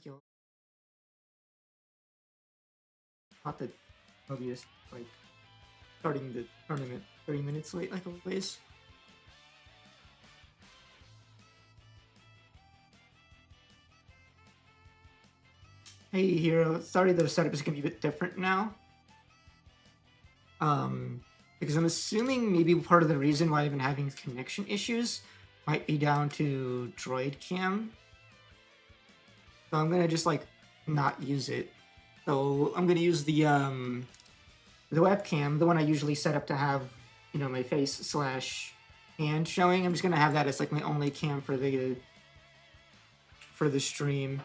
you'll not that obvious, like starting the tournament 30 minutes late, like always. Hey, Hero. Sorry, the setup is gonna be a bit different now. Because I'm assuming maybe part of the reason why I've been having connection issues might be down to Droid Cam. So I'm gonna just like not use it. So I'm gonna use the webcam, the one I usually set up to have, you know, my face slash hand showing. I'm just gonna have that as like my only cam for the stream.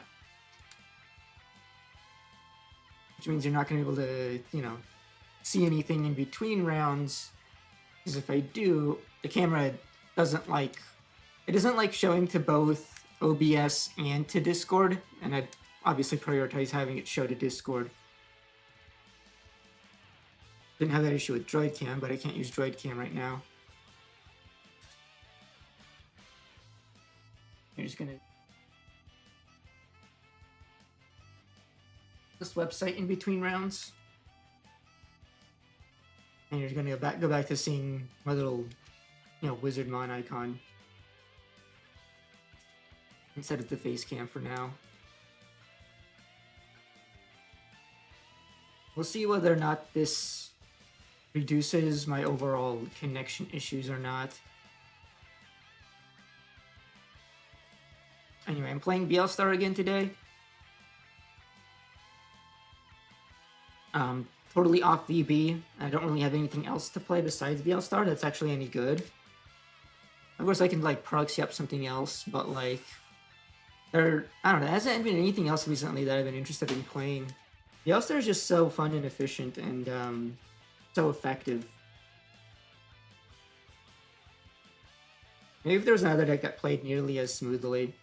Which means you're not gonna be able to, you know, see anything in between rounds. Because if I do, the camera doesn't like showing to both OBS and to Discord, and I'd obviously prioritize having it show to Discord. Didn't have that issue with Droid Cam, but I can't use Droid Cam right now. You're just gonna this website in between rounds, and you're gonna go back to seeing my little, you know, Wizardmon icon instead of the face cam for now. We'll see whether or not this reduces my overall connection issues or not. Anyway, I'm playing BL-Star again today. Totally off VB. I don't really have anything else to play besides BL-Star that's actually any good. Of course, I can like proxy up something else, but like, I don't know. There hasn't been anything else recently that I've been interested in playing. BL-Star is just so fun and efficient and so effective. Maybe if there was another deck that played nearly as smoothly.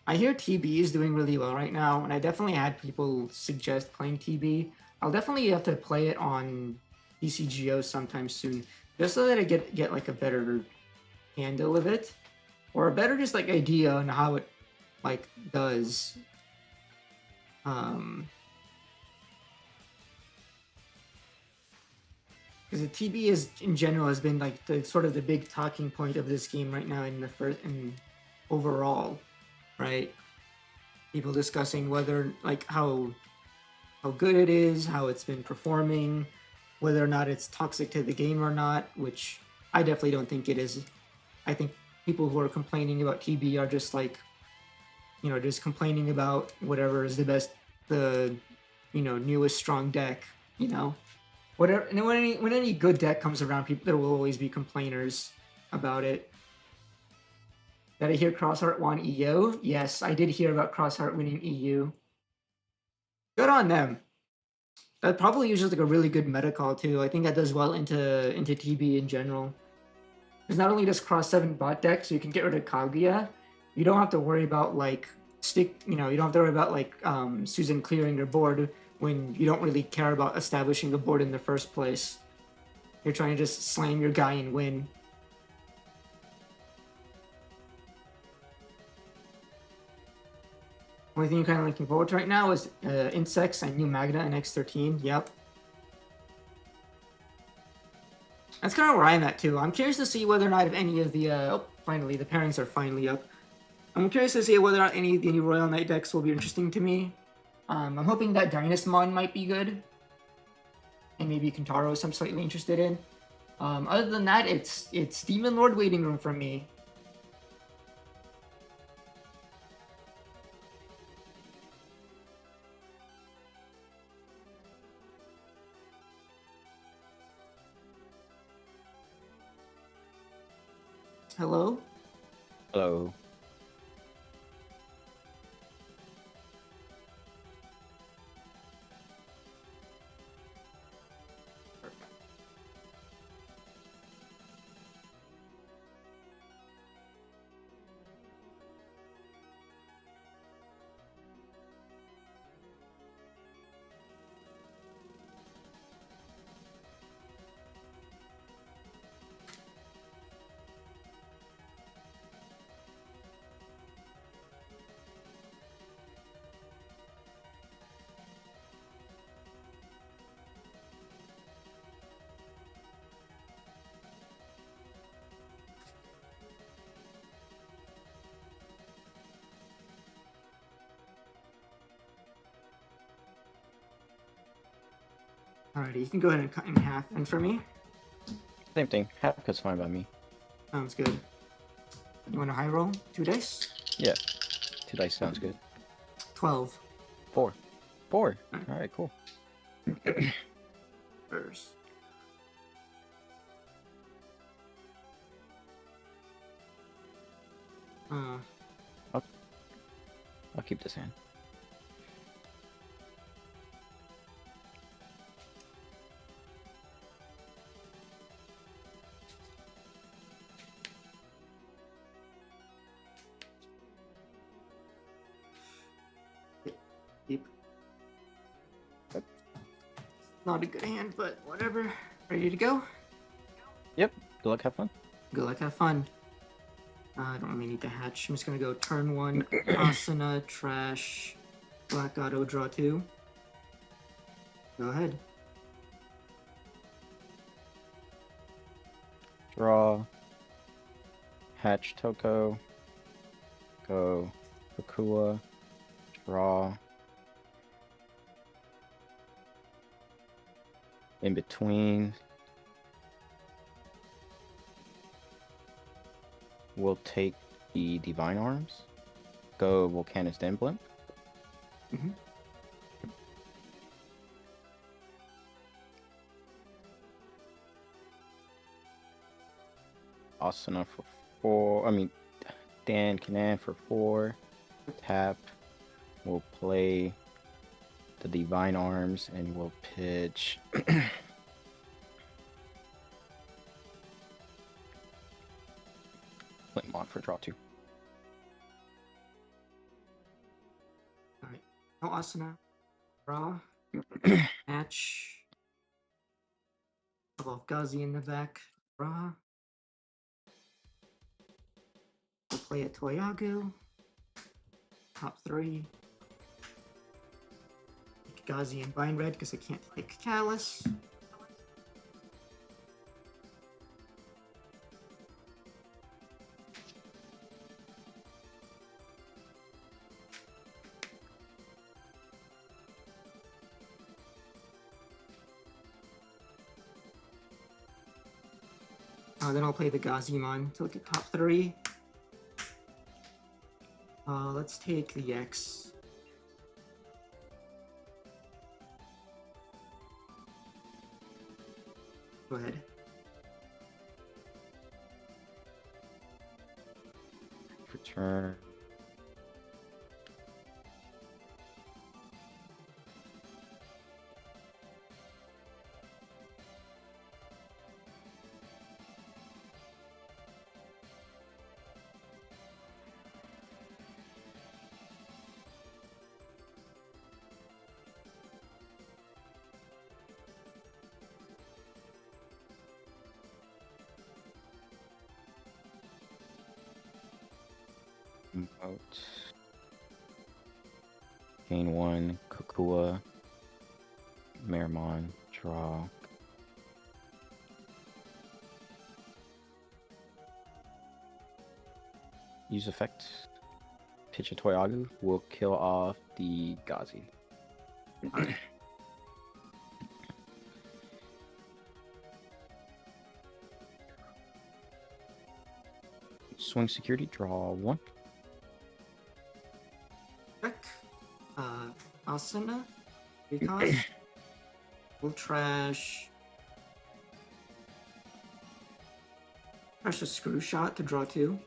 I hear TB is doing really well right now, and I definitely had people suggest playing TB. I'll definitely have to play it on DCGO sometime soon, just so that I get like a better handle of it, or a better just like idea on how it like does. Because the TB is in general has been like the sort of the big talking point of this game right now in the overall. Right? People discussing whether, like, how good it is, how it's been performing, whether or not it's toxic to the game or not, which I definitely don't think it is. I think people who are complaining about TB are just like, you know, just complaining about whatever is the you know, newest strong deck, you know. Whatever, and when any good deck comes around, there will always be complainers about it. Did I hear Crossheart won EU? Yes, I did hear about Crossheart winning EU. Good on them. That probably uses like a really good meta call too. I think that does well into TB in general. Because not only does Cross 7 bot deck, so you can get rid of Kaguya, you don't have to worry about like you don't have to worry about like Susan clearing your board when you don't really care about establishing a board in the first place. You're trying to just slam your guy and win. Only thing you're kind of looking forward to right now is Insects and New Magna and X13. Yep. That's kind of where I'm at too. I'm curious to see whether or not if any of the oh, finally the pairings are finally up. I'm curious to see whether or not any of the new Royal Knight decks will be interesting to me. I'm hoping that Dynasmon might be good, and maybe Kintaros I'm slightly interested in. Other than that, it's Demon Lord waiting room for me. Hello? Hello. Alrighty, you can go ahead and cut in half. And for me, Same thing. Half cut's fine by me. sounds good. You want a high roll? 2 dice? Yeah. 2 dice sounds good. 12. 4. 4. Alright, cool. First. I'll keep this hand. Keep. Yep. Not a good hand, but whatever. Ready to go? Yep. Good luck, have fun. Good luck, have fun. I don't really need to hatch. I'm just gonna go turn 1, Asana, trash, black auto, draw 2. Go ahead. Draw. Hatch Toko. Go. Fukua. Draw. In between. We'll take the Divine Arms. Go Volcanist Emblem. Mhm. Asana for 4. I mean, Dan Kanan for 4. Tap. We'll play the Divine Arms and we'll pitch. Flintmont for draw 2. Alright. No Asana. Draw. Hatch. Couple of Gazi in the back. Draw. We'll play a Toyagu. Top 3. Take Gazi and Bind Red because I can't take Callus. Then I'll play the Gazimon to look at top 3. Let's take the X. Go ahead. Return. Out. Gain 1, Kukua, Meramon, draw. Use effect. Pitch a Toyagu will kill off the Gazi. Swing security, draw 1. Check. Asana. Because we'll trash a screw shot to draw 2.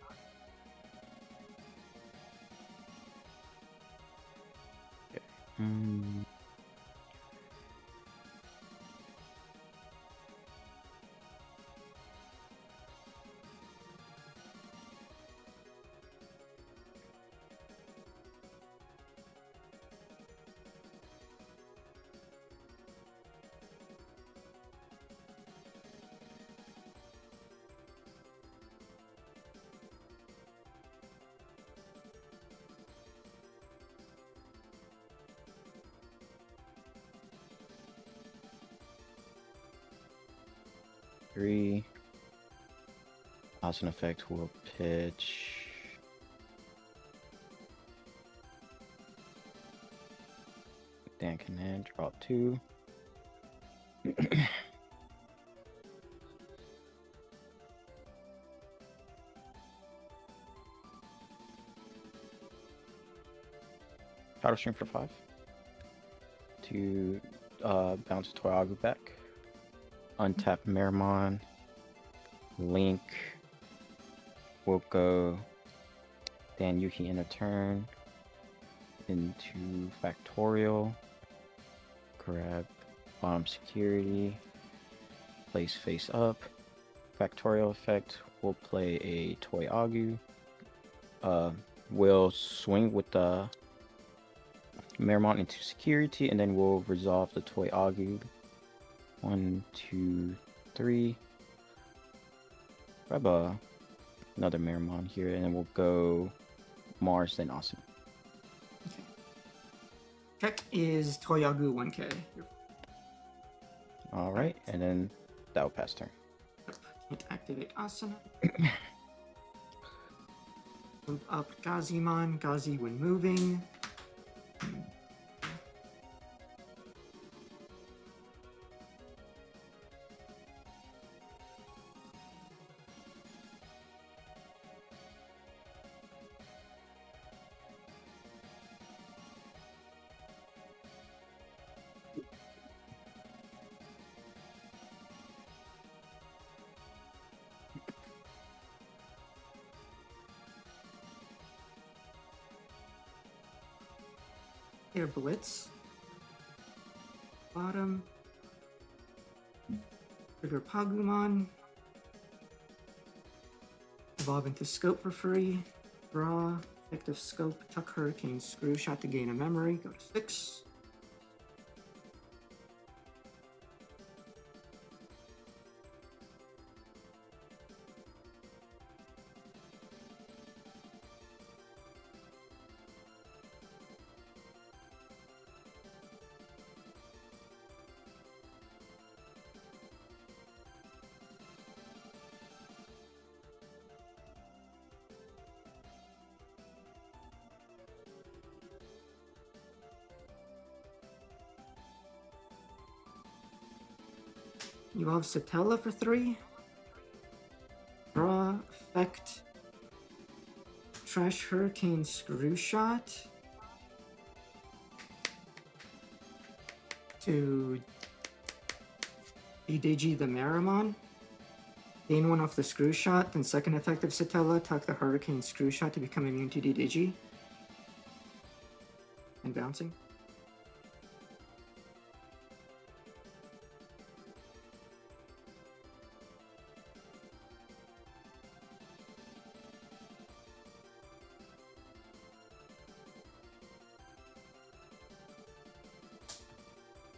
Three. As an effect, will pitch. Dan Canan, draw 2. Battle Stream for 5. To bounce Toyagu back. Untap Meramon. Link. We'll go Dan Yuki in a turn. Into Factorial. Grab Bomb Security. Place face up. Factorial effect. We'll play a Toyagu. We'll swing with the Meramon into security, and then we'll resolve the Toyagu. 1, 2, 3. Grab another Meramon here, and then we'll go Mars, then Asuna. Okay. Check is Toyagu 1K. Alright, and then that will pass turn. Can't activate Asuna. Move up Gazimon. Gazi when moving. Air Blitz. Bottom. Trigger Pagumon. Evolve into Scope for free. Draw. Effective Scope. Tuck Hurricane Screw Shot to gain a memory. Go to 6. You have Satella for 3. Draw, effect, Trash Hurricane Screw Shot to Digi the Meramon. Gain 1 off the Screw Shot, then second effect of Satella, tuck the Hurricane Screw Shot to become immune to Digi. And bouncing.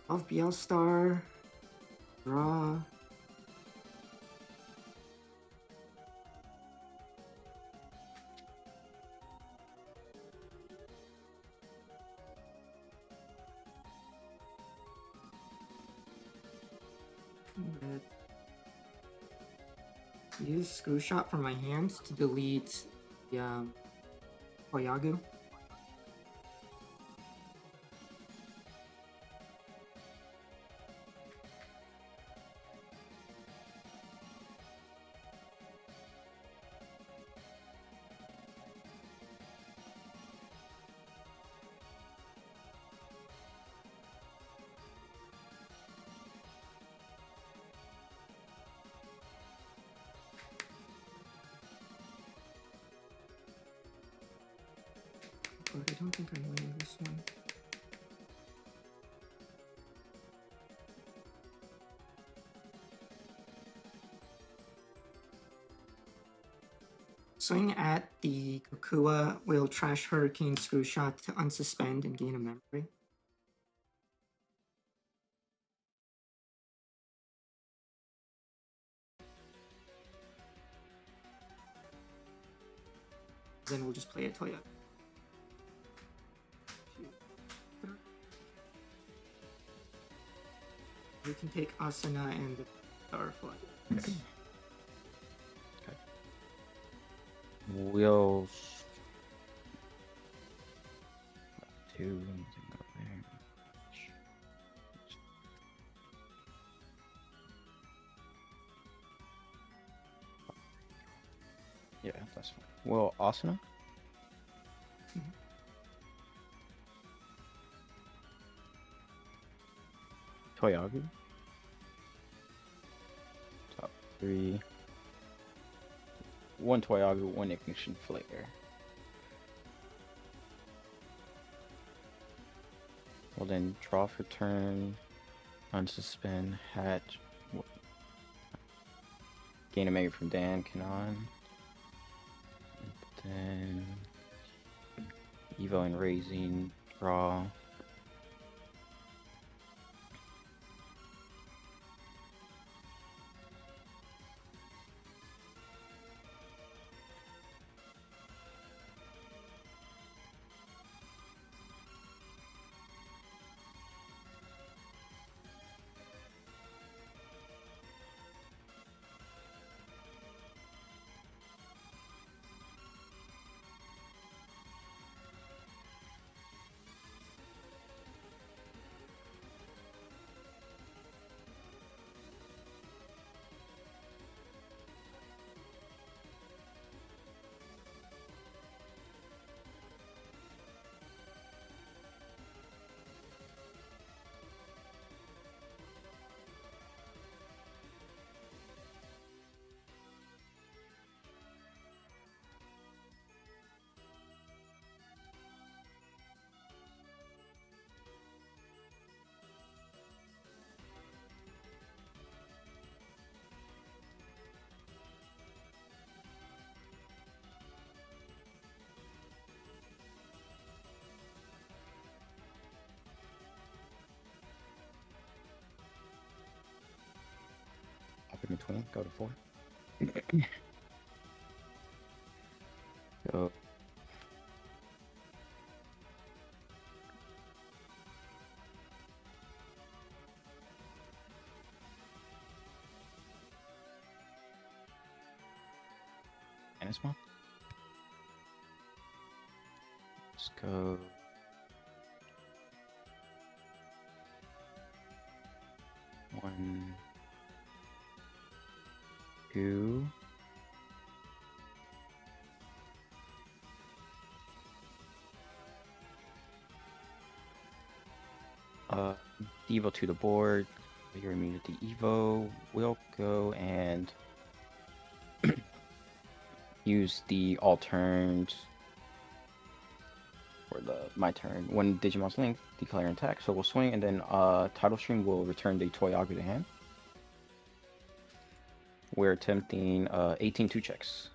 Of Bielstar, draw. Use Screw Shot from my hand to delete the Oyagu. But I don't think I'm winning this one. Swing at the Kukua will Trash Hurricane Screw Shot to unsuspend and gain a memory. Then we'll just play a Toya. We can take Asuna and the Starfly. Okay. We'll 2 and then go there. Yeah, that's fine. Well, Asuna. Toyagu. Top 3. 1 Toyagu, 1 Ignition Flare. We'll then draw for turn, unsuspend, hatch, gain a mega from Dan Kanon. Then Evo and Raising, draw. Up in between, go to 4. Go. And it's one. Let's go. One, two. Evo to the board. Your immunity Evo will go and use the alterned for my turn. When Digimon's linked, declare an attack. So we'll swing, and then Tidal Stream will return the Toyagu to hand. We're attempting 18 2-checks.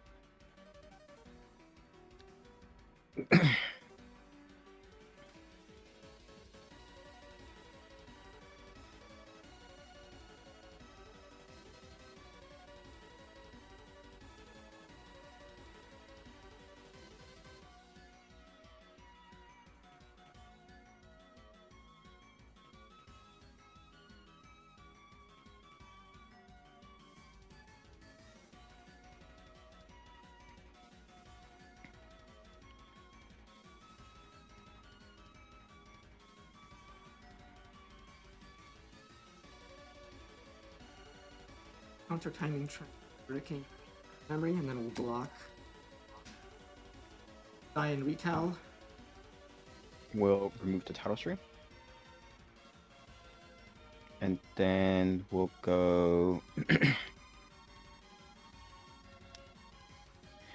Counter timing hurricane memory, and then we'll block. Die and retell. We'll remove the Tidal Stream. And then we'll go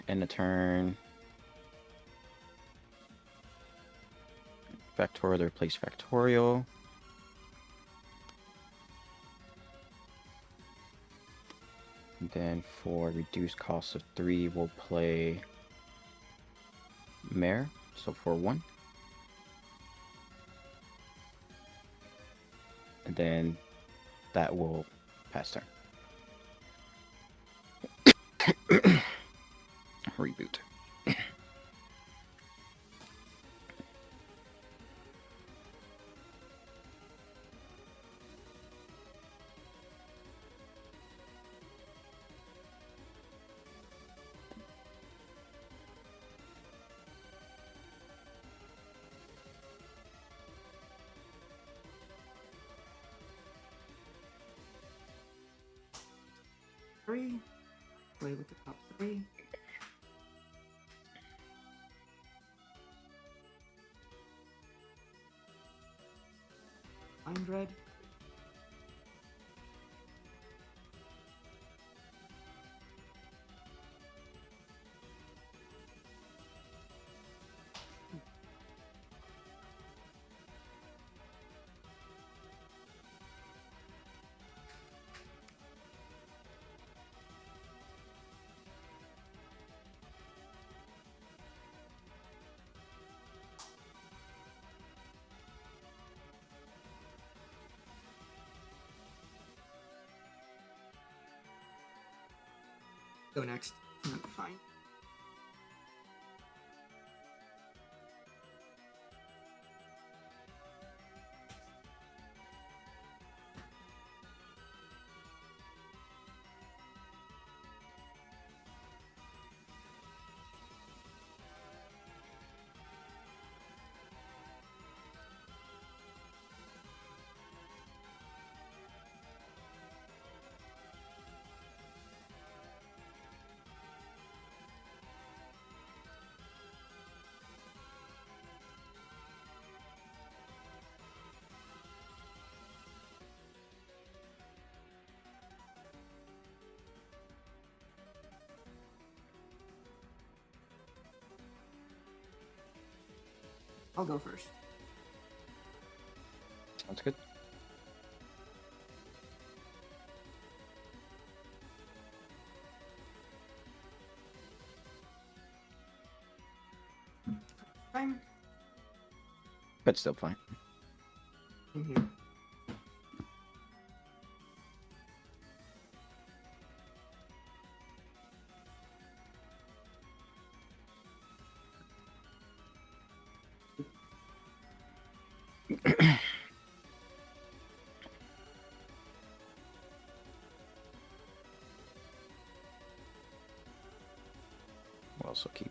end the turn. Factorial to replace Factorial. And then for reduced cost of 3, we'll play Mare, so for 1. And then that will pass turn. Reboot. Play with the top 3. Mind Red. Go next. Fine. I'll go first. Sounds good. Fine. But still fine. In here. We'll also keep.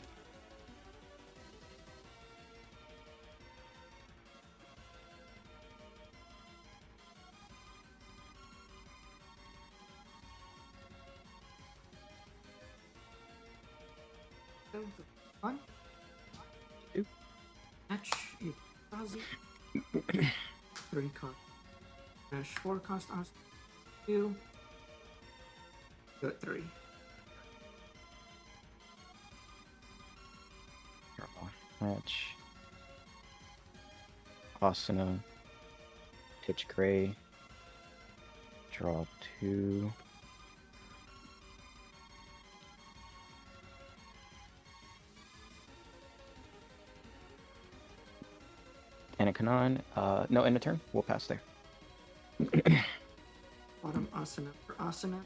One. Two. Match. 3 cost. Dash 4 cost us. 2. Go at 3. Match. Asana. Pitch gray. Draw 2. And a Kanan. No, end of turn. We'll pass there. Bottom asana for asana.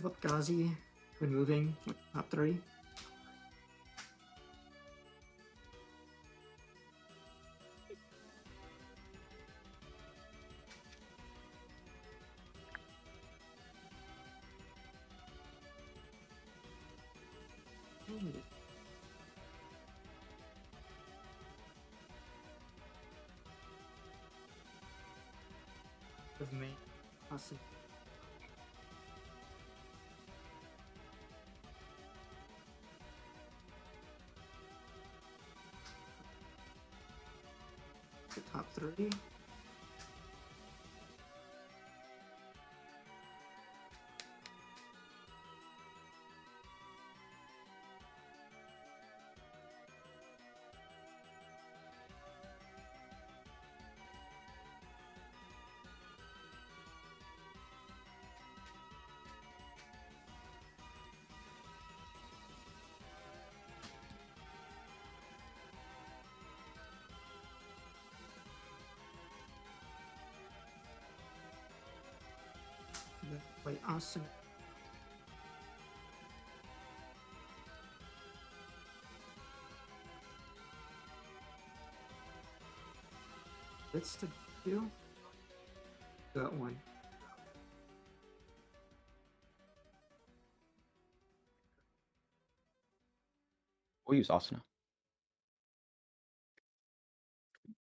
Flip Ghazi when moving with top 3. Of me. Awesome. The top 3. Play awesome. Let's to 2. Got 1. We'll use Asana.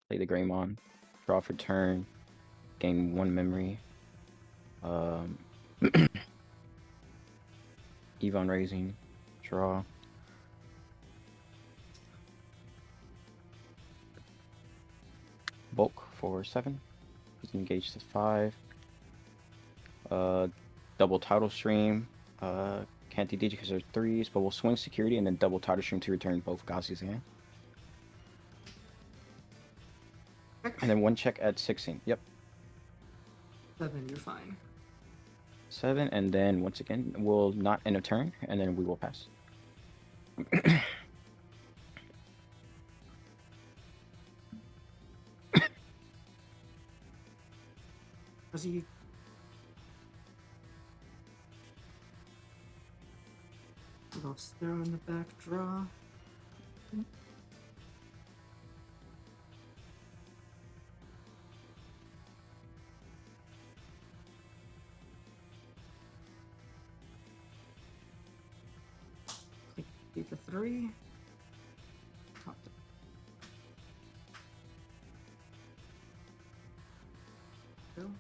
Play the Greymon. Draw for turn. Gain 1 memory. Yvonne Raising. Draw. Bulk for 7. He's engaged to 5. Double Tidal Stream. Can't do Digi because they're 3s, but we'll swing security and then double Tidal Stream to return both Ghazi's hand. And then 1 check at 16. Yep. 7, you're fine. 7, and then once again, we'll not end a turn, and then we will pass. Was he? Lost there on the back draw. Take the 3. Top to go.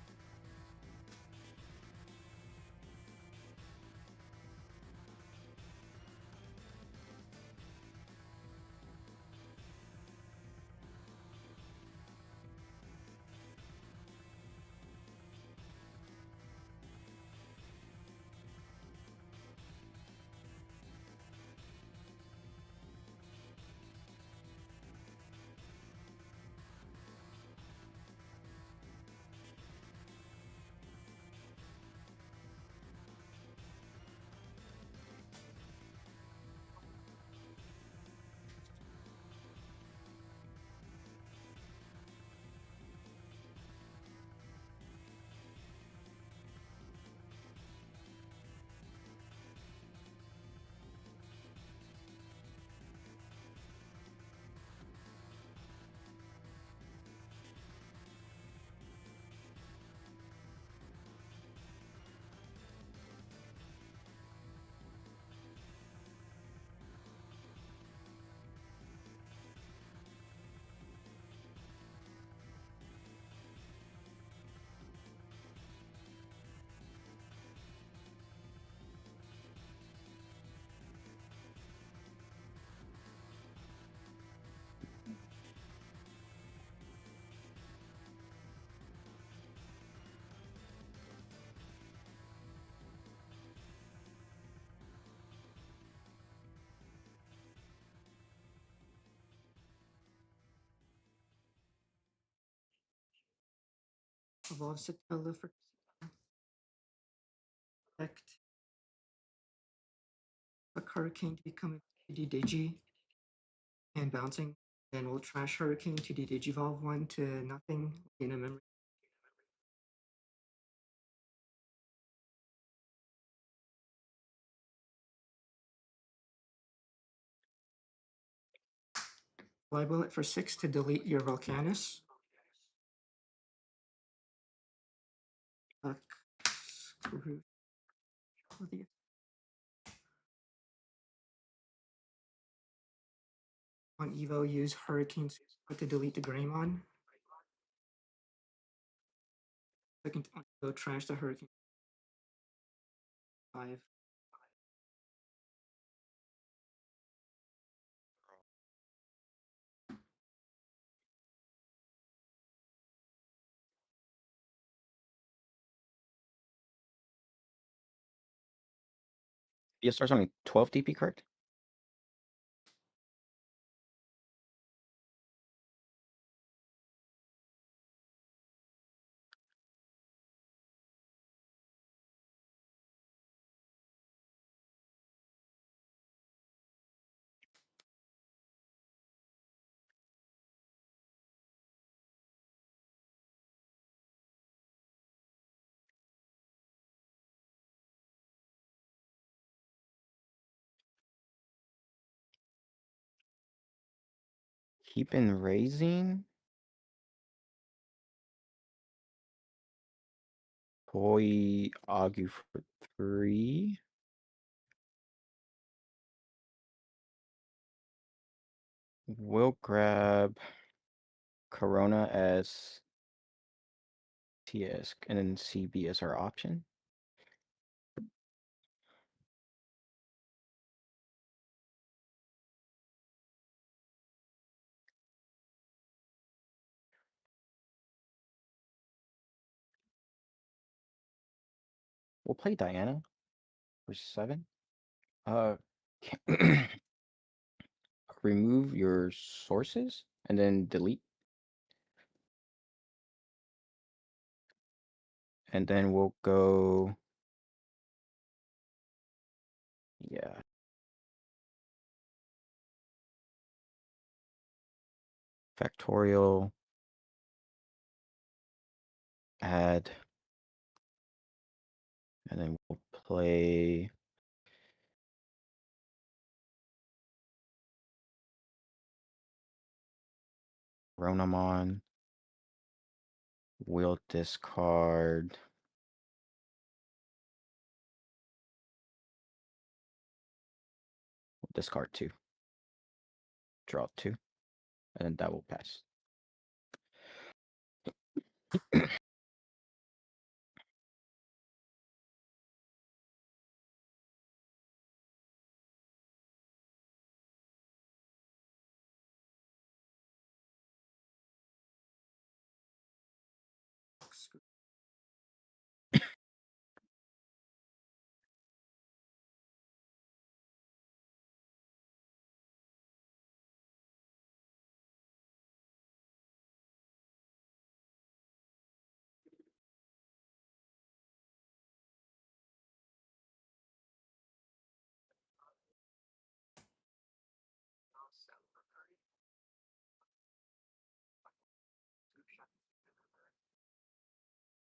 Velocitella for protect a Hurricane to become a Digi and bouncing. Then we'll trash Hurricane to Digivolve 1 to nothing in a memory. Fly Bullet for 6 to delete your Volcanus. On Evo, use Hurricane to delete the Greymon. Second on Evo, trash the Hurricane. 5. ESR's only 12 DP, correct? Keeping raising. Toy Agu for 3. We'll grab Corona as TS and then CB as our option. We'll play Diana for 7. Remove your sources and then delete. And then we'll go Yeah. Factorial. Add. And then we'll play Ronamon. We'll discard. We'll discard 2. Draw 2. And then that will pass.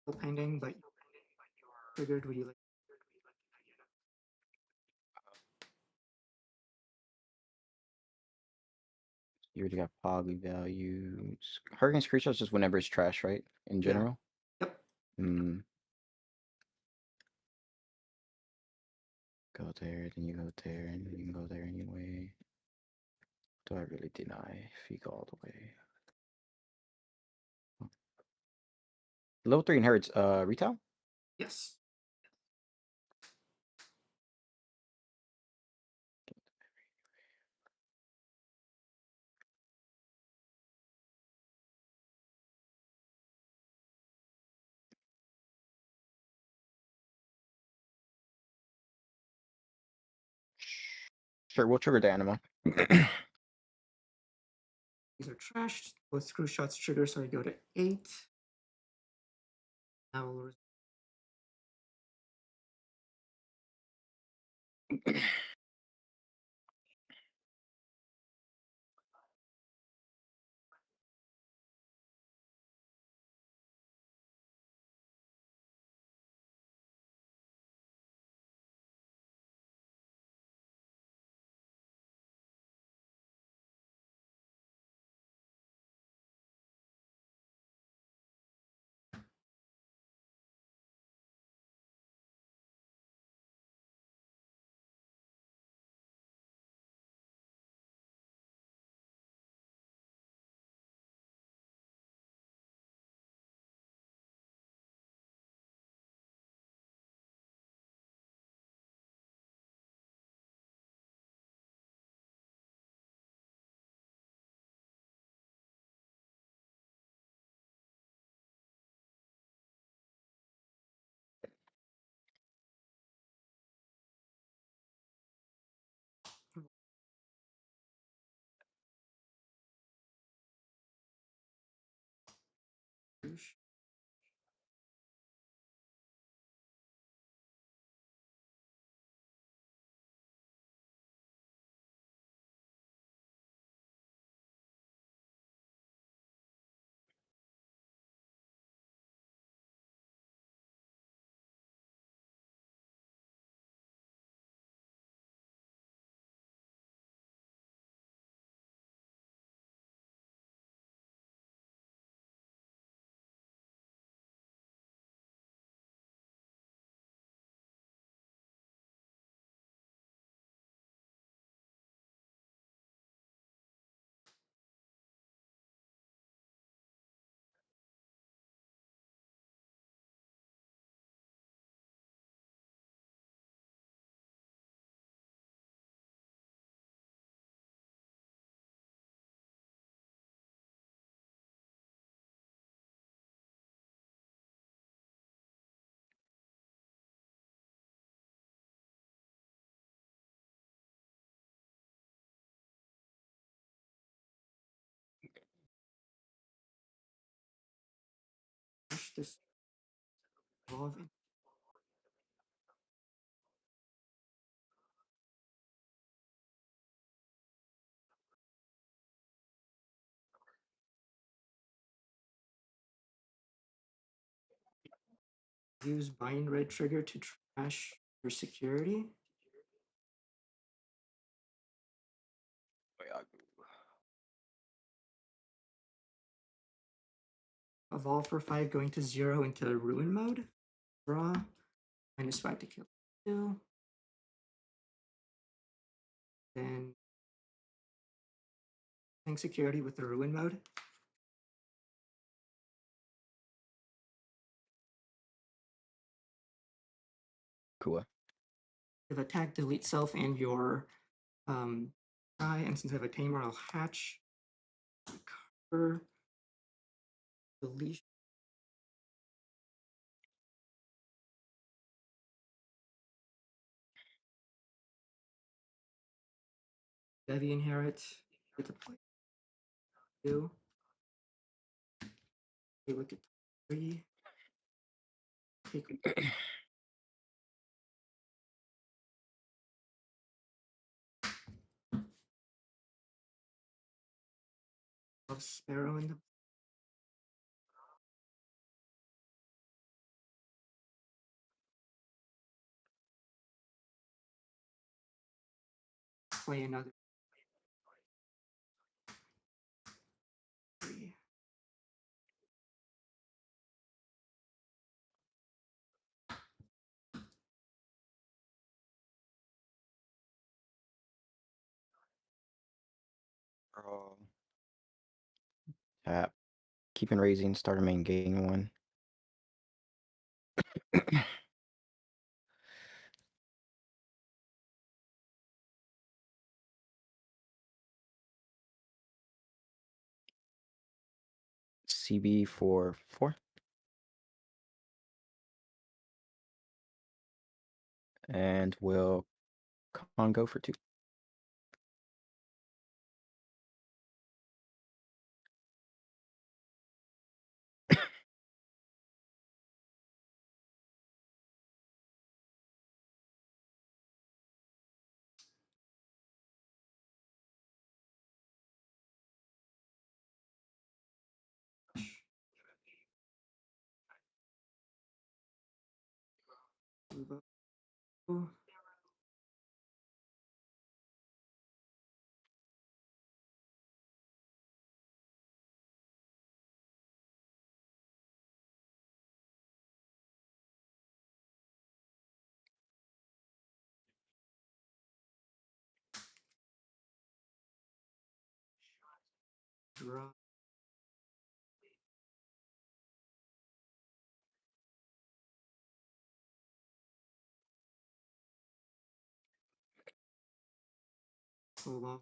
Still pending, but triggered. Would you like? You already got poly values. Hurricane screenshots just whenever it's trash, right? In Yeah. general? Yep. Hmm. Go there, then you go there, and then you can go there anyway. Do I really deny if you go all the way? Level 3 inherits retail? Yes. Sure, we'll trigger the animal. These are trashed. Both screw shots trigger, so I go to 8. Now we'll trash this evolve. Use bind red trigger to trash your security. Evolve for 5, going to 0 into ruin mode. Draw. -5 to kill. 2. Then tank security with the ruin mode. Cool. If attack, delete self and your guy, and since I have a tamer, I'll hatch. Cover. Deletion. Devi inherit. Get to play 2. Okay, look at 3. Take a sparrow in the play another 3. Draw. Tap. Keeping raising, start a main gain 1. CB for 4. And we'll Congo for 2. Move up. Draw. Hold off.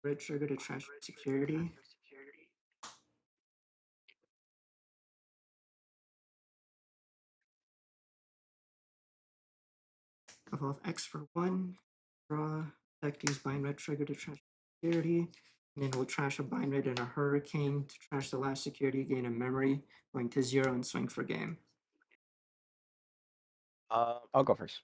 Red trigger to trash security. Evolve X for 1. Draw. Effect, use bind red trigger to trash security. And then we'll trash a bind red and a hurricane to trash the last security, gain a memory, going to 0 and swing for game. I'll go first.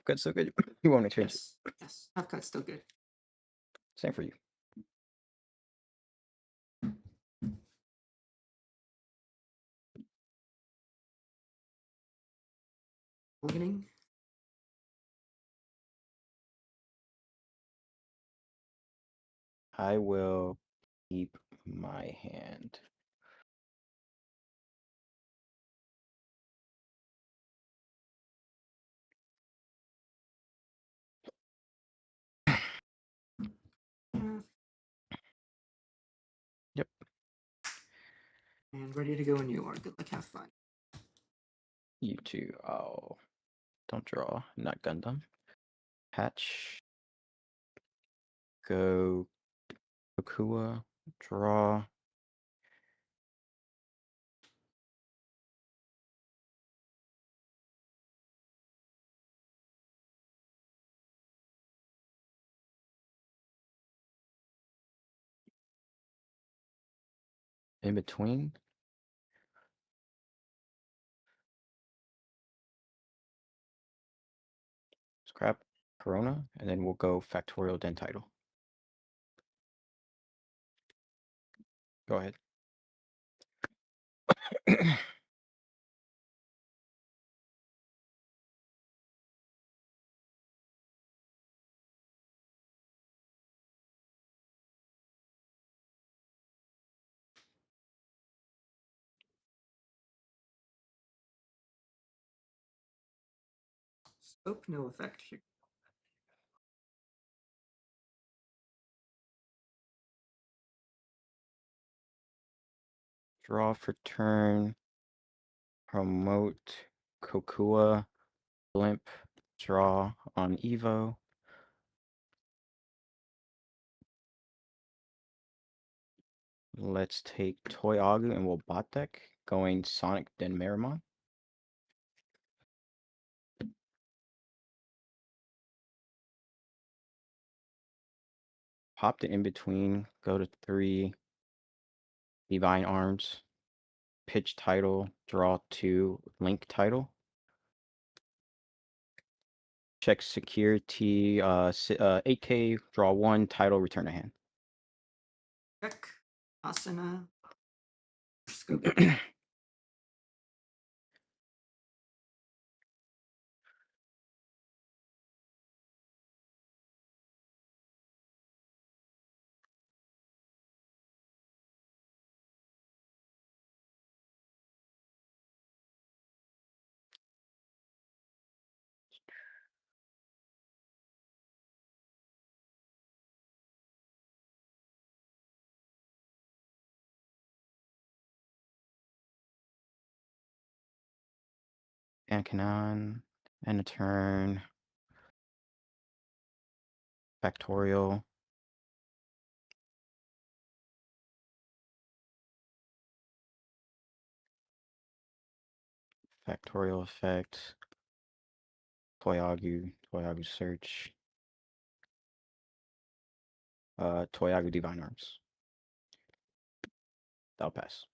cut's so good. You want me to change it? Yes. Half cut's still good. Same for you. Beginning. I will keep my hand. Yep. And ready to go when you are. Good luck, have fun. You too. Oh, don't draw. Not Gundam. Hatch. Go. Kokua. Draw. In between. Scrap Corona, and then we'll go Factorial Den title. Go ahead. Scope, no effect here. Draw for turn. Promote Kokua. Blimp. Draw on Evo. Let's take Toy Agu and we'll bot deck. Going Sonic, then Meramon. Pop the in between. Go to 3. Divine Arms. Pitch title. Draw 2. Link title. Check security. 8K. Draw 1. Title. Return a hand. Check. Asana. Scope. And Canon. And a turn. Factorial. Factorial effect. Toyagu. Toyagu search. Toyagu Divine Arms. That'll pass.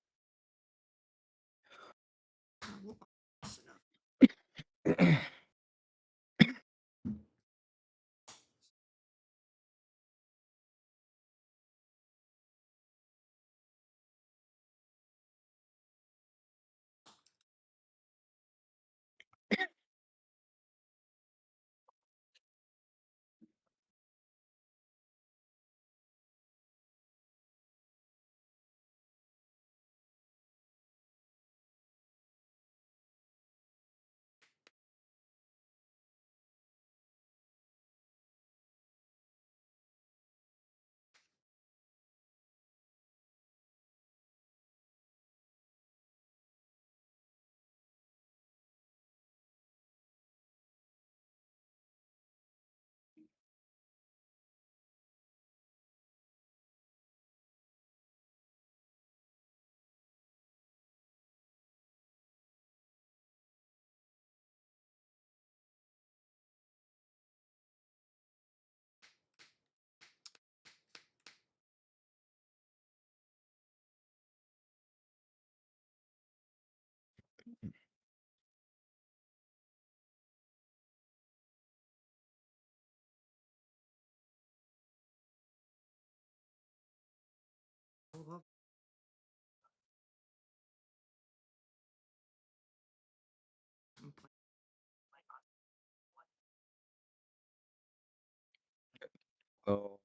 Will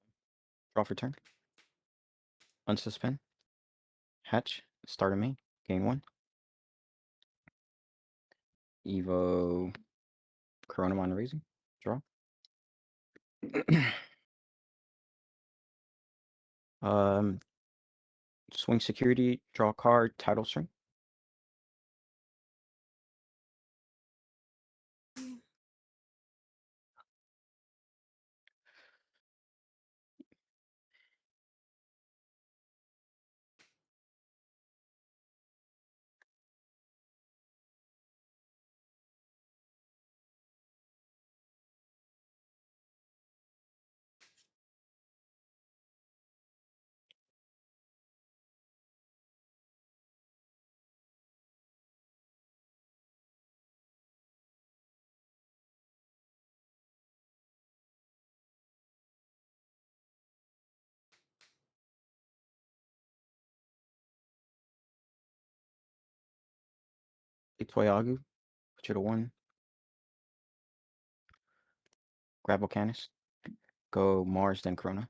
draw for turn. Unsuspend. Hatch. Start a main. Gain 1. Evo. Coronamon Raising. Draw. um, Swing Security. Draw card. Title String. Itoyagu. Put you to 1. Grab Volcanis. Go Mars, then Corona.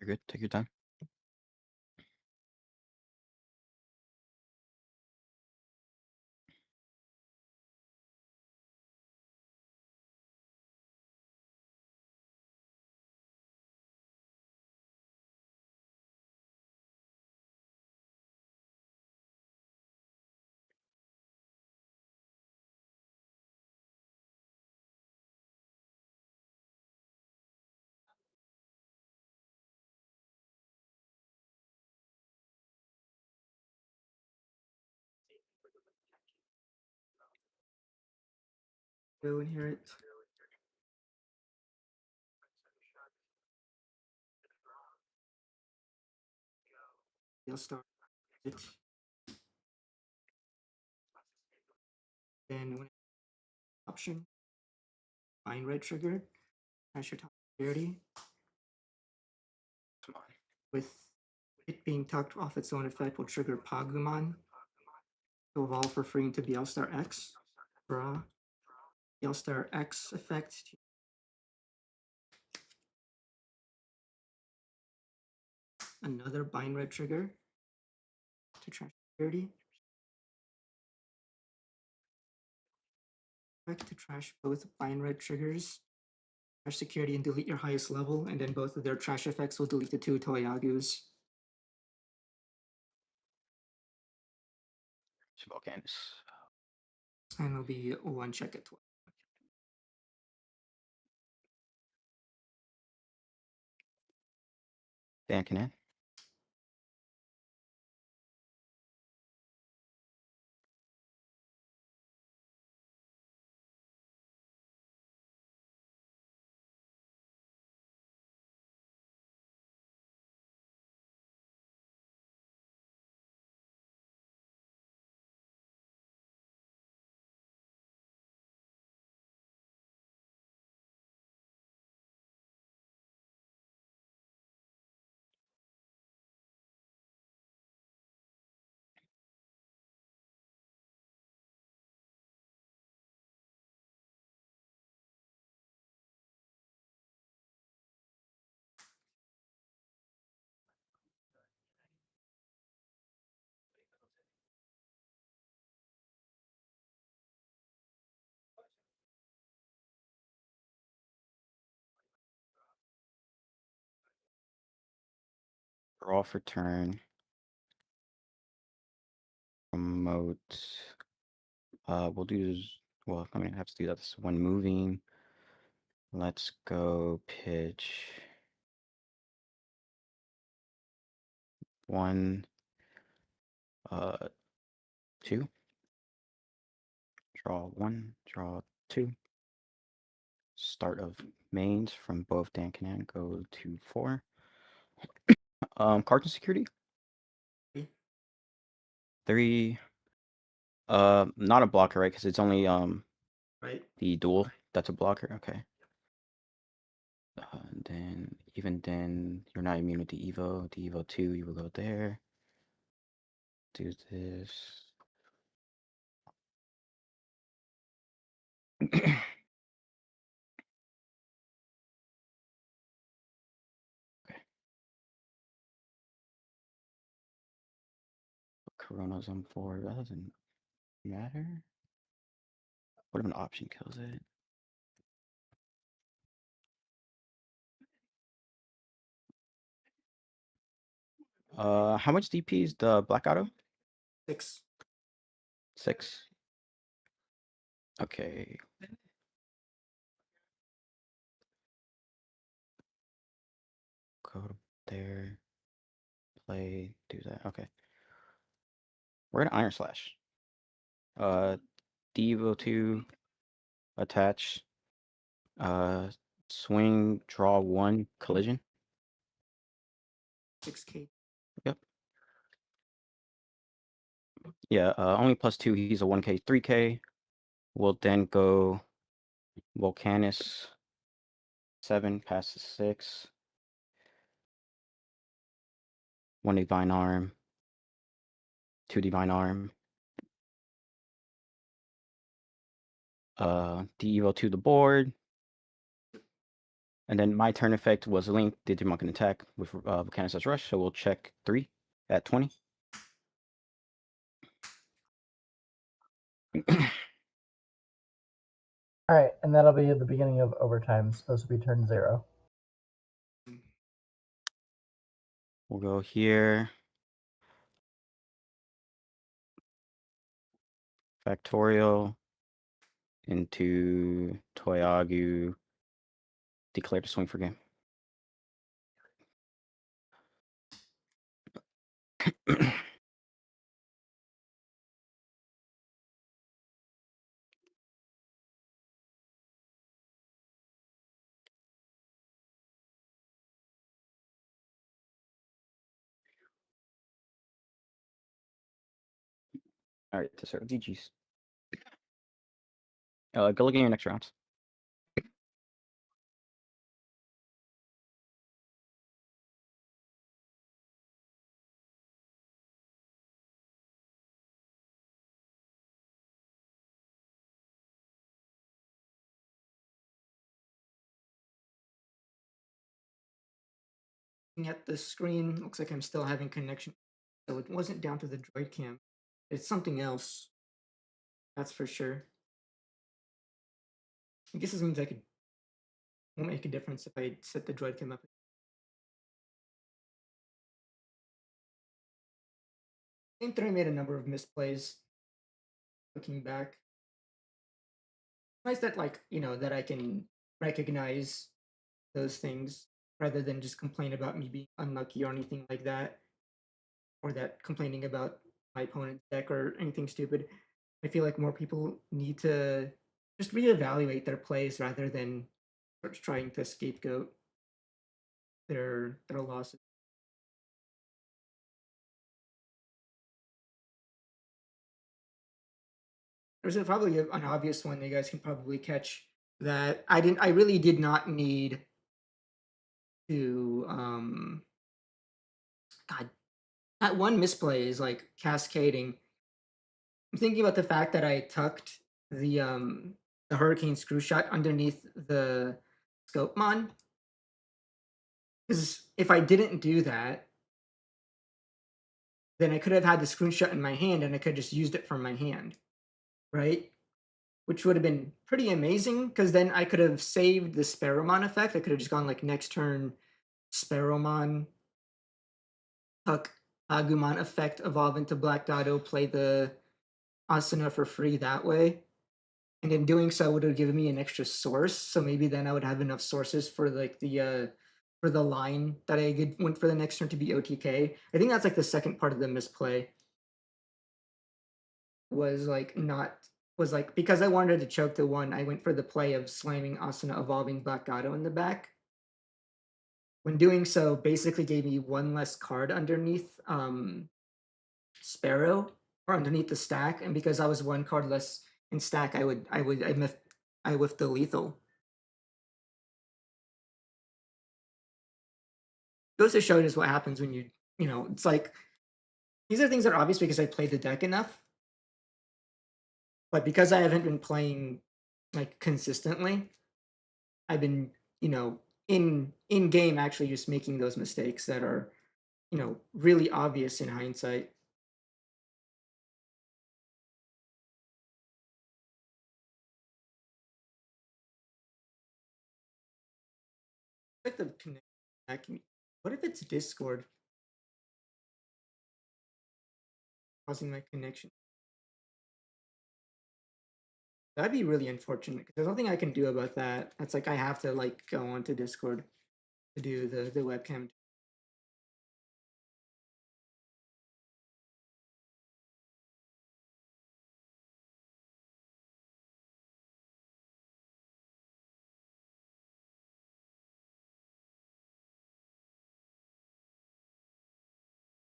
You're good. Take your time. Go inherit. You'll start it. Then when option, find red trigger, trash your top security. Come on. With it being tucked off its own effect will trigger Pagumon to evolve for free into Bielstar X. Draw. Bielstar X effect. Another bind red trigger to trash security. Effect to trash both bind red triggers, trash security, and delete your highest level, and then both of their trash effects will delete the 2 Toyagus. Volcanis. And it'll be 1 check at 12. Dan Canan. Draw for turn. Promote. We'll do. Well, I'm gonna have to do that. This one moving. Let's go pitch. 1, 2. Draw 1. Draw 2. Start of mains from both Dan Canan. Go to 4. Cards and security. 3. Not a blocker, right? Because it's only Right. the duel that's a blocker. Okay. Then even then, you're not immune with the Evo. The Evo 2, you will go there. Do this. Corona's on 4. That doesn't matter. What if an option kills it? How much DP is the Black Auto? 6. 6. Okay. Go there. Play. Do that. Okay. We're gonna Iron Slash. Devo 2. Attach. Swing. Draw 1. Collision. 6K. Yep. Yeah. Only +2. He's a 1K. 3K. We'll then go Volcanus. 7 passes 6. 1 Divine Arm. 2 Divine Arm. Devo to the board. And then my turn effect was Link. Digimon can attack with Volcanus as Rush, so we'll check 3 at 20. All right, and that'll be at the beginning of overtime. So this will be turn 0. We'll go here. Factorial into Toyagu. Declare to swing for game. All right, to serve GG's. Go look at your next round. Looking at the screen, looks like I'm still having connection. So it wasn't down to the droid cam. It's something else. That's for sure. I guess this means I won't make a difference if I set the droid cam up. Game 3 made a number of misplays. Looking back. Nice that that I can recognize those things rather than just complain about me being unlucky or anything like that, or that complaining about my opponent's deck or anything stupid. I feel like more people need to just reevaluate their plays rather than sort of trying to scapegoat their losses. There's probably an obvious one that you guys can probably catch that I really did not need to God, that one misplay is like cascading. I'm thinking about the fact that I tucked the hurricane screw shot underneath the scope mon. Because if I didn't do that, then I could have had the screenshot in my hand and I could have just used it from my hand, right? Which would have been pretty amazing because then I could have saved the Sparrowmon effect. I could have just gone like next turn Sparrowmon Puck Agumon effect, evolve into Black Dotto, play the Asuna for free that way. And in doing so would have given me an extra source. So maybe then I would have enough sources for like the for the line that I went for the next turn to be OTK. I think that's like the second part of the misplay was like not was like because I wanted to choke the one, I went for the play of slamming Asuna evolving Black Gato in the back. When doing so, basically gave me one less card underneath Sparrow or underneath the stack, and because I was one card less in stack, I whiffed the lethal. Goes to show just what happens when you know, it's like these are things that are obvious because I played the deck enough, but because I haven't been playing like consistently, I've been, you know, in game actually just making those mistakes that are, you know, really obvious in hindsight. Like the connection. What if it's Discord causing my connection? That'd be really unfortunate because there's nothing I can do about that. It's like I have to like go onto Discord to do the webcam.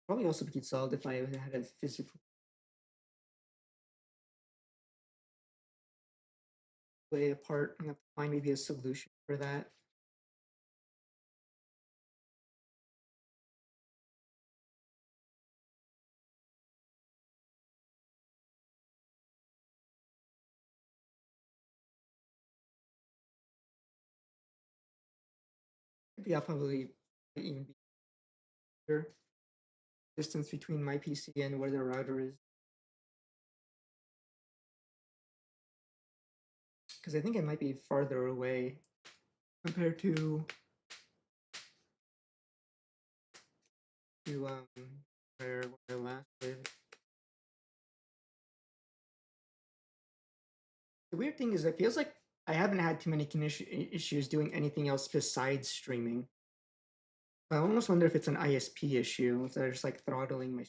Probably also be solved if I had a physical way apart. I have to find maybe a solution for that. Maybe I'll probably even be better distance between my PC and where the router is. Because I think it might be farther away compared to where I last lived. The weird thing is, it feels like I haven't had too many issues doing anything else besides streaming. I almost wonder if it's an ISP issue, if they're just like throttling my.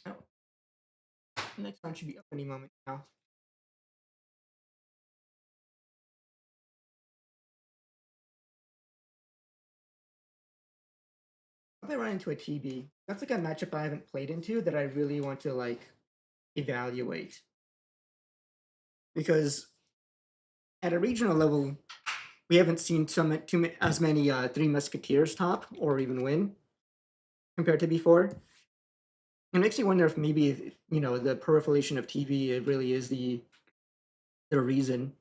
Oh, next one should be up any moment now. If I run into a TB, that's like a matchup I haven't played into that I really want to like evaluate. Because at a regional level, we haven't seen as many Three Musketeers top or even win compared to before. It makes me wonder if maybe you know the proliferation of TV it really is the reason.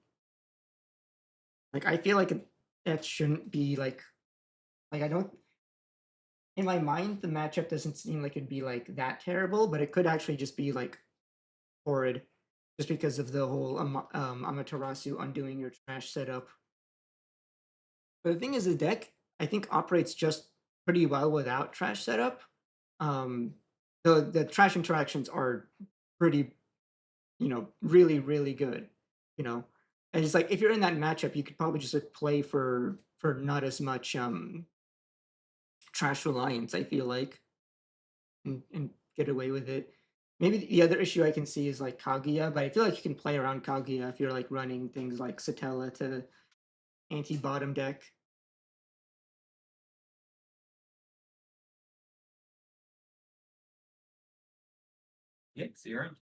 Like I feel like that shouldn't be like I don't in my mind the matchup doesn't seem like it'd be like that terrible, but it could actually just be like horrid, just because of the whole Amaterasu undoing your trash setup. But the thing is, the deck I think operates just pretty well without trash setup. Um, the trash interactions are pretty, you know, really good. You know, and it's like if you're in that matchup, you could probably just like, play for not as much trash reliance. I feel like and get away with it. Maybe the other issue I can see is like Kaguya, but I feel like you can play around Kaguya if you're like running things like Satella to anti-bottom deck. Yeah, see you around.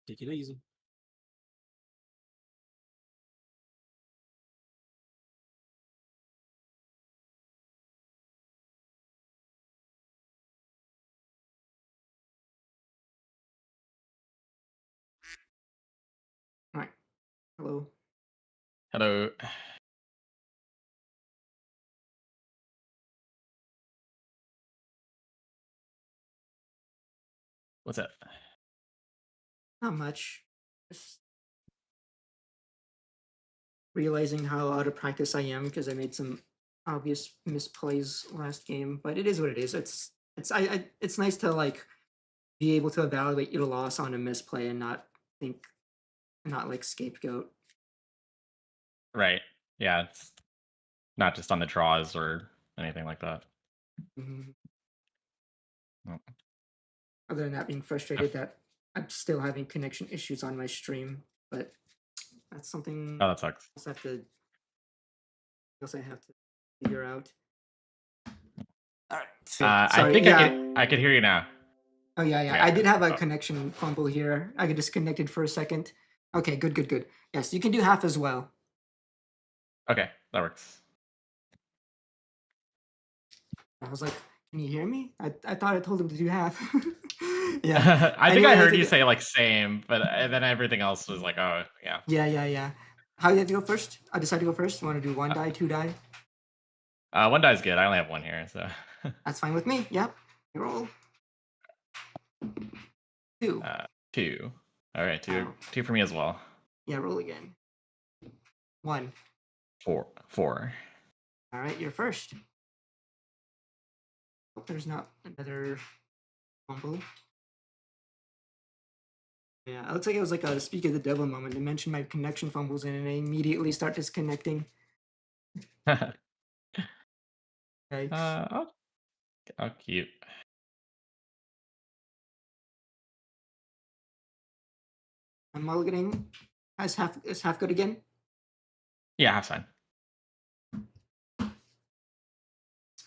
Take it easy. All right. Hello. Hello. What's up? Not much. Just realizing how out of practice I am because I made some obvious misplays last game, but it is what it is. It's nice to like be able to evaluate your loss on a misplay and think not like scapegoat. Right. Yeah, it's not just on the draws or anything like that. Mhm. No. Other than that, being frustrated that I'm still having connection issues on my stream, but that's something Oh, that sucks. else I have to figure out. All right. I Sorry. think Yeah. I could hear you now. Oh yeah. Yeah, I did have a oh. connection fumble here. I got disconnected for a second. Okay. Good. Yes, you can do half as well. Okay, that works. I was like, "Can you hear me?" I thought I told him to do half. Yeah. I think Anyway, I that's heard a you good- say like same, but then everything else was like, oh yeah. Yeah. How do you have to go first? I decided to go first. You want to do one die, two die? One die is good. I only have one here, so That's fine with me. Yep. You roll. 2. 2. All right, Oh. 2 for me as well. Yeah, roll again. 1. 4. All right, you're first. Hope there's not another fumble. Yeah, it looks like it was like a speak of the devil moment. I mentioned my connection fumbles and I immediately start disconnecting. Yikes. Oh, cute. I'm mulliganing. Is half good again? Yeah, half's fine.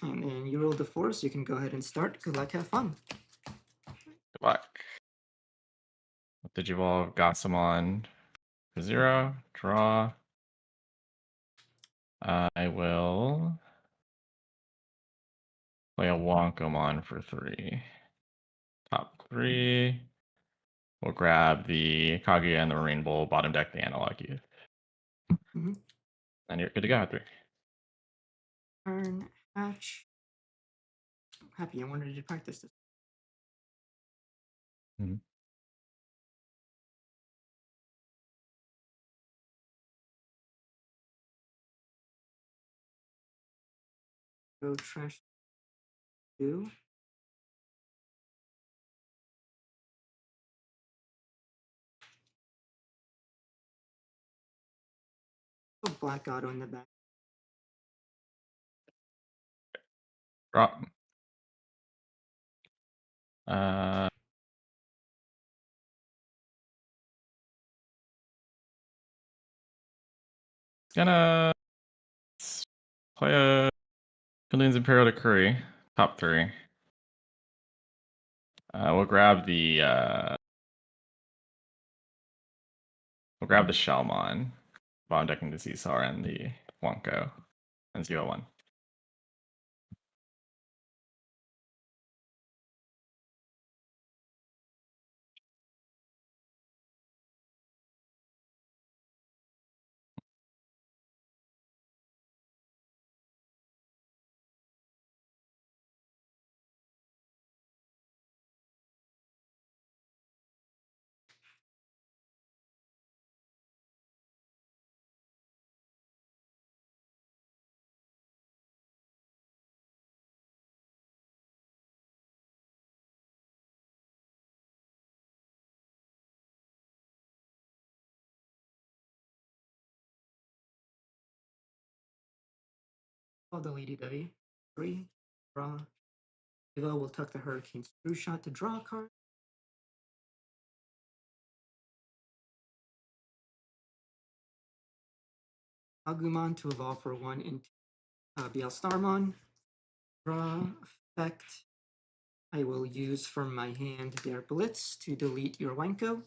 And then you rolled a 4, so you can go ahead and start. Good luck, have fun. Good luck. Digivolve Gossamon for 0. Draw. I will play a Wonkomon for 3. Top 3. We'll grab the Kaguya and the Marine Bull, bottom deck the Analog Youth. Mhm. And you're good to go at 3. Turn, hatch. I'm happy I wanted to practice this. Mhm. Go trash 2. Go black auto in the back. Drop. Uh, gonna play a Killian's Imperial Decree, top 3. We'll grab the Shellmon, bottom decking the Caesar and the Wonko, and 0-1. Call the Lady Debbie. 3. Draw. Evo will tuck the Hurricane Screw Shot to draw a card. Agumon to evolve for 1 into Bielstarmon. Draw effect. I will use from my hand their Blitz to delete your Wanko.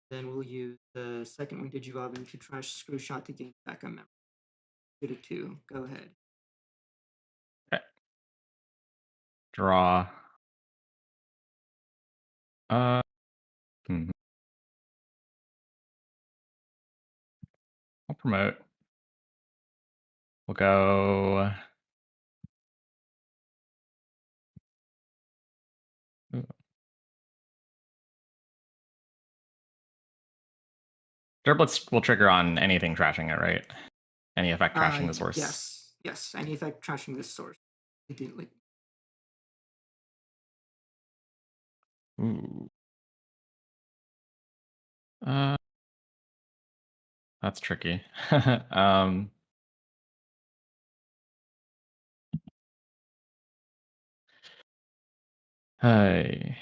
Then we'll use the second one Digivolve into Trash Screw Shot to gain back a memory. 2 to 2. Go ahead. Okay. Draw. I'll promote. We'll go. Derblitz will trigger on anything trashing it, right? Any effect trashing the source. Yes. Any effect trashing this source. Immediately. Ooh. That's tricky. Hey.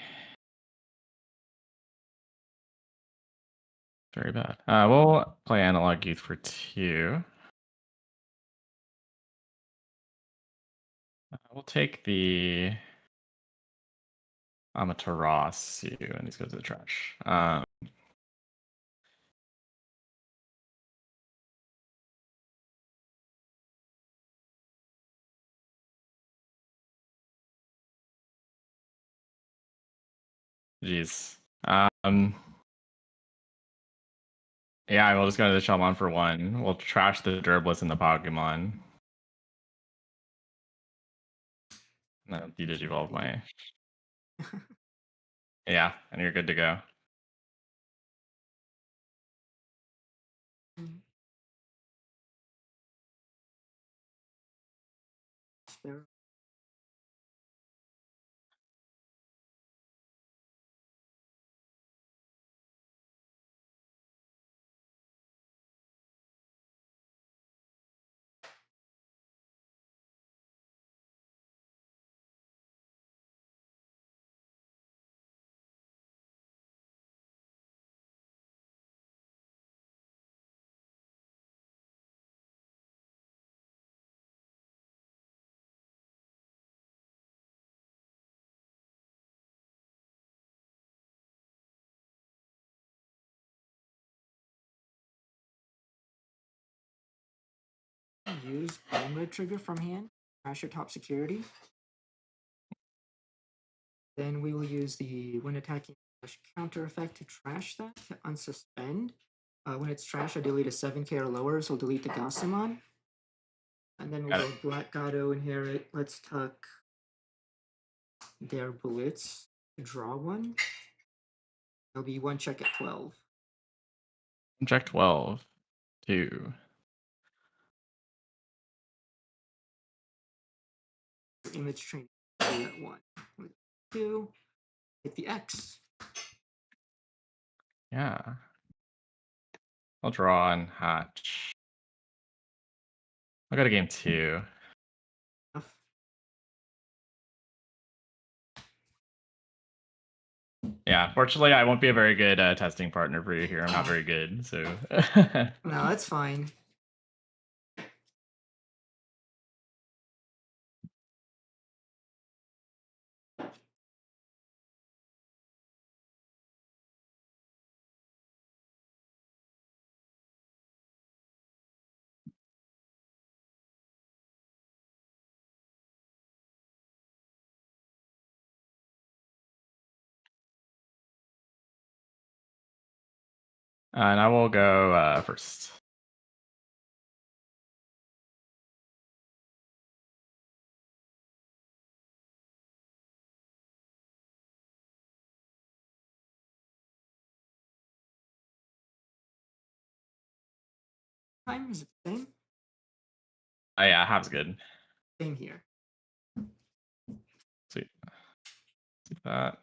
Very bad. We'll play Analog Youth for 2. We'll take the Amaterasu, and these go to the trash. Jeez. Yeah, we'll just go to the Shelmon for 1. We'll trash the Derbliss and the Pokemon. No, you did evolve my. Yeah, and you're good to go. Spare. Use Bone Red trigger from hand. Trash your top security. Then we will use the when attacking counter effect to trash that to unsuspend. When it's trash, I delete a 7k or lower, so we'll delete the Gausimon. And then we'll go Black Gato, inherit. Let's tuck their Blitz to draw 1. There'll be 1 check at 12. Check 12. 2. Image train at 1. 2. Hit the X. Yeah. I'll draw and hatch. I'll go to game 2. Enough. Yeah, fortunately, I won't be a very good testing partner for you here. I'm not very good, so. No, that's fine. And I will go first. Time is it the same? Oh yeah, half's good. Same here. Sweet. See that.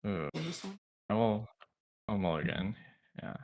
Ooh. And this one? I'll mulligan. Yeah.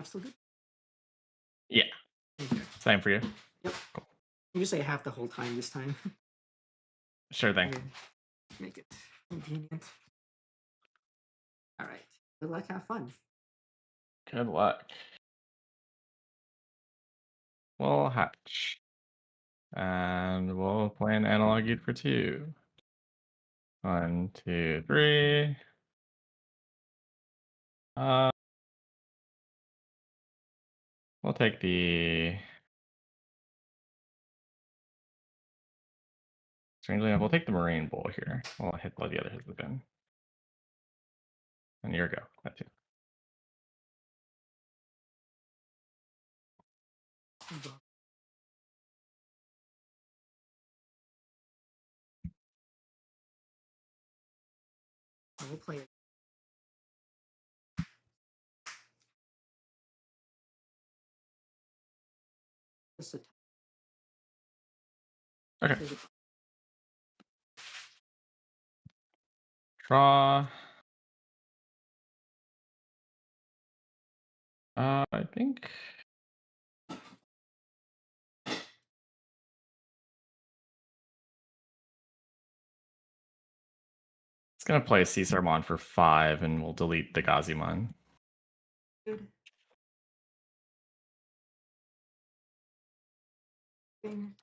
Still good? Yeah. Okay. Same for you. Yep. You just say half the whole time this time. Sure thing. Okay. Make it convenient. All right. Good luck. Have fun. Good luck. We'll hatch. And we'll play an analog Youth for 2. 1, 2, 3. We'll take the. Strangely enough, we'll take the Marine Bull here. We'll let the other hit the bin. And here we go. That too. I will play it. Just a Okay. Draw. I think. It's gonna play Caesarmon for 5, and we'll delete the Gazimon. good thing.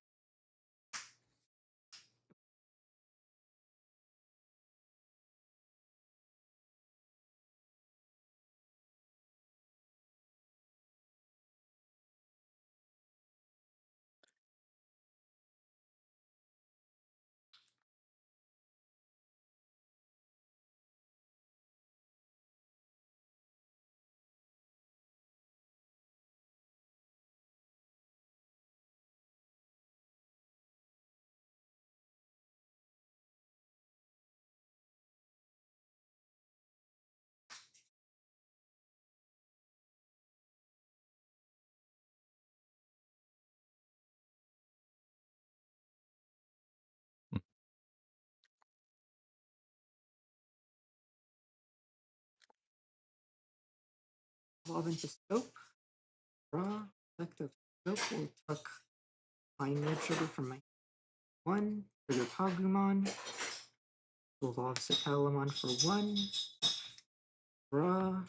Evolve into scope. Draw. Effective scope will tuck Fine Red Trigger from my 1. Trigger Kagumon. We'll evolve Satellamon for 1. Draw.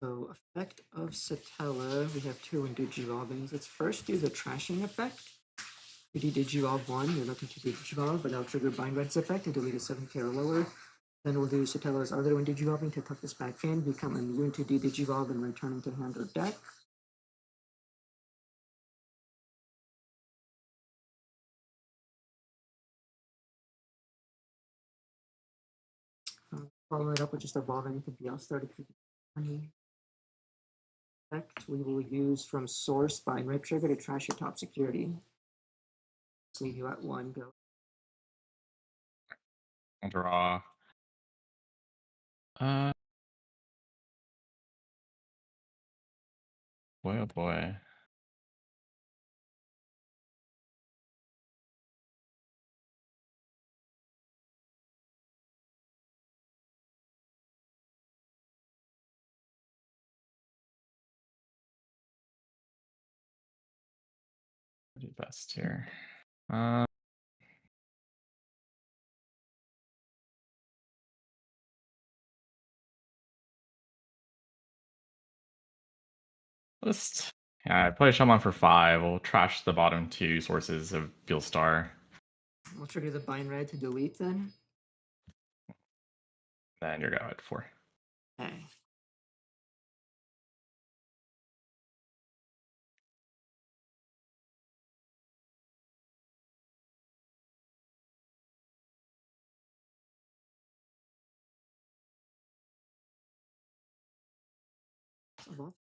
So, effect of Satella, we have 2 in Digivolving. Let's first do the trashing effect. If you Digivolve 1, you're looking to Digivolve, but I'll trigger Bind Red's effect and delete a 7k or lower. Then we'll do Satella's other one Digivolving to tuck this back in, become immune to Digivolve and returning to hand or deck. Follow it up with just evolving to Biostar to keep it 20. Effect we will use from source by Rip Trigger to trash your top security. Let's leave you at 1. Go. Draw. Boy, oh boy. Do best here. List. Yeah, I play Shaman for 5. We'll trash the bottom 2 sources of Beelstar. We'll trigger the Bind Red to delete then. Then you're go at 4. Okay. Evolve.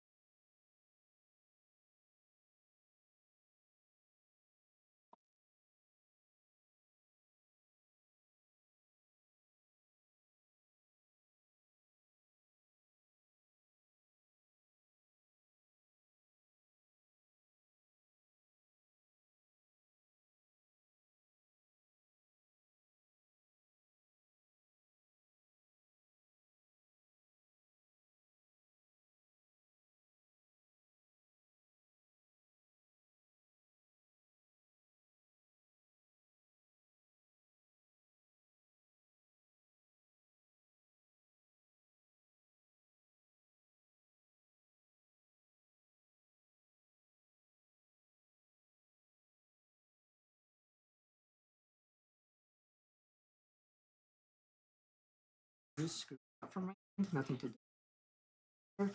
Just screw up from my hand, nothing to do.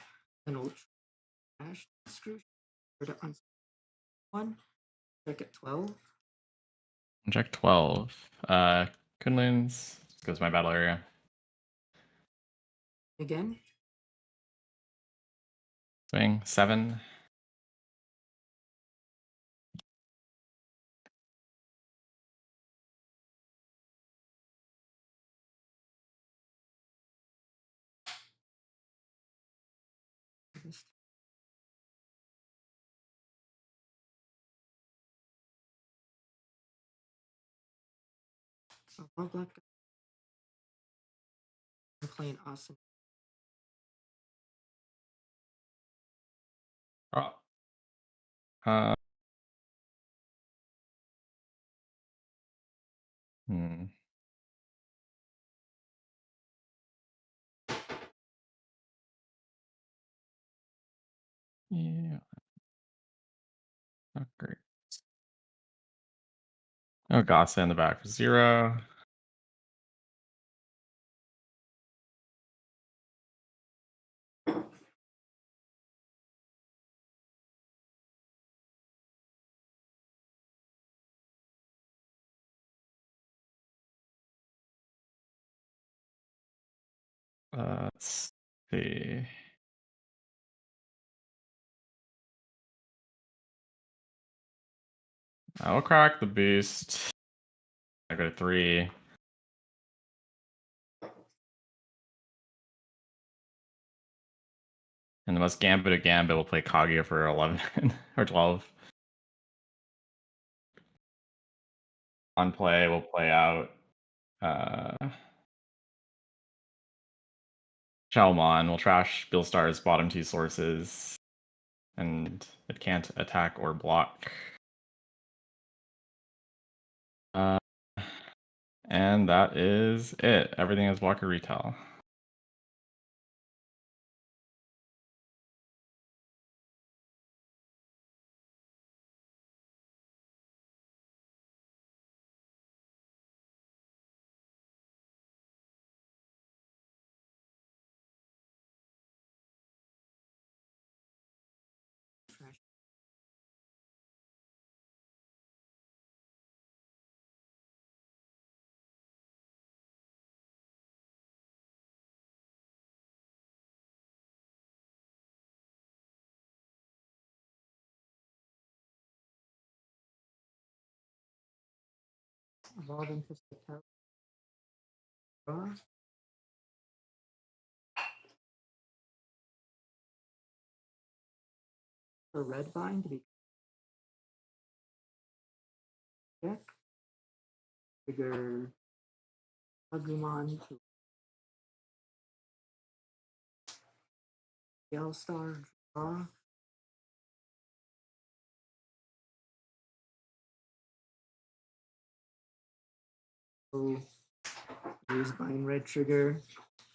Then we'll trash screw to one. Check at 12. Check 12. Kunlun's goes my battle area. Again. Swing 7. So black. I'm playing awesome. Oh. Hmm. Yeah. Not great. Oh, Gossa in the back for 0. Let's see. I will crack the boost. I go to 3. And the most Gambit of Gambit will play Kaguya for 11 or 12. On play, we'll play out Shalmon. We'll trash Billstar's bottom 2 sources. And it can't attack or block. And that is it. Everything is Walker Retail. Trash. Evolve into September. For red vine to be check. Trigger Agumon to Yell Star draw. So use bind red trigger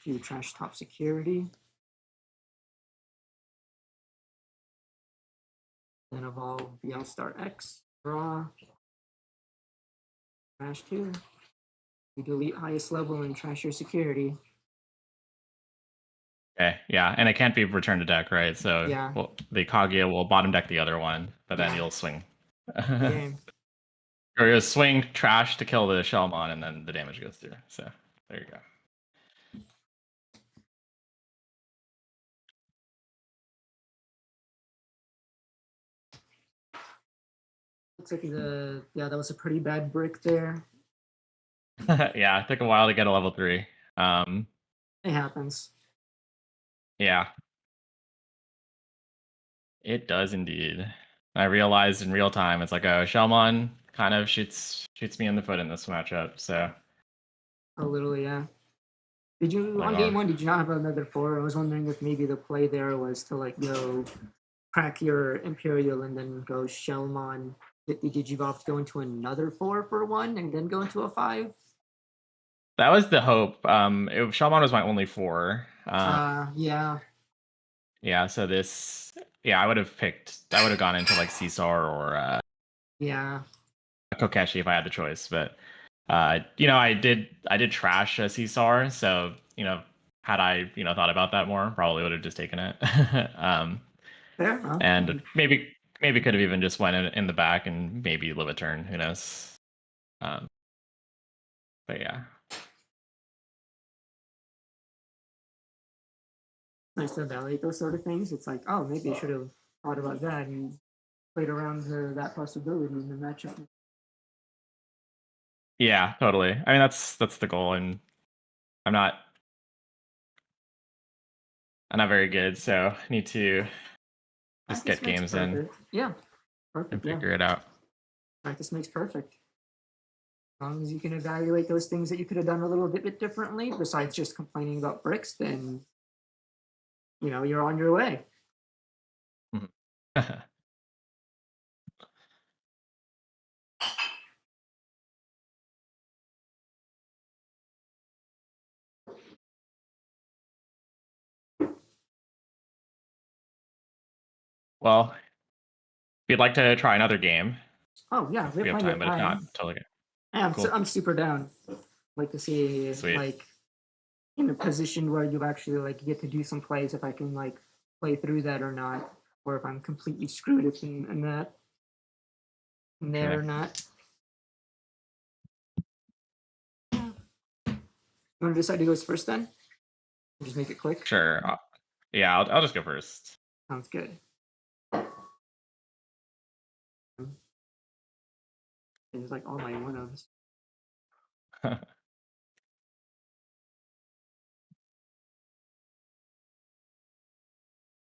to trash top security. Then evolve Yell Star X, draw. Trash 2. You delete highest level and trash your security. Okay, yeah, and it can't be returned to deck, right? So Yeah. the Kaguya will bottom deck the other one, but then Yeah. you'll swing. Game. Or you'll swing trash to kill the Shelmon, and then the damage goes through. So there you go. Looks like that was a pretty bad brick there. Yeah, it took a while to get a level 3. It happens. Yeah. It does indeed. I realized in real time, it's like, oh, Shelmon kind of shoots me in the foot in this matchup. So A little, yeah. Did you Like, on game 1? Did you not have another 4? I was wondering if maybe the play there was to like go crack your Imperial and then go Shelmon. Did you opt to go into another 4 for 1 and then go into a 5? that was the hope. Shelmon was my only 4. Yeah. Yeah, so I would have gone into like Caesar or Yeah. Kokeshi if I had the choice, but I did trash a Seesaw, so had I thought about that more, probably would have just taken it. Fair, huh? And maybe could have even just went in the back and maybe live a turn. Who knows? But yeah. Nice to evaluate those sort of things. It's like, oh, maybe I should have thought about that and played around that possibility in the matchup. Yeah, totally. I mean, that's the goal, and I'm not very good, so I need to just Practice get makes games in perfect. Yeah, and perfect. Yeah, figure it out. practice makes perfect. As long as you can evaluate those things that you could have done a little bit differently, besides just complaining about bricks, then you're on your way. Mhm. Well, if you'd like to try another game, Oh yeah, we we have have plenty time, of but if time. not, totally. I'm Cool. I'm super down. Like to see Sweet. like in a position where you actually like get to do some plays if I can like play through that or not, or if I'm completely screwed if in that in there Okay. or not. You want to decide who goes first then? Just make it quick. Sure. Yeah, I'll just go first. Sounds good. It's like all my one-ofs.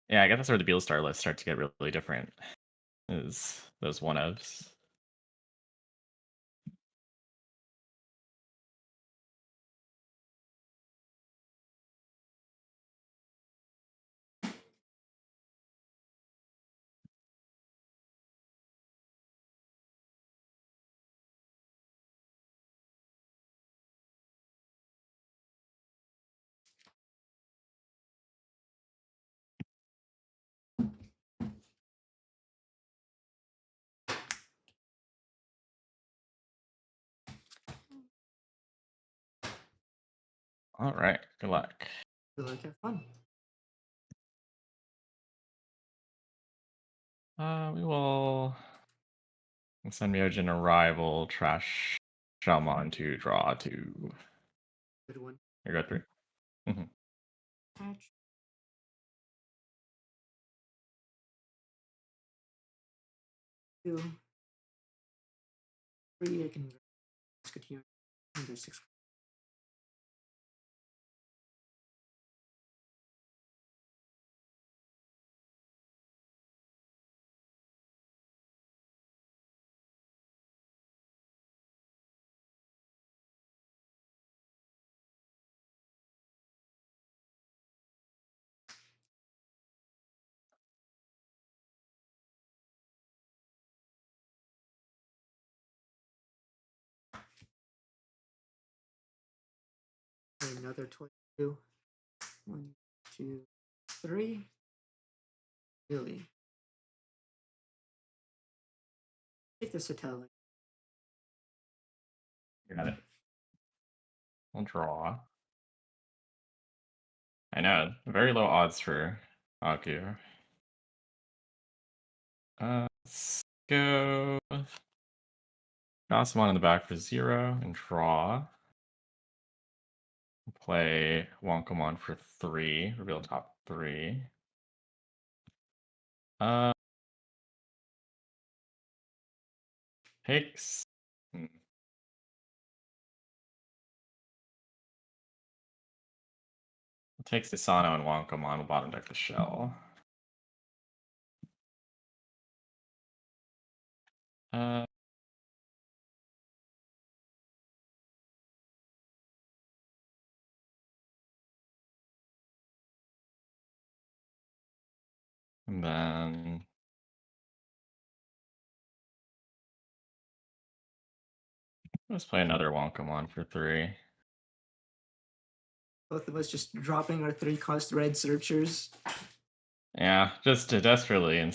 Yeah, I guess that's where the Beal Star lists start to get really different. Is those one-ofs. All right. Good luck. Good luck, have fun. We will send Myojin Arrival, trash Shalmon to draw 2. Good one. You go 3. Patch. 2. 3. I can continue. Under 6. Another 22. 1, 2, 3. Really? Take this Italian. Got it. We'll draw. I know, very low odds for Aku. Let's go Gossmon in the back for 0 and draw. Play Wonkamon for 3, reveal top 3. Takes. Takes Isano and Wonkamon, will bottom deck the shell. And then let's play another Wonkamon for 3. Both of us just dropping our 3-cost red searchers. Yeah, just desperately in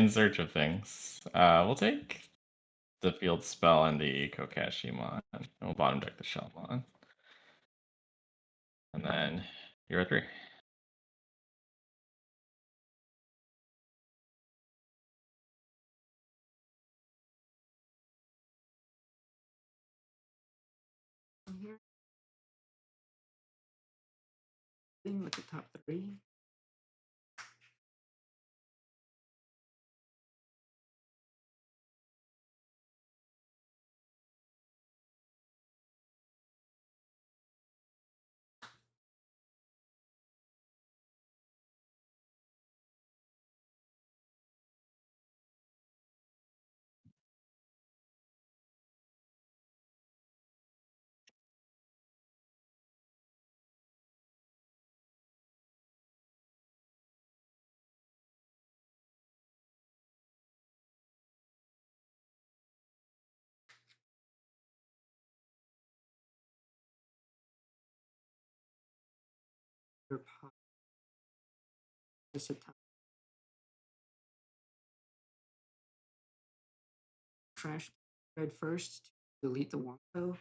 search of things. We'll take the field spell and the Kokashimon. And we'll bottom deck the Shelmon. And then hero 3. Here. Thing with the top 3. Just a top. Trash red first. Delete the Wonko.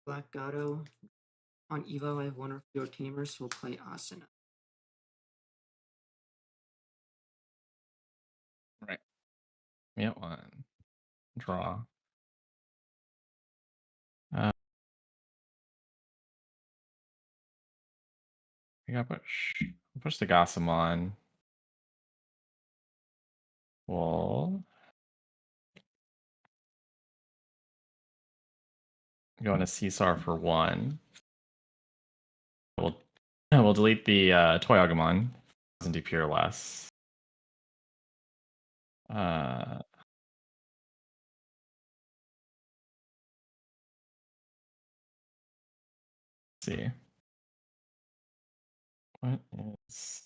Black Gato. On Evo, I have one or fewer tamers, so we'll play Asuna. Right. Yeah, 1. Draw. We got push the Gossamon. We'll go into Caesar for 1. We'll delete the Toy-Agumon. Doesn't do pure less. Let's see. What is...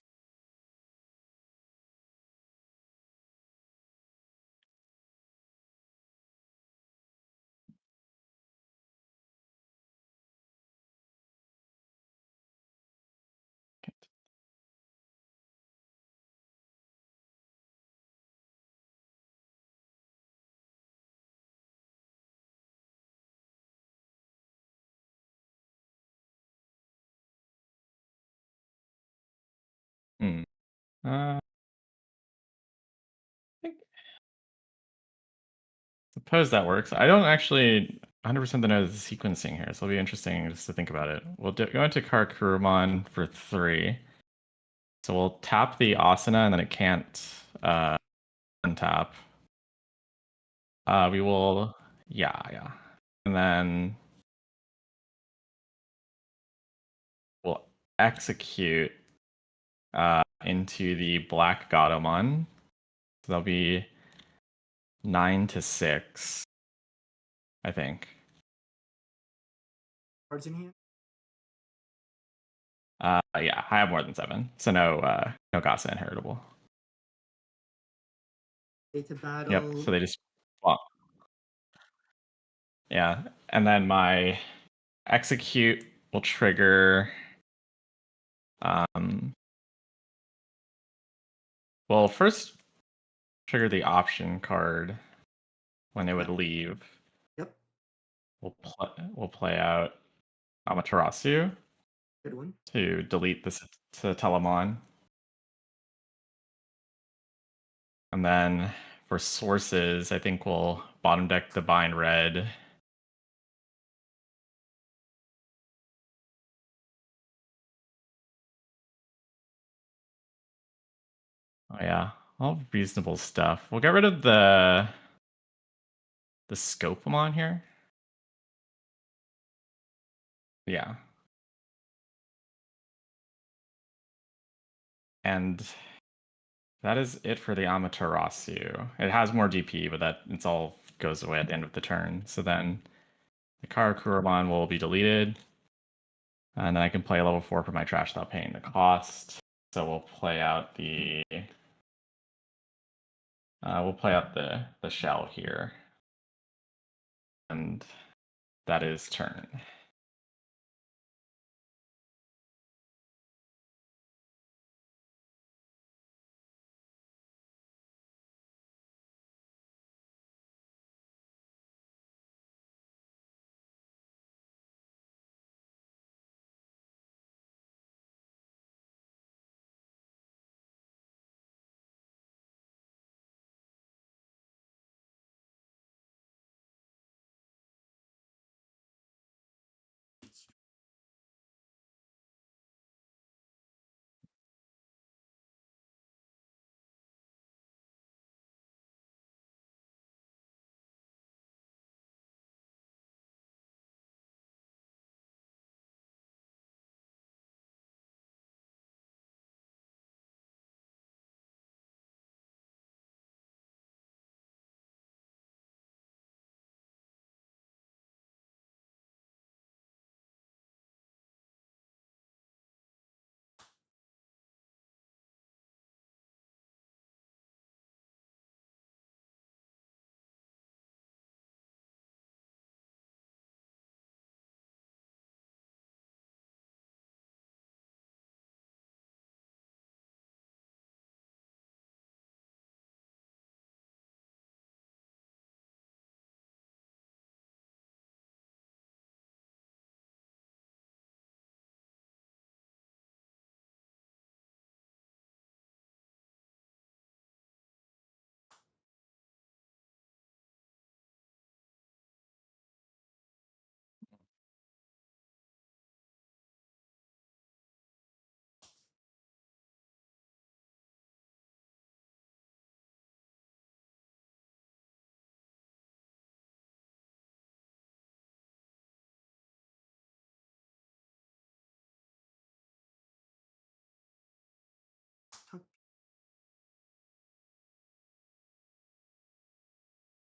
I think suppose that works. I don't actually 100% know the sequencing here, so it'll be interesting just to think about it. We'll go into Karakurumon for 3. So we'll tap the Asuna, and then it can't untap. We will, yeah. And then we'll execute into the Black Gatomon. So that'll be 9 to 6, I think. Cards in hand. Yeah, I have more than 7, so no Gasa inheritable. To battle. Yep. So they just well, yeah, and then my execute will trigger. Well, first trigger the option card when it would leave. Yep. We'll play out Amaterasu. Good one. To delete this to Telemon. And then for sources, I think we'll bottom deck the bind red. Oh yeah, all reasonable stuff. We'll get rid of the Scopamon here. Yeah. And that is it for the Amaterasu. It has more DP, but it's all goes away at the end of the turn. So then the Karakuromon will be deleted. And then I can play a level 4 for my trash without paying the cost. So we'll play out the shell here. And that is turn.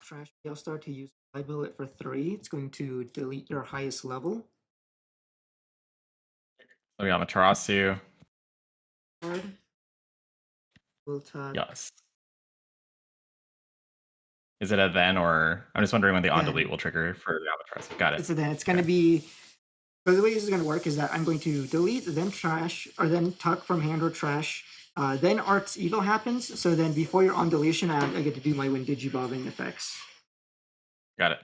Trash. You'll start to use Bullet for 3. It's going to delete your highest level. So we got Amaterasu. Card. We'll talk. Yes. Is it a then or I'm just wondering when the on Then. delete will trigger for the Amaterasu. Got it. It's a then. It's going to be. So the way this is going to work is that I'm going to delete, then trash, or then tuck from hand or trash. Then Art's Evil happens. So then before you're on deletion, I get to do my Wind Digibobbing effects. Got it.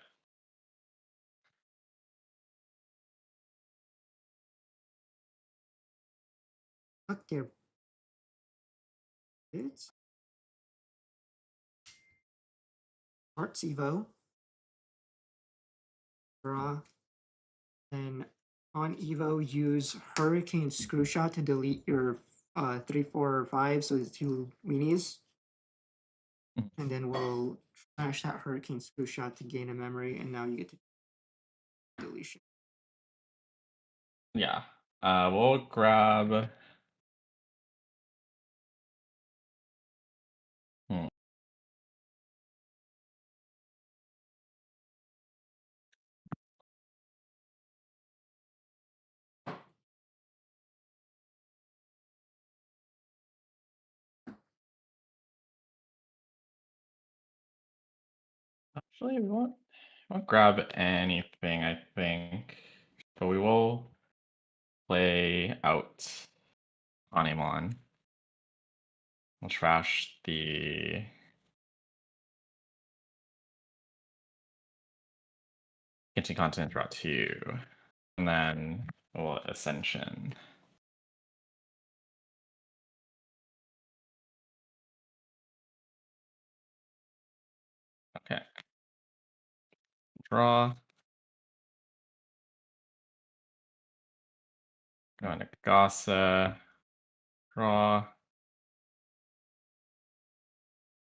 Tuck your bits. Art's Evo. Draw. Then on Evo, use Hurricane Screwshot to delete your 3, 4, or 5, so the 2 weenies. And then we'll trash that Hurricane Screwshot to gain a memory, and now you get to deletion. Yeah. We'll grab. Actually, we won't grab anything, I think. But we will play out Animon. We'll trash the Intercontinent Route 2. And then we'll Ascension. Draw. Going to Gasa. Draw.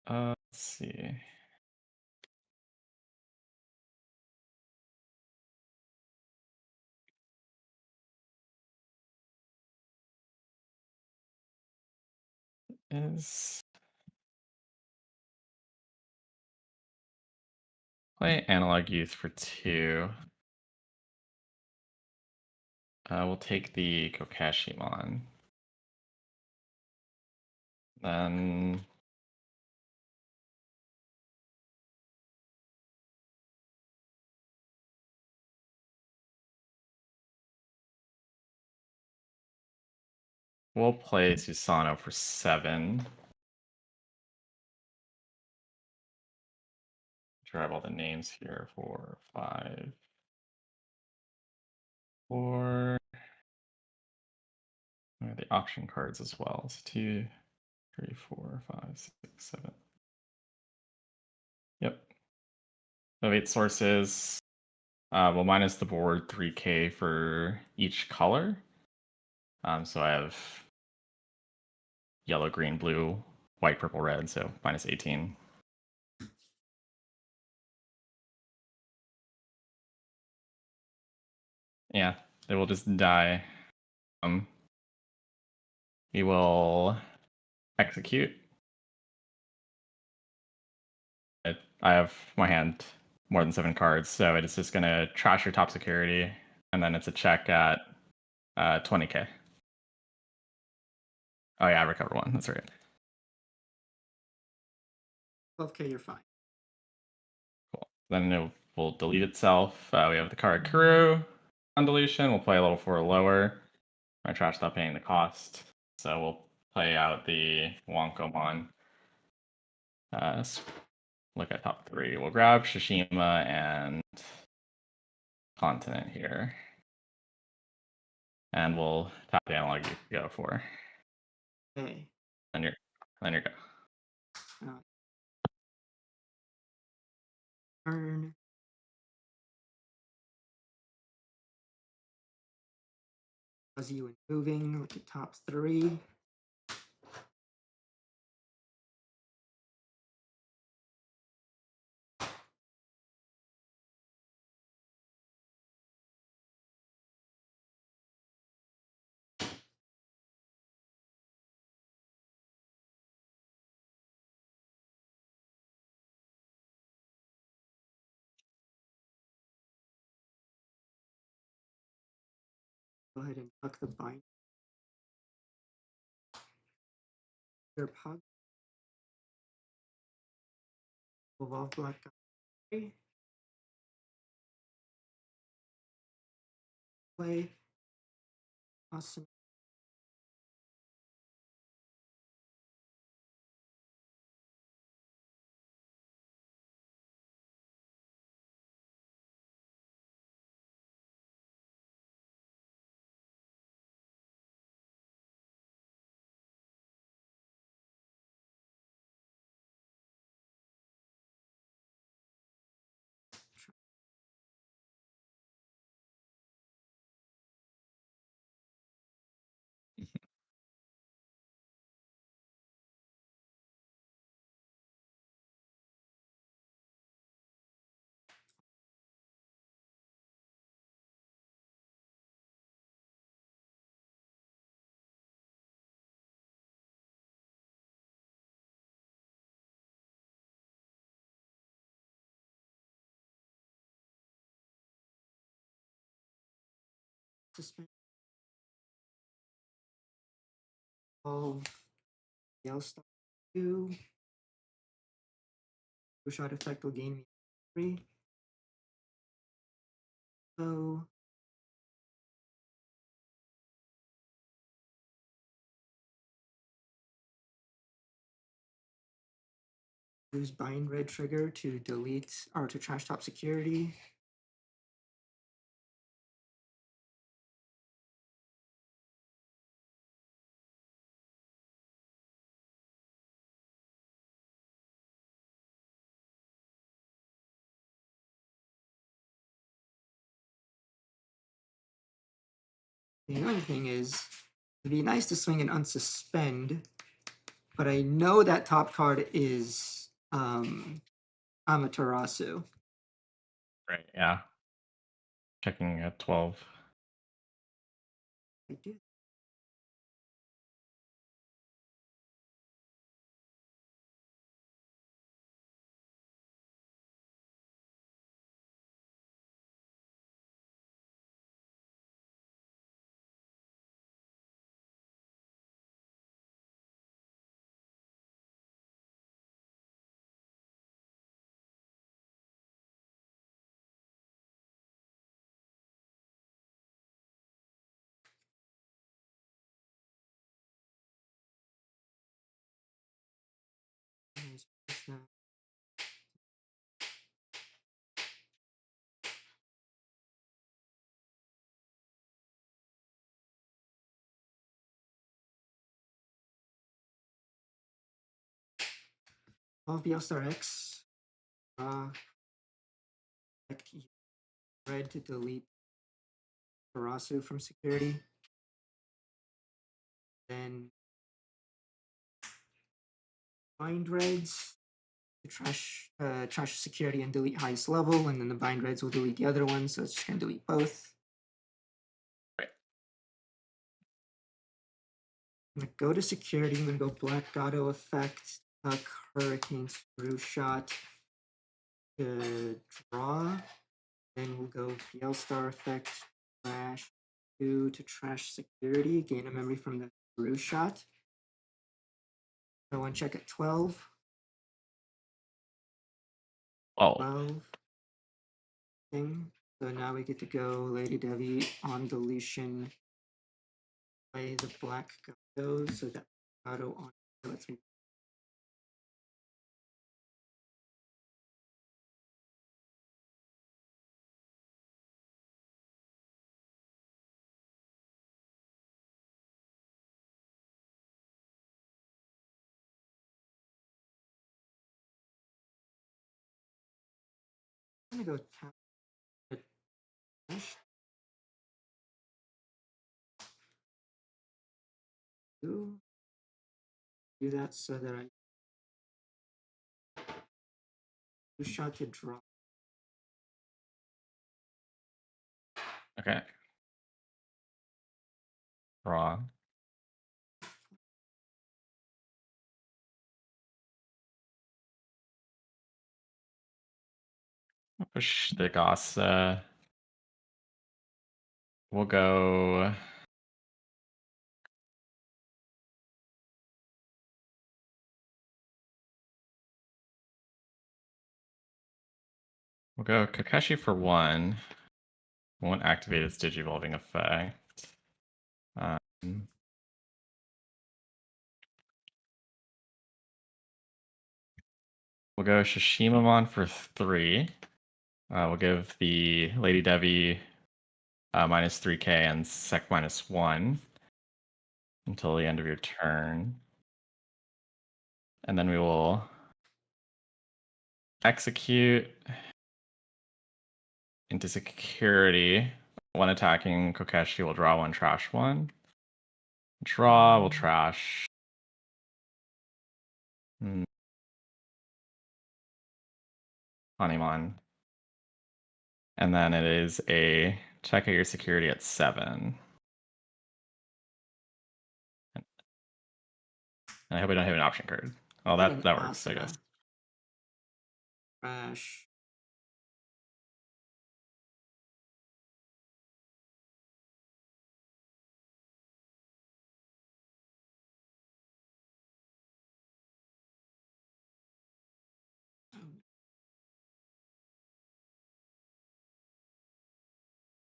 Let's see. Is play Analog Youth for 2. We'll take the Kokashimon. Then we'll play Susano for 7. Grab all the names here. 4, 5, 4. The option cards as well. So 2, 3, 4, 5, 6, 7. Yep. So 8 sources. Well, minus the board 3K for each color. So I have yellow, green, blue, white, purple, red. So minus 18. Yeah, they will just die. We will execute. I have my hand more than 7 cards, so it's just gonna trash your top security, and then it's a check at 20K. Oh yeah, I recover 1. That's right. 12K, you're fine. Cool. Then it will delete itself. We have the card Kuru on deletion. We'll play a level 4 lower. My trash stop paying the cost, so we'll play out the Wonkomon. Look at top 3. We'll grab Shishima and Continent here. And we'll tap the analog you go for. Okay. Then you're go. Turn. Fuzzy when moving. Look at top 3. Go ahead and tuck the bind. Your pug. Evolve black guy. Play. Awesome. Suspend. Oh, yell stop 2. Shot effect will gain me 3. So use bind red trigger to delete or to trash top security. The only thing is, it'd be nice to swing an unsuspend, but I know that top card is Amaterasu. Right, yeah. Checking at 12. I do. Nice. 12 BL Star X. Red to delete Parasu from security. Then bind reds to trash security and delete highest level, and then the bind reds will delete the other one, so it's just gonna delete both. Right. I'm gonna go to security. I'm gonna go Black Gato effect, Hurricane Screw Shot to draw. Then we'll go PL Star effect, trash 2 to trash security, gain a memory from the Screw Shot. So one check at 12. Oh, 12. Thing. So now we get to go Lady Devi on deletion. Play the Black Gato, so that Gato on lets me. I'm gonna go tap the trash. Do that so that I do shot to draw. okay. Draw. Push the Goss. We'll go. We'll go Kakashi for 1. Won't activate its Digivolving effect. We'll go Shishimamon for 3. We'll give the Lady Devi minus 3k and sec minus 1 until the end of your turn. And then we will execute into security. One attacking Kokeshi will draw 1, trash 1. Draw will trash. Hanimon. And then it is a check at your security at 7. And I hope I don't have an option card. Oh, that works, I guess. Trash.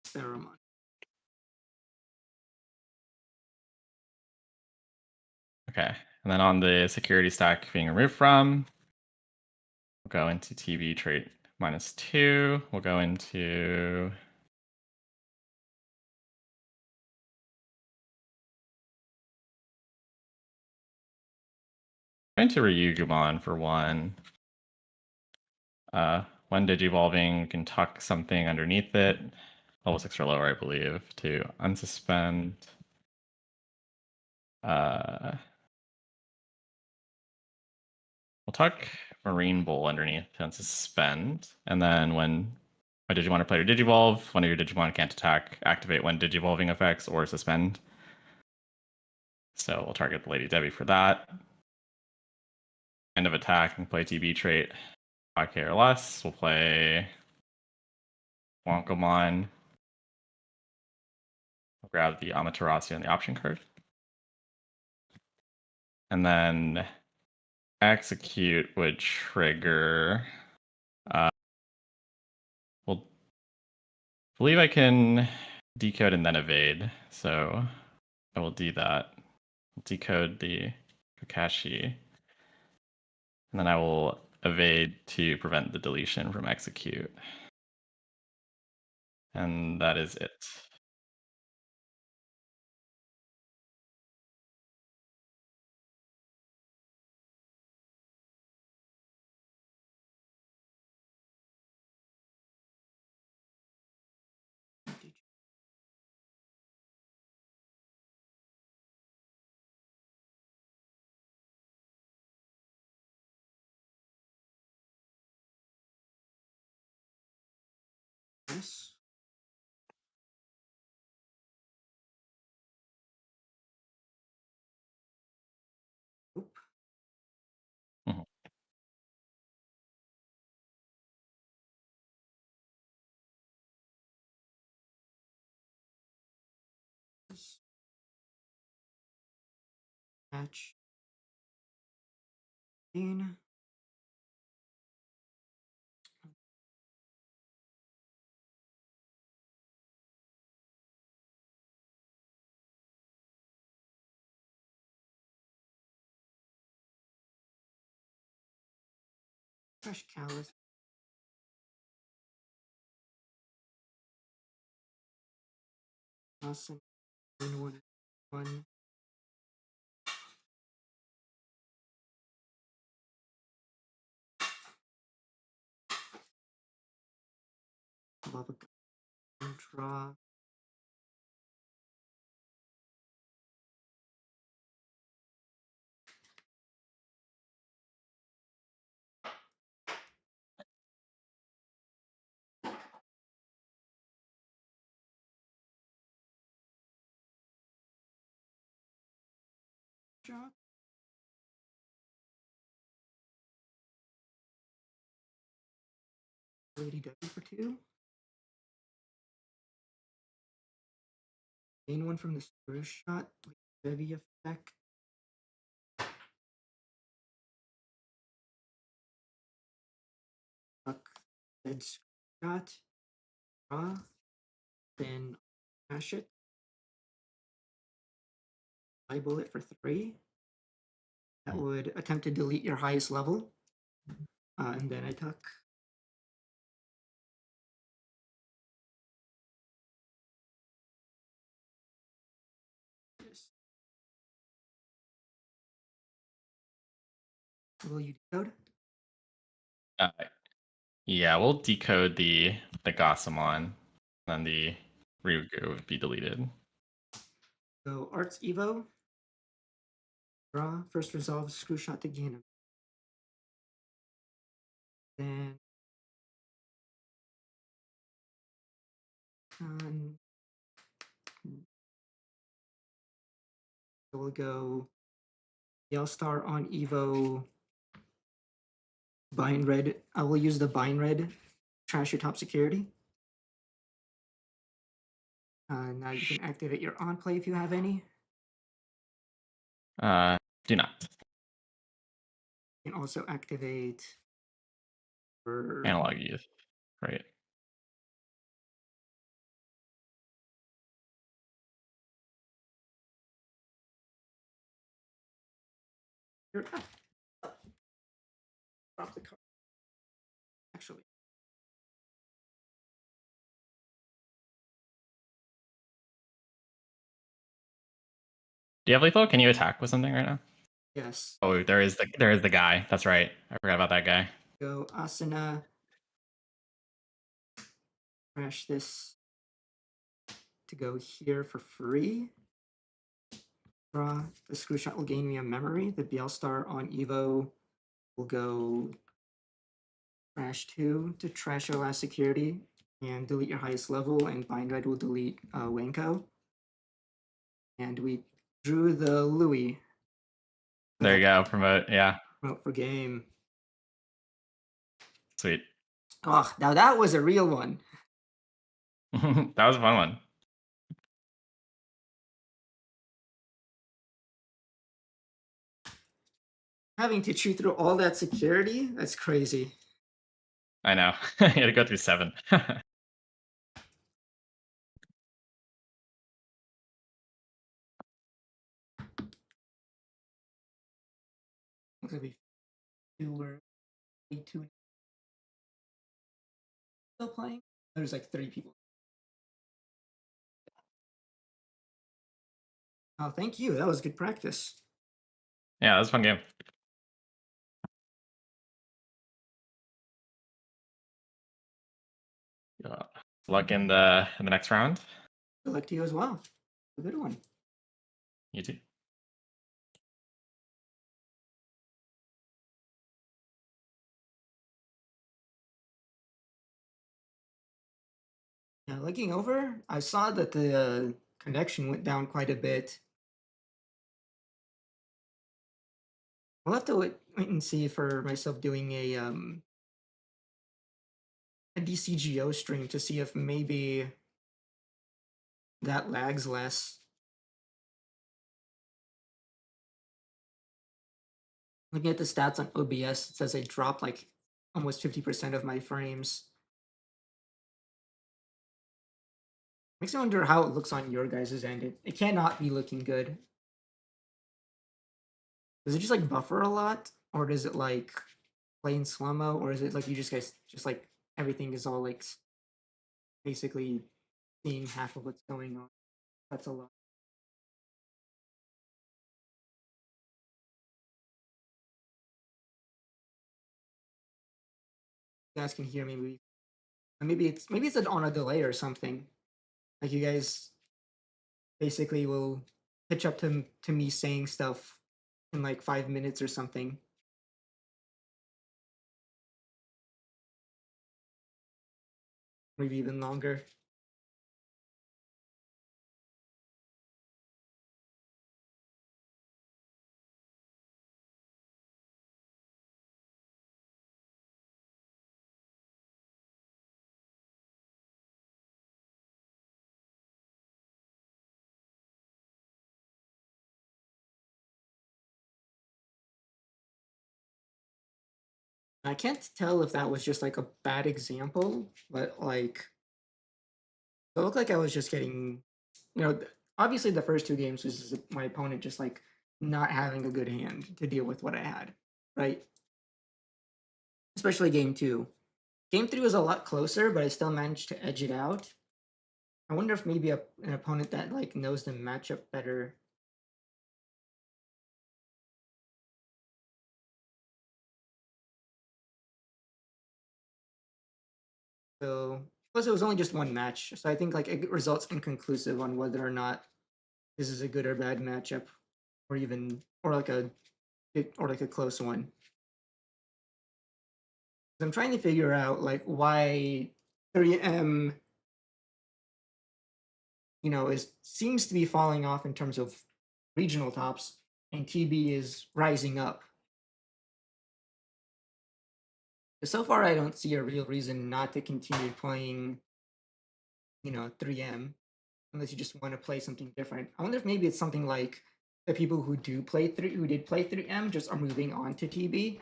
Ceremony. Okay, and then on the security stack being removed from, we'll go into TB trait -2. We'll go into Ryugumon for 1. When digivolving, you can tuck something underneath it. level 6 or lower, I believe, to unsuspend. We'll tuck Marine Bowl underneath to unsuspend, and then when a Digimon or player Digivolve, one of your Digimon can't attack, activate when Digivolving effects or suspend. So we'll target the Lady Debbie for that. End of attack and play TB trait 5k or less. We'll play Wonkomon. We'll grab the Amaterasu and the option card. And then execute would trigger. We'll believe I can decode and then evade. So I will do that. Decode the Kakashi. And then I will evade to prevent the deletion from execute. And that is it. Yes. Oop. Mhm. Yes. Match. In. Fresh callus. Awesome. One. Lava draw. Draw. Lady W for 2. Main one from the Screw Shot. Heavy effect. Tuck. Dead shot. Draw. Then mash it. Fly bullet for 3. That would attempt to delete your highest level. And then I tuck. Yes. Will you decode? Yeah, we'll decode the Gossamon, and then the Ryugu would be deleted. So Arts Evo. Draw. First resolve Screw Shot to gain him. Then so we'll go Yell Star on Evo. Bind red. I will use the bind red. Trash your top security. Now you can activate your on play if you have any. Do not. You can also activate for Analog youth. Right. your drop the card. Actually, Do you have lethal? Can you attack with something right now? yes. Oh, there is the guy. That's right. I forgot about that guy. Go Asana. Crash this to go here for free. Draw. The screw shot will gain me a memory. The BL star on Evo will go trash 2 to trash your last security and delete your highest level, and bind red will delete Wenko. And we drew the Louis. There you go. Promote. Yeah. Promote for game. Sweet. Oh, now that was a real one. That was a fun one. Having to chew through all that security, that's crazy. I know. You had to go through 7. Looks like we were 2 still playing. There's like 3 people. Oh, thank you. That was good practice. Yeah, that was a fun game. Luck in the next round. Good luck to you as well. A good one. You too. Yeah, looking over, I saw that the connection went down quite a bit. I'll have to wait and see for myself doing a DCGO stream to see if maybe that lags less. Looking at the stats on OBS, it says I dropped like almost 50% of my frames. Makes me wonder how it looks on your guys' end. It cannot be looking good. Does it just like buffer a lot? Or does it like play in slow-mo? Or is it like you guys just like everything is all like basically seeing half of what's going on? That's a lot. You guys can hear me. Maybe it's on a delay or something. Like you guys basically will pitch up to me saying stuff in like 5 minutes or something. Maybe even longer. I can't tell if that was just like a bad example, but like it looked like I was just getting, obviously the first 2 games was my opponent just like not having a good hand to deal with what I had, right? Especially game 2. Game 3 was a lot closer, but I still managed to edge it out. I wonder if maybe an opponent that like knows the matchup better. So plus it was only just 1 match, so I think like it results inconclusive on whether or not this is a good or bad matchup, or even or like a close one. I'm trying to figure out like why 3M, seems to be falling off in terms of regional tops, and TB is rising up. So far, I don't see a real reason not to continue playing, 3M, unless you just want to play something different. I wonder if maybe it's something like the people who did play 3M just are moving on to TB. I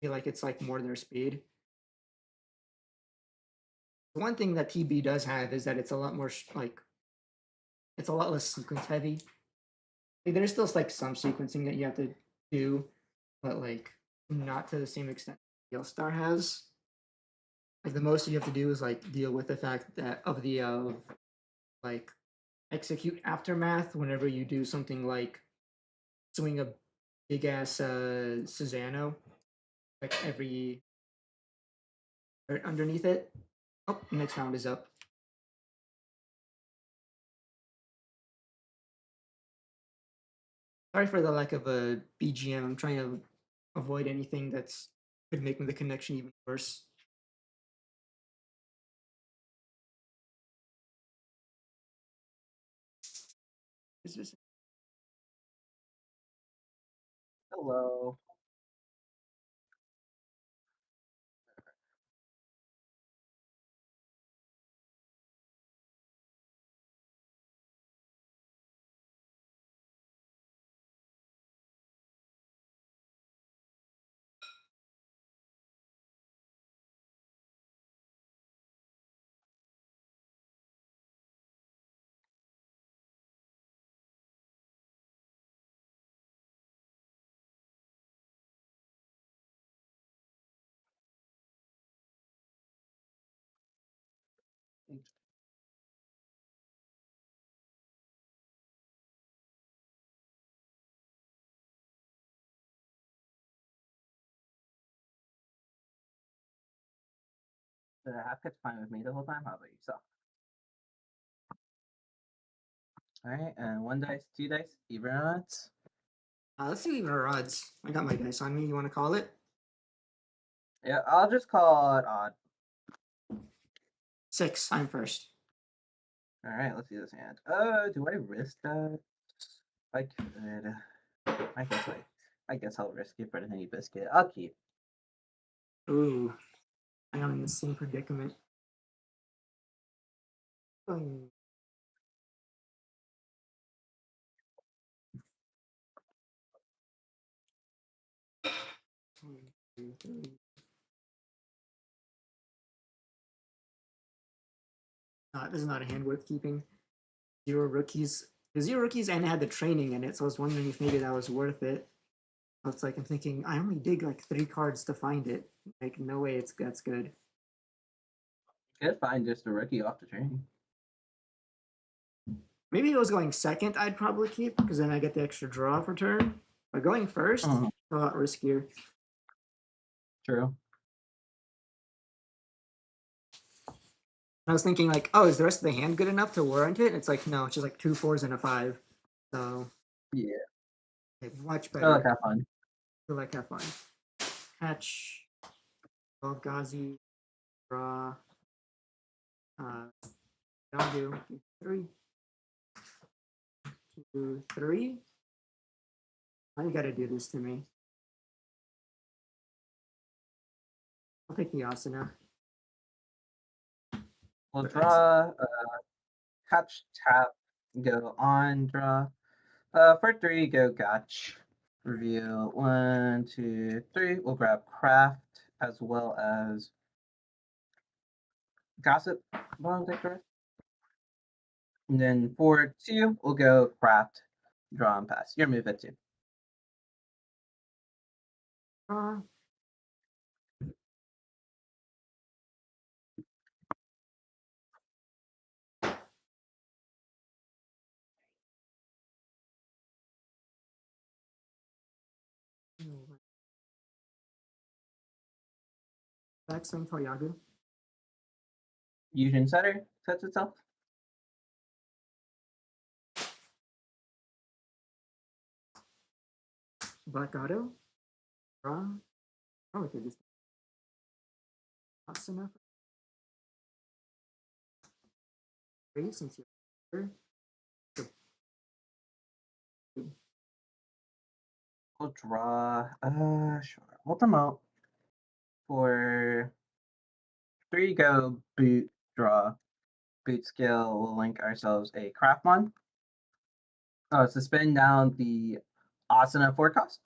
feel like it's like more their speed. The one thing that TB does have is that it's a lot more it's a lot less sequence heavy. Like, there's still like some sequencing that you have to do, but like not to the same extent Star has. Like the most you have to do is like deal with the fact that of the like execute aftermath whenever you do something like swing a big ass Susano, like every underneath it. Oh, next round is up. Sorry for the lack of a BGM. I'm trying to avoid anything that's could make the connection even worse. Is this Hello. The half pit's fine with me the whole time. How about yourself? All right, and 1 dice, 2 dice, even odds. let's do even our odds. I got my dice on me. You want to call it? Yeah, I'll just call it odd. 6. I'm first. All right, let's see this hand. Do I risk that? I could. I guess I'll risk it for the honey biscuit. I'll keep. Ooh, I am in the same predicament. Hmm. One, two, three. This is not a hand worth keeping. 0 rookies. The 0 rookies and it had the training in it, so I was wondering if maybe that was worth it. It's like I'm thinking I only dig like 3 cards to find it. Like no way that's good. Could find just a rookie off the train. Maybe if it was going second, I'd probably keep because then I get the extra draw for turn. But going first, Mhm. a lot riskier. True. I was thinking like, oh, is the rest of the hand good enough to warrant it? It's like no, it's just like 2 4s and a 5. So Yeah. much I better. like have fun. Feel like have fun. Catch, Gazi, draw. I'll do 3, 2, 3. Why you gotta do this to me? I'll pick the asana. We'll draw, catch, tap, go on, draw. For 3, go gotch. Reveal 1, 2, 3. We'll grab craft as well as gossip. Bottom deck drawer. And then for 2, we'll go craft, draw, and pass. Your move at 2. Draw. Backswing for Yagu. Fusion setter sets itself. Black Auto. Draw. Oh, okay, this asana. 3 since you're here. We'll draw. Sure. Hold them out. For 3, go boot, draw. Boot skill, we'll link ourselves a craftmon. Suspend down the asana forecast.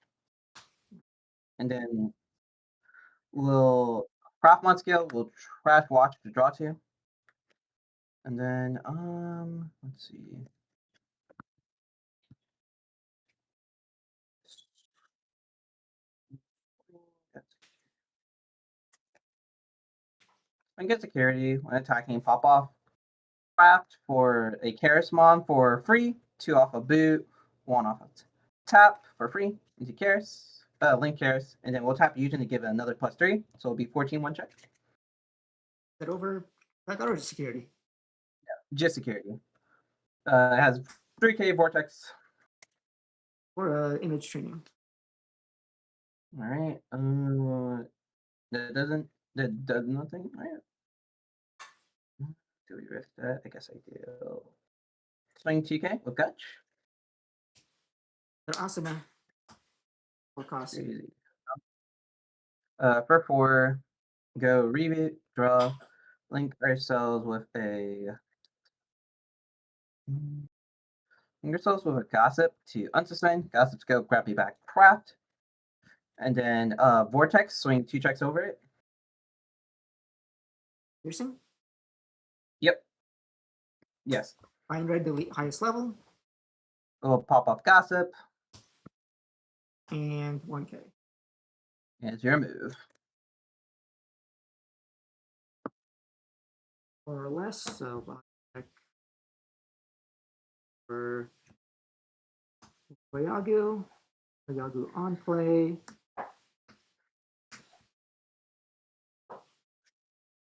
And then we'll craftmon skill, we'll trash watch to draw 2. And then let's see. And get security when attacking pop off. Craft for a Charismon for free, 2 off a boot, 1 off a tap for free into Charis, link Charis, and then we'll tap Fusion to give it another +3, so it'll be 14 1 check. Is that over? Black Auto or security? Just security. It has 3k vortex. or image training. All right. That does nothing. All right. Do we risk that? I guess I do. Swing TK with Gutch. Their asana. Or cost. Crazy. For 4, go reboot, draw, link ourselves with a link ourselves with a gossip to unsuspend. Gossip's go crappy back craft. And then vortex, swing 2 checks over it. Piercing. Yep. Yes. Find red, delete highest level, We'll pop off gossip. and 1k. It's your move. More or less. So check for Oyagu. Oyagu on play.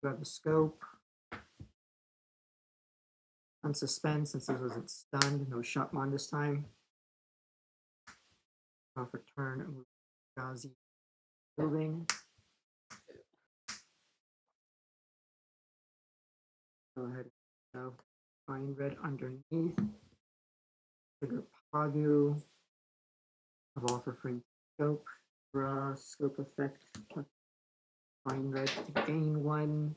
Grab the scope. Unsuspend since this wasn't stunned. No Shotmon this time. Off for turn and move Gazi building. Go ahead and go. Find red underneath. Trigger Pagu. Evolve for free scope. Draw scope effect. Find red to gain 1.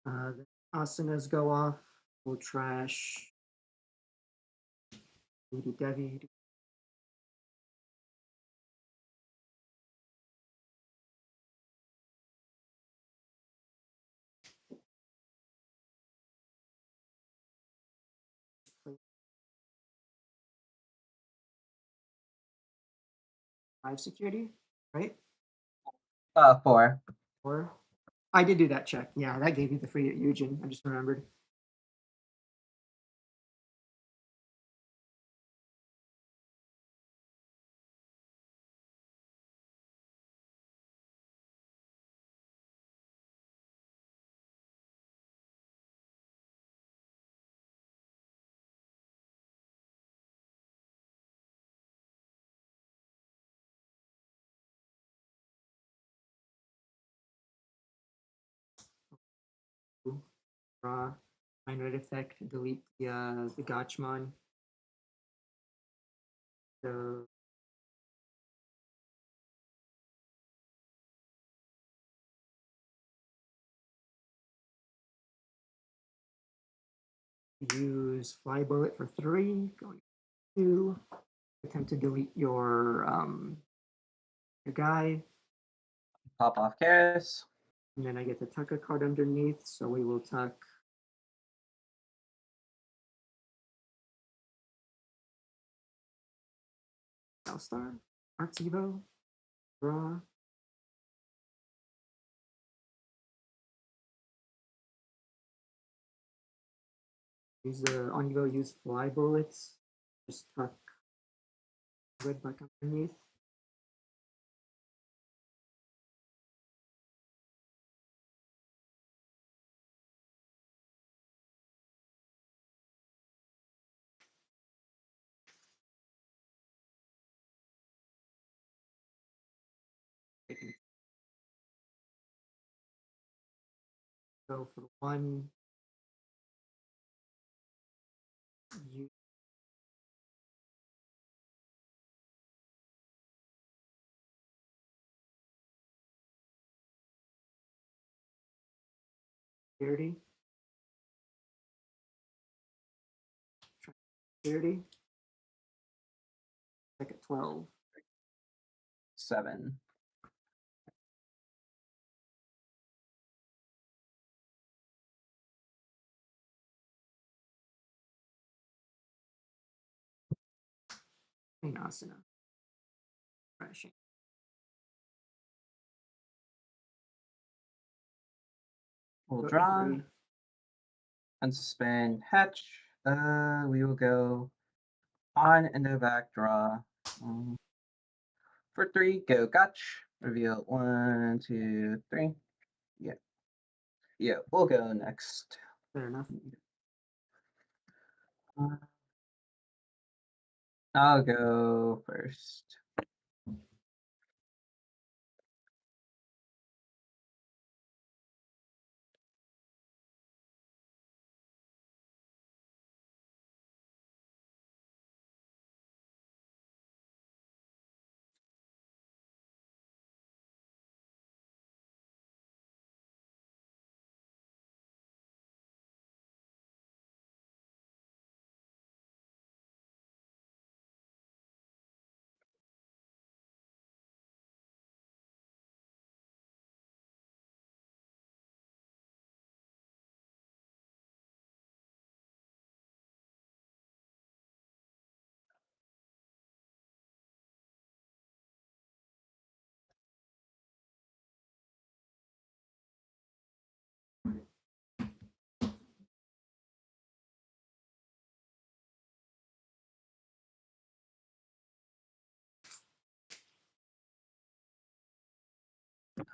The asanas go off. We'll trash. Devi Devi. Five security, right? 4. 4. I did do that check. Yeah, that gave you the free Eugen. I just remembered. Draw. Find red effect. Delete the Gachmon. So use Fly Bullet for 3. Going 2. Attempt to delete your guy. Pop off Karis. And then I get the tuck a card underneath, so we will tuck Star, Arts Evo, draw. Use the on Evo, use Fly Bullets. Just tuck red back underneath. Go for 1. Use security. Security. Check at 12. 7. And Asana. Crashing. We'll Go draw. 3. Unsuspend hatch. We will go on and the back draw. For 3, go Gotch. Reveal 1, 2, 3. Yeah. Yeah, we'll go next. Fair enough. I'll go first.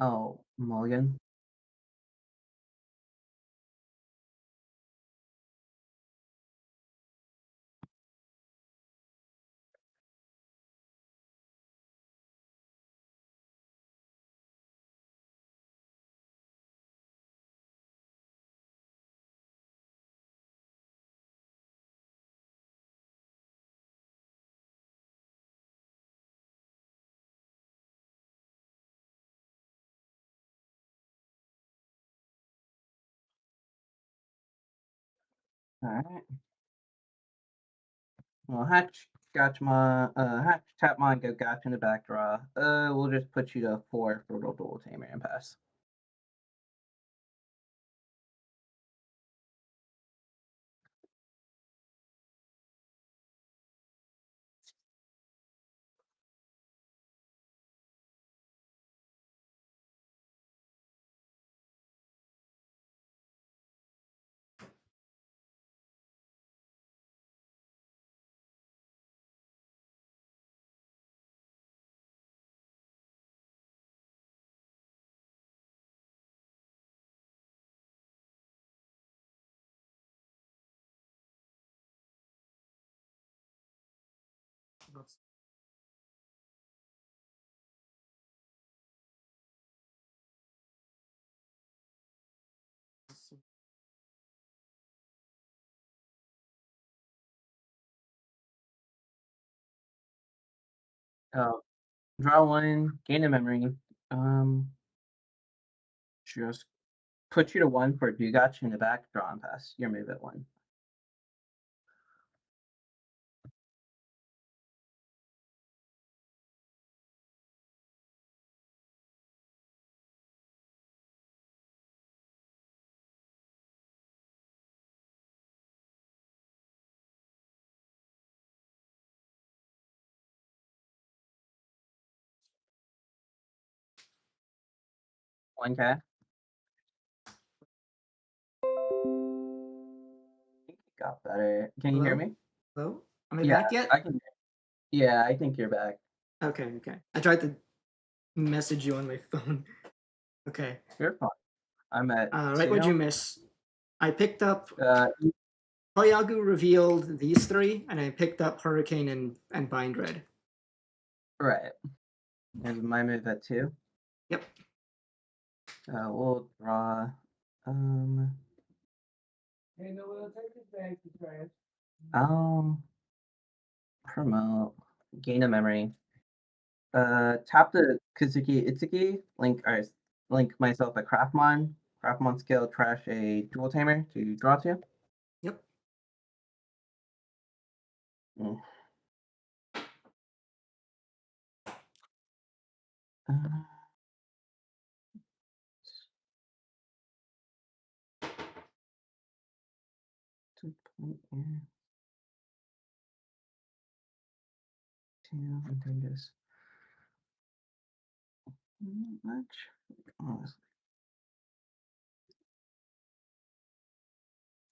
Oh, mulligan. All right. Well, hatch, hatch, tap mine, go gotcha in the back draw. We'll just put you to 4 for dual tamer and pass. Draw 1, gain a memory. Just put you to 1 for do gotcha in the back, draw and pass. Your move at 1. One K. I think it got better. Can you hear Hello? me? Hello? Am I Yeah, back yet? I can. Yeah, I think you're back. Okay, okay. I tried to message you on my phone. Okay. You're fine. I'm at Right, what'd you 2. miss? I picked up Uh, Koyagu revealed these 3, and I picked up Hurricane and Bind Red. right. There's my move at 2. Yep. We'll draw. Promote. Gain a memory. Tap the Kazuki Itsuki. Link myself a Craftmon. Craftmon skill. Trash a dual tamer to draw 2. Yep. Mm. Two point here. 2 and then just not much. Honestly.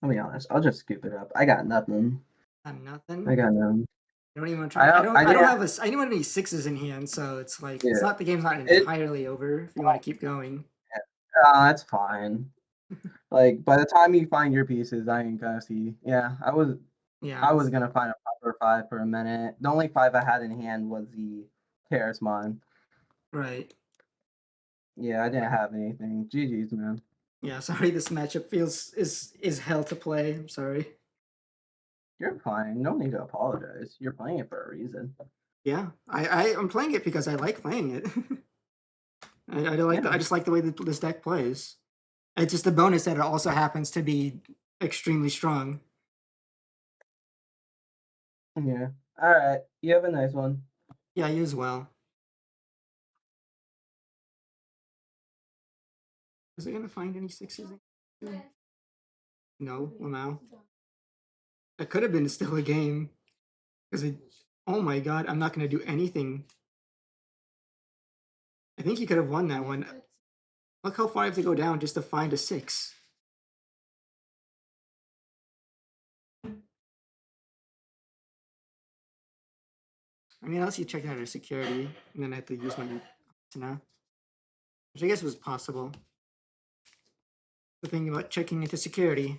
I'll be honest. I'll just scoop it up. I got nothing. Nothing. I got none. I don't even try. I don't didn't have a. I don't have any 6s in hand, so it's like it's Yeah. not the game's not entirely over. If you want to keep going. That's fine. Like by the time you find your pieces, I ain't gonna see. Yeah, I was Yeah. I was gonna find a proper 5 for a minute. The only 5 I had in hand was the Charismon. Right. Yeah, I didn't have anything. GG's, man. Yeah, sorry, this matchup is hell to play. I'm sorry. You're fine. No need to apologize. You're playing it for a reason. Yeah, I'm playing it because I like playing it. I don't like Yeah. I just like the way that this deck plays. It's just a bonus that it also happens to be extremely strong. Yeah. All right. You have a nice one. Yeah, you as well. Is it gonna find any sixes? No, Lamau. That could have been still a game. Because it. Oh my god, I'm not gonna do anything. I think he could have won that one. Look how far I have to go down just to find a 6. I mean, unless you check out our security, and then I have to use my now, which I guess was possible. The thing about checking into security,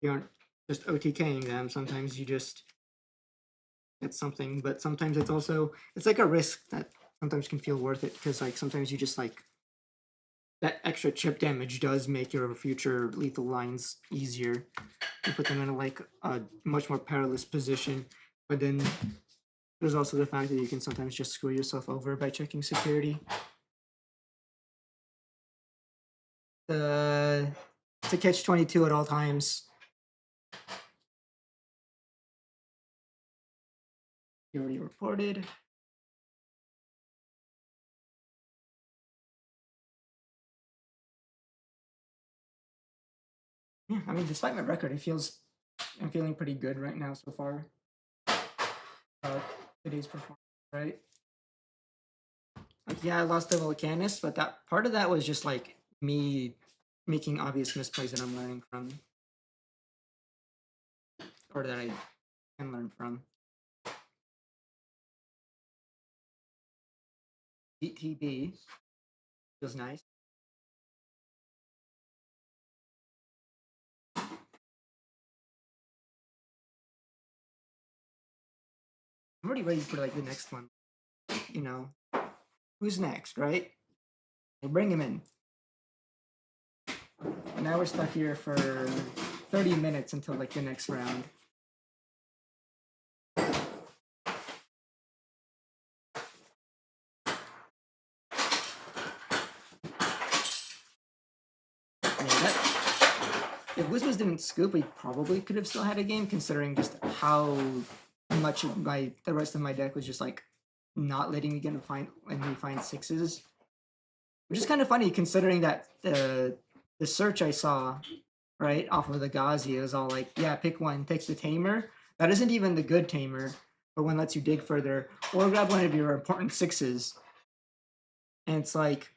you aren't just OTKing them. Sometimes you just get something, but sometimes it's like a risk that sometimes can feel worth it because like sometimes you just like that extra chip damage does make your future lethal lines easier. You put them in like a much more perilous position, but then there's also the fact that you can sometimes just screw yourself over by checking security. It's a catch-22 at all times. You already reported. Yeah, I mean, despite my record, I'm feeling pretty good right now so far. Today's performance, right? Like, yeah, I lost the Volcanus, but that part of that was just like me making obvious misplays that I'm learning from, or that I can learn from. DTB feels nice. I'm already ready for like the next one. You know, who's next, right? We'll bring him in. And now we're stuck here for 30 minutes until like the next round. If Wizards didn't scoop, we probably could have still had a game, considering just how much of the rest of my deck was just like not letting me find sixes. Which is kind of funny considering that the search I saw right off of the Ghazi is all like, yeah, pick one, pick the tamer. That isn't even the good tamer, but one lets you dig further, or grab one of your important sixes. And it's like,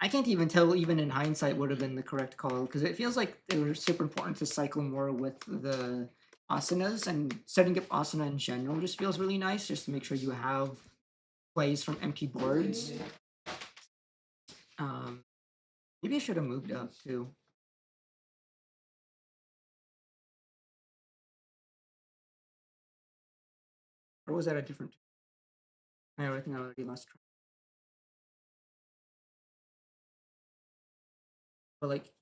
I can't even tell, even in hindsight, would have been the correct call because it feels like it was super important to cycle more with the asanas, and setting up asana in general just feels really nice, just to make sure you have plays from empty boards. Maybe I should have moved up too. Or was that a different? I think I already lost track. But like,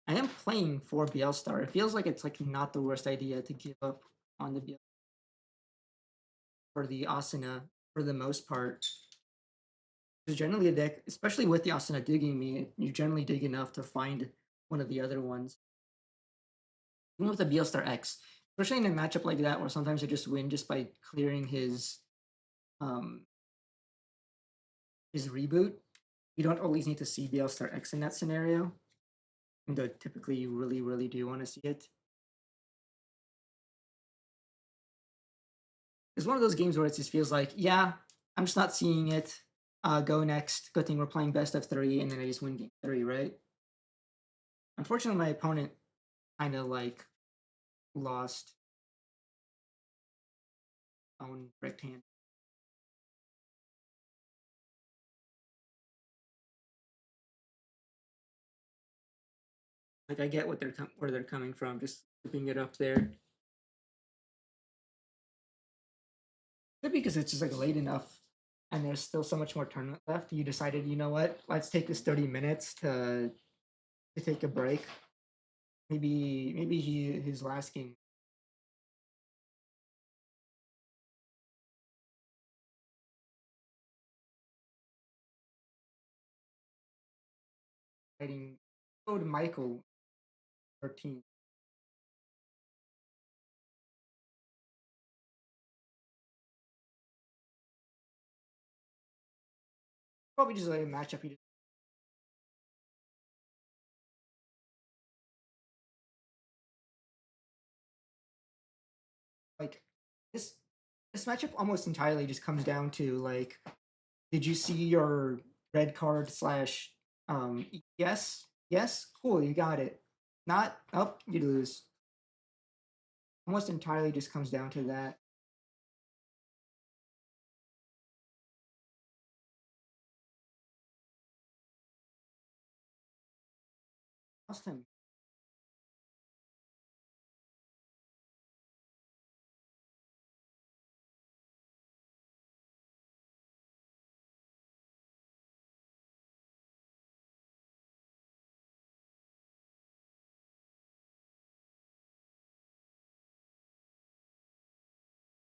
I am playing for Bielstar. It feels like it's like not the worst idea to give up on the Biel for the Asana for the most part. Because generally a deck, especially with the Asana digging me, you generally dig enough to find one of the other ones. Even with the Bielstar X, especially in a matchup like that where sometimes I just win just by clearing his reboot. You don't always need to see Bielstar X in that scenario. Though typically you really, really do want to see it. It's one of those games where it just feels like, yeah, I'm just not seeing it. Go next. Good thing we're playing best of 3, and then I just win game 3, right? Unfortunately, my opponent kind of like lost own bricked hand. Like I get where they're coming from, just keeping it up there. Could be because it's just like late enough and there's still so much more tournament left. You decided, you know what? Let's take this 30 minutes to take a break. Maybe his last game. Fighting go to Michael 13. Probably just like a matchup he like this matchup almost entirely just comes down to like, did you see your red card slash yes? Yes? Cool, you got it. Not up, you lose. Almost entirely just comes down to that. Lost him.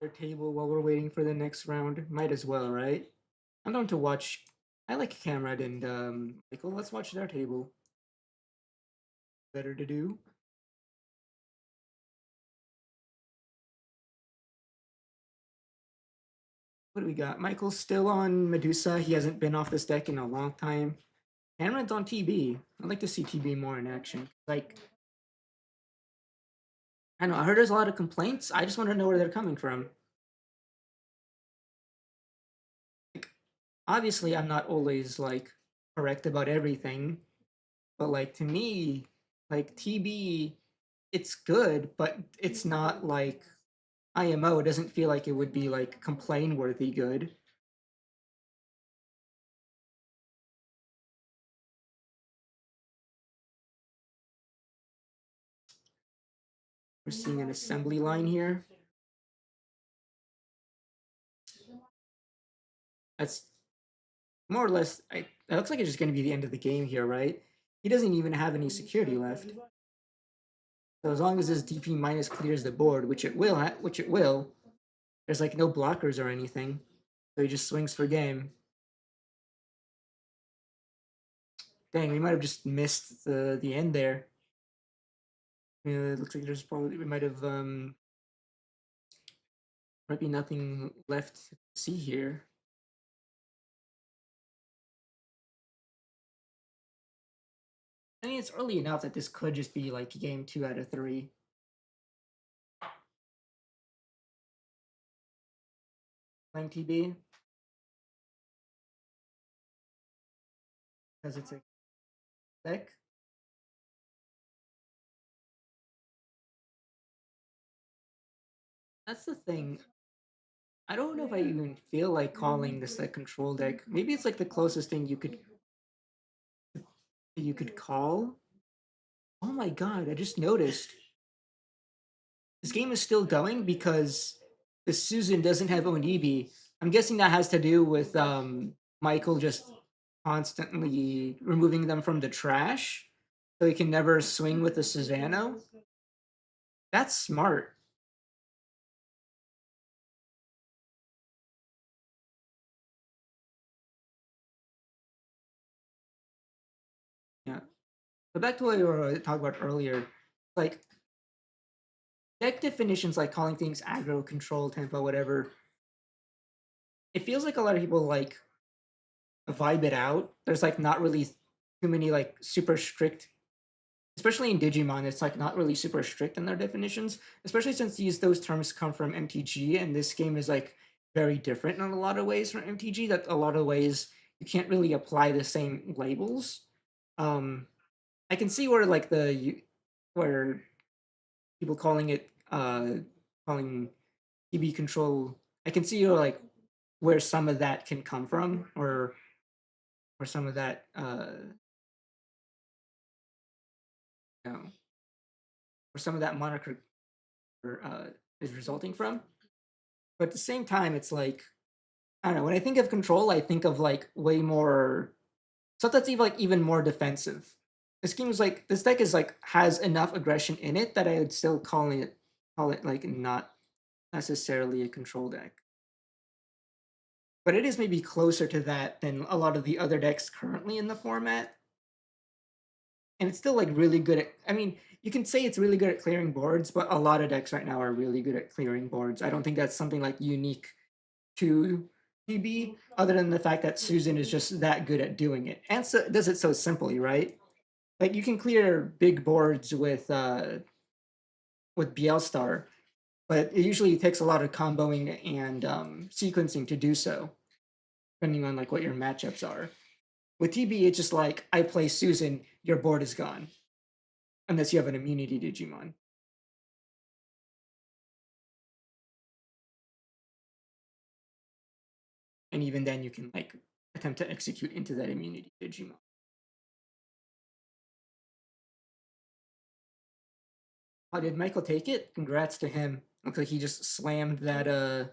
Their table while we're waiting for the next round. Might as well, right? I'm down to watch. I like Camrad and Michael. Let's watch their table. Better to do. What do we got? Michael's still on Medusa. He hasn't been off this deck in a long time. Camrad's on TB. I'd like to see TB more in action. Like, I know, I heard there's a lot of complaints. I just want to know where they're coming from. Like, obviously, I'm not always like correct about everything, but like to me, like TB, it's good, but it's not like IMO. It doesn't feel like it would be like complain worthy good. We're seeing an assembly line here. That's more or less. It looks like it's just going to be the end of the game here, right? He doesn't even have any security left. So as long as this DP minus clears the board, which it will, there's like no blockers or anything. So he just swings for game. Dang, we might have just missed the end there. It looks like there's probably we might have might be nothing left to see here. I mean, it's early enough that this could just be like game 2 out of 3. Playing TB because it's a deck. That's the thing. I don't know if I even feel like calling this a control deck. Maybe it's like the closest thing you could call. Oh my god, I just noticed. This game is still going because the Susan doesn't have Onibi. I'm guessing that has to do with Michael just constantly removing them from the trash so he can never swing with the Susano. That's smart. Yeah. But back to what we were talking about earlier, like deck definitions, like calling things aggro, control, tempo, whatever. It feels like a lot of people like vibe it out. There's like not really too many like super strict, especially in Digimon. It's like not really super strict in their definitions, especially since those terms come from MTG, and this game is like very different in a lot of ways from MTG. That a lot of ways you can't really apply the same labels. I can see where like where people calling it calling TB control. I can see like where some of that can come from, or some of that you know, where some of that moniker is resulting from. But at the same time, it's like I don't know. When I think of control, I think of like way more. So that's even more defensive. This game is like this deck is like has enough aggression in it that I would still call it like not necessarily a control deck. But it is maybe closer to that than a lot of the other decks currently in the format. And it's still like really good at I mean, you can say it's really good at clearing boards, but a lot of decks right now are really good at clearing boards. I don't think that's something like unique to PB, other than the fact that Susan is just that good at doing it. And so does it so simply, right? Like you can clear big boards with Bielstar, but it usually takes a lot of comboing and sequencing to do so, depending on like what your matchups are. With TB, it's just like I play Susan, your board is gone, unless you have an immunity Digimon. And even then, you can like attempt to execute into that immunity Digimon. Oh, did Michael take it? Congrats to him. Looks like he just slammed that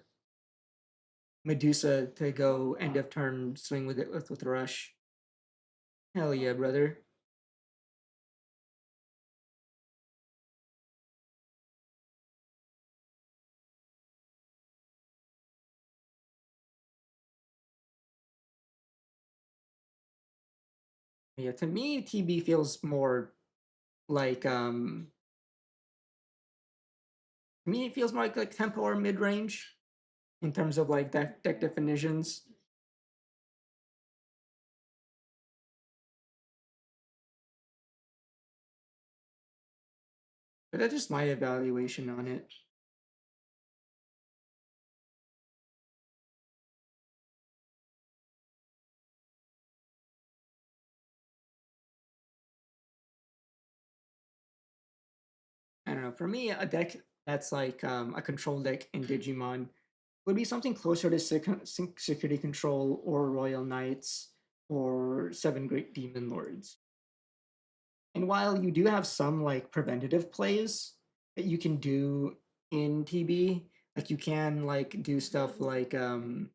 Medusa to go end of turn swing with it with Rush. Hell yeah, brother. Yeah, to me, TB feels more like to me it feels more like tempo or mid range in terms of like deck definitions. But that's just my evaluation on it. I don't know. For me, a deck that's like a control deck in Digimon would be something closer to Security Control or Royal Knights or Seven Great Demon Lords. And while you do have some like preventative plays that you can do in TB, like you can like do stuff like put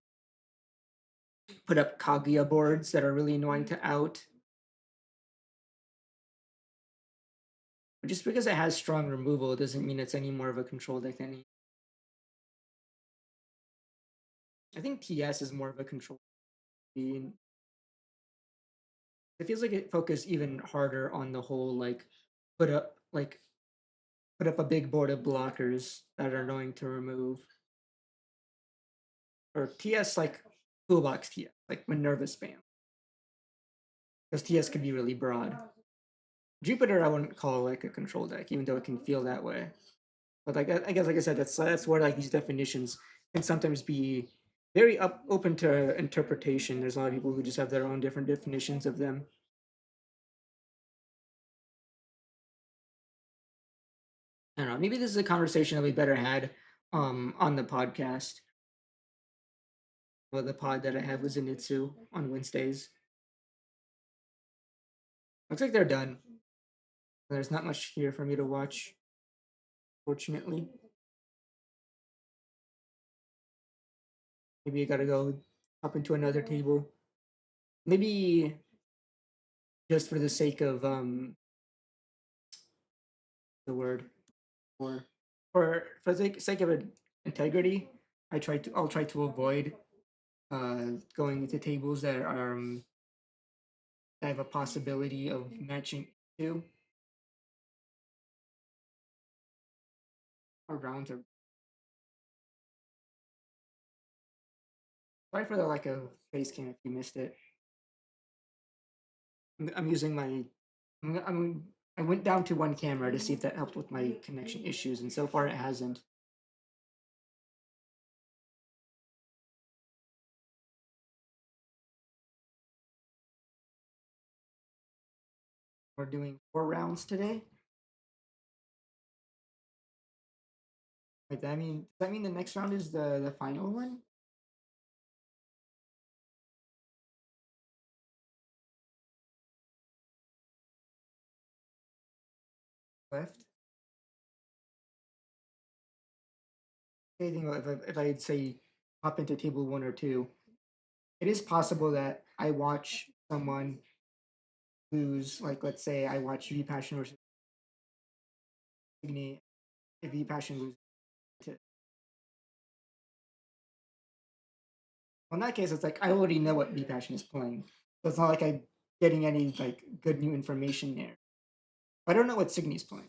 up Kaguya boards that are really annoying to out. But just because it has strong removal doesn't mean it's any more of a control deck than any. I think TS is more of a control. It feels like it focused even harder on the whole like put up like put up a big board of blockers that are annoying to remove. Or TS like toolbox TS, like Minerva spam. Because TS can be really broad. Jupiter I wouldn't call like a control deck, even though it can feel that way. But like I guess like I said, that's where like these definitions can sometimes be very open to interpretation. There's a lot of people who just have their own different definitions of them. I don't know. Maybe this is a conversation that we better had on the podcast. Well, the pod that I have with Zenitsu on Wednesdays. Looks like they're done. There's not much here for me to watch, fortunately. Maybe I gotta go up into another table. Maybe just for the sake of the word or for the sake of integrity, I'll try to avoid going into tables that are that have a possibility of matching to. Our rounds are sorry for the lack of face cam if you missed it. I'm using my I went down to one camera to see if that helped with my connection issues, and so far it hasn't. We're doing 4 rounds today. Wait, does that mean the next round is the final one? Left. anything if I'd say hop into table 1 or 2, it is possible that I watch someone lose, like let's say I watch V Passion versus Igni, if V Passion loses. Well, in that case, it's like I already know what V Passion is playing, so it's not like I'm getting any like good new information there. I don't know what Signy's playing.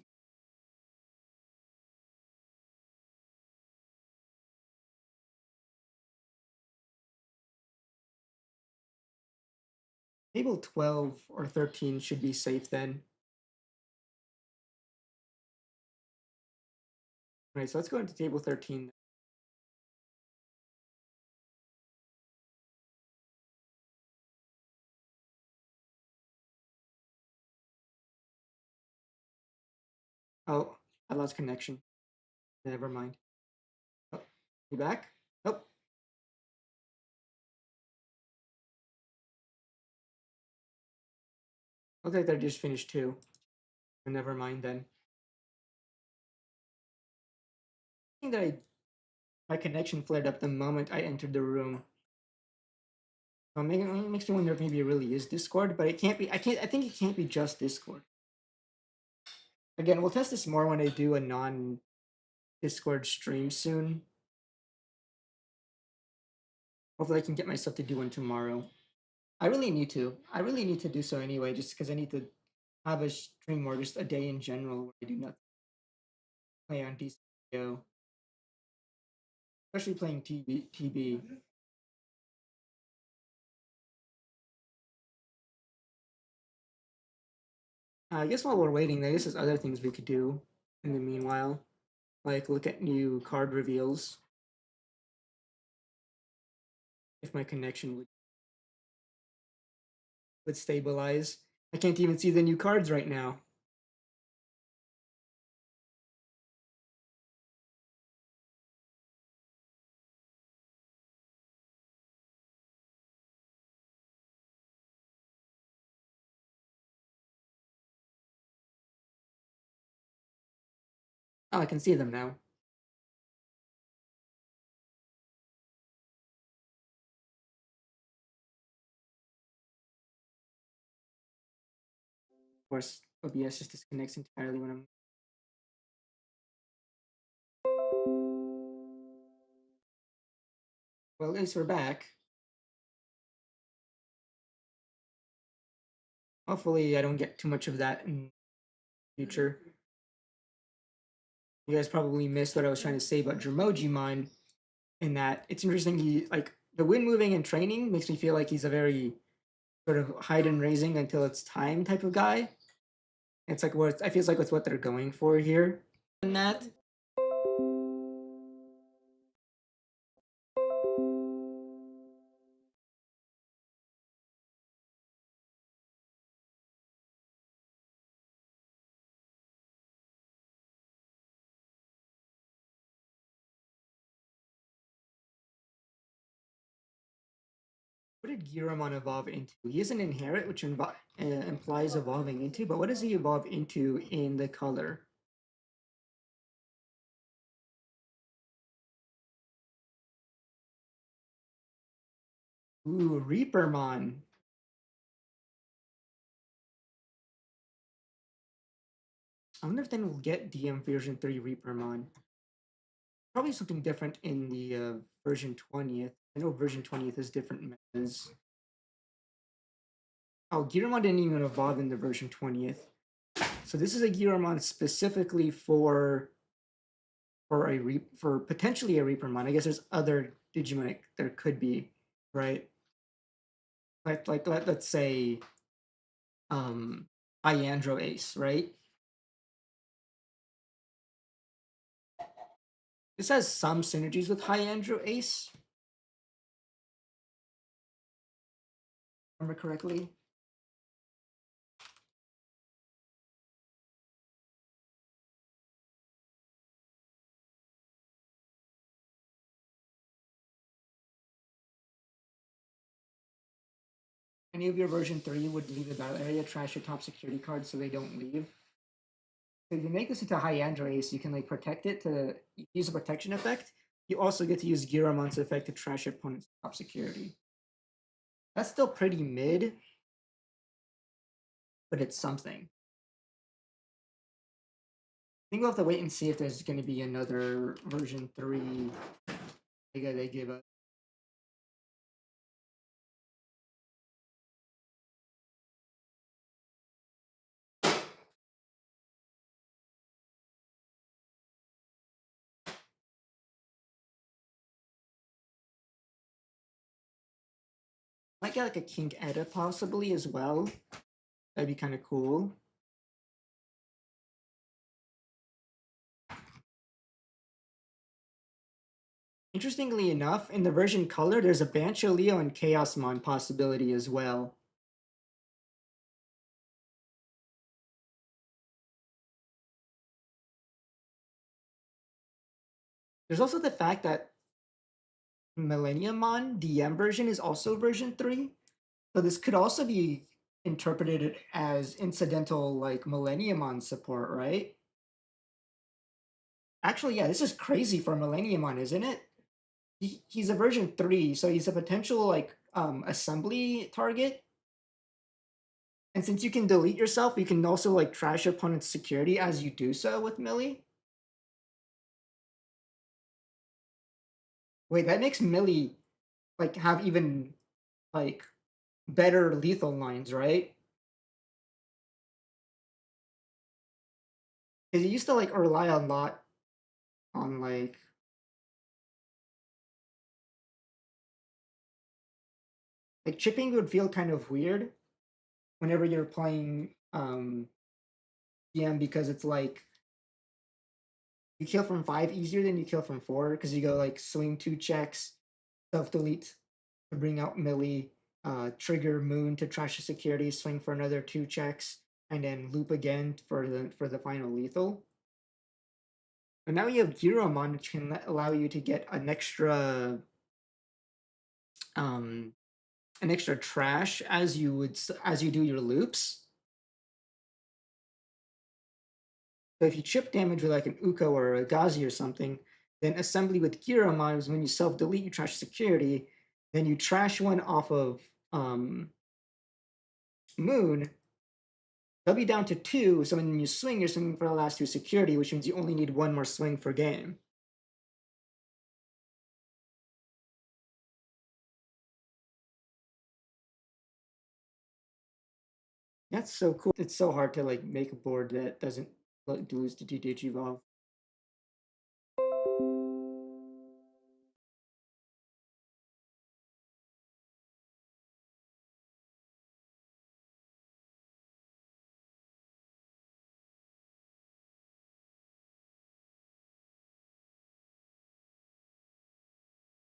Table 12 or 13 should be safe then. Right, so let's go into table 13. Oh, I lost connection. Never mind. Oh, you back? Nope. Looks like they just finished too. Never mind then. I think that my connection flared up the moment I entered the room. So it makes me wonder if maybe it really is Discord, but it can't be. I think it can't be just Discord. Again, we'll test this more when I do a non-Discord stream soon. Hopefully, I can get myself to do one tomorrow. I really need to. I really need to do so anyway, just because I need to have a stream or just a day in general where I do nothing. Play on DCO. Especially playing TB. I guess while we're waiting, I guess there's other things we could do in the meanwhile. Like look at new card reveals. If my connection would stabilize. I can't even see the new cards right now. Oh, I can see them now. Of course, OBS just disconnects entirely when I'm. Well, at least we're back. Hopefully, I don't get too much of that in the future. You guys probably missed what I was trying to say about Dromojimon, in that it's interesting. He like the wind moving and training makes me feel like he's a very sort of hide and raising until it's time type of guy. It's like what I feels like it's what they're going for here. In that. What did Giramon evolve into? He is an inherit, which implies evolving into, but what does he evolve into in the color? Ooh, Reapermon. I wonder if then we'll get DM version 3 Reapermon. Probably something different in the version 20th. I know version 20th is different metas. Oh, Giramon didn't even evolve in the version 20th. So this is a Giramon specifically for potentially a Reapermon. I guess there's other Digimon there could be, right? Like let's say Iandro Ace, right? This has some synergies with Hyandro Ace. Remember correctly? Any of your version 3 would leave the battle area, trash your top security cards so they don't leave. So if you make this into Hyandro Ace, you can like protect it to use a protection effect, You also get to use Giramon's effect to trash your opponent's top security. That's still pretty mid, but it's something. I think we'll have to wait and see if there's going to be another version 3 they give us. Might get like a Kink Edda possibly as well. That'd be kind of cool. Interestingly enough, in the version color, there's a Bancho Leo and Chaosmon possibility as well. There's also the fact that Millenniumon DM version is also version 3. So this could also be interpreted as incidental like Millenniumon support, right? Actually, yeah, this is crazy for Millenniumon, isn't it? He's a version 3, so he's a potential like assembly target. And since you can delete yourself, you can also like trash your opponent's security as you do so with Millie. Wait, that makes Millie like have even like better lethal lines, right? Because he used to like rely a lot on like chipping would feel kind of weird whenever you're playing DM because it's like you kill from 5 easier than you kill from 4 because you go like swing 2 checks, self delete to bring out Millie, trigger Moon to trash the security, swing for another 2 checks, and then loop again for the final lethal. And now you have Giromon, which can allow you to get an extra trash as you do your loops. So if you chip damage with like an Uko or a Gazi or something, then assembly with Giromon is when you self-delete, you trash security, then you trash one off of Moon, they'll be down to 2, so when you swing, you're swinging for the last 2 security, which means you only need 1 more swing per game. That's so cool. It's so hard to like make a board that doesn't lose to Digivolve.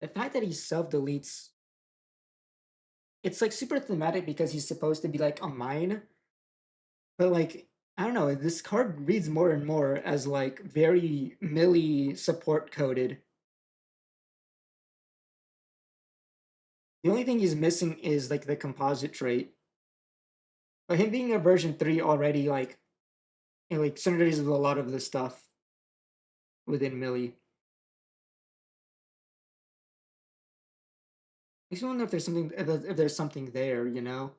The fact that he self-deletes, it's like super thematic because he's supposed to be like a mine, but like I don't know, this card reads more and more as like very Millie support coded. The only thing he's missing is like the composite trait. But him being a version 3 already like like synergizes with a lot of the stuff within Millie. Makes me wonder if there's something if there's something there, you know?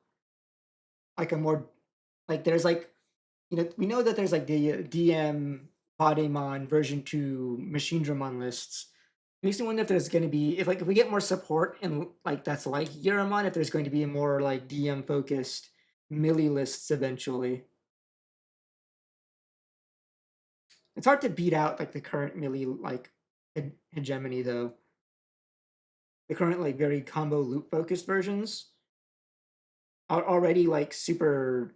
Like a more like there's like we know that there's like the DM Bodemon version 2 Machine Dramon lists. Makes me wonder if there's going to be if we get more support and like that's like Yeramon, if there's going to be more like DM focused Millie lists eventually. It's hard to beat out like the current Millie like hegemony though. The current like very combo loop focused versions are already like super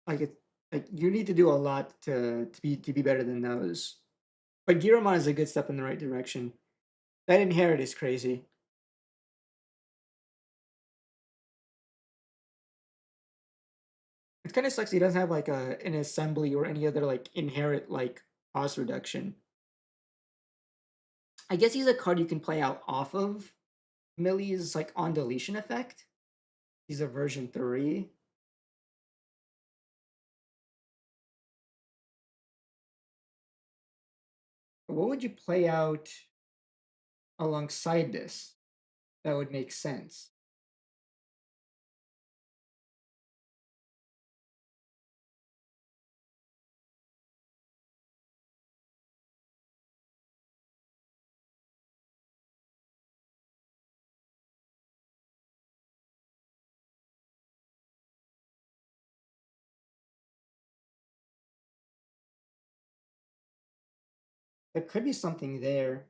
like it like you need to do a lot to be better than those. But Giramon is a good step in the right direction. That inherit is crazy. It kind of sucks he doesn't have like an assembly or any other like inherit like cost reduction. I guess he's a card you can play out off of Millie's like on deletion effect. He's a version 3. What would you play out alongside this, that would make sense. There could be something there.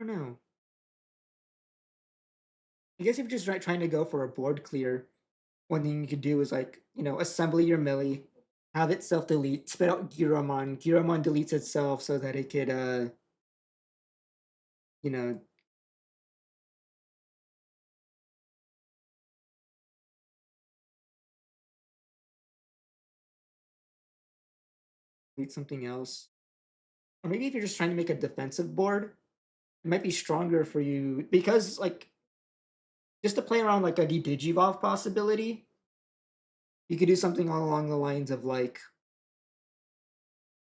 I don't know. I guess if you're just trying to go for a board clear, one thing you could do is like, assemble your melee, have it self delete, spit out Giramon. Giramon deletes itself so that it could you know, delete something else. Or maybe if you're just trying to make a defensive board, it might be stronger for you because like just to play around like a Digivolve possibility, you could do something along the lines of like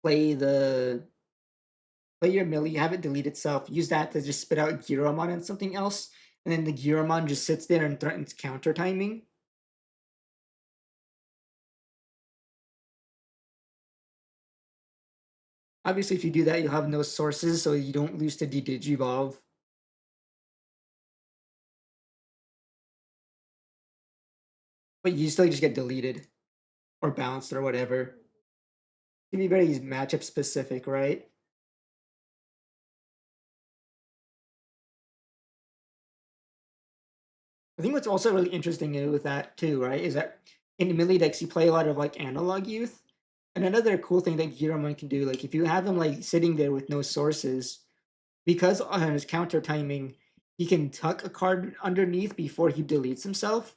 play the play your melee, have it delete itself, use that to just spit out Giramon and something else, and then the Giramon just sits there and threatens counter timing. Obviously, if you do that, you'll have no sources, so you don't lose to Digivolve. But you still just get deleted or bounced or whatever. It can be very matchup specific, right? I think what's also really interesting with that too, right, is that in melee decks you play a lot of like analog youth. And another cool thing that Giramon can do, like if you have him like sitting there with no sources, because on his counter timing, he can tuck a card underneath before he deletes himself.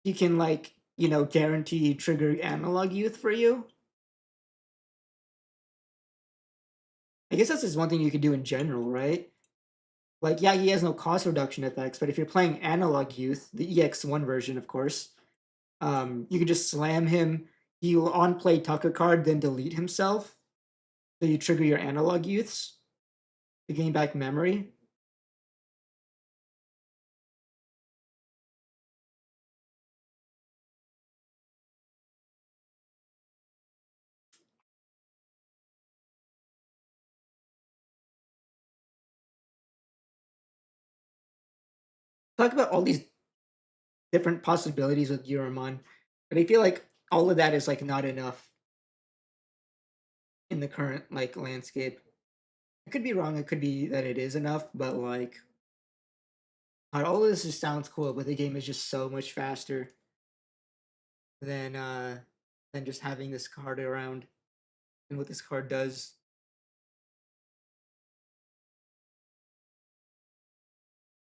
He can like, guarantee trigger analog youth for you. I guess that's just one thing you could do in general, right? Like, yeah, he has no cost reduction effects, but if you're playing analog youth, the EX1 version, of course, you can just slam him. He'll on play tuck a card, then delete himself. So you trigger your analog youths to gain back memory. Talk about all these different possibilities with Euramon, but I feel like all of that is like not enough in the current like landscape. I could be wrong. It could be that it is enough, but like all of this just sounds cool, but the game is just so much faster than just having this card around and what this card does.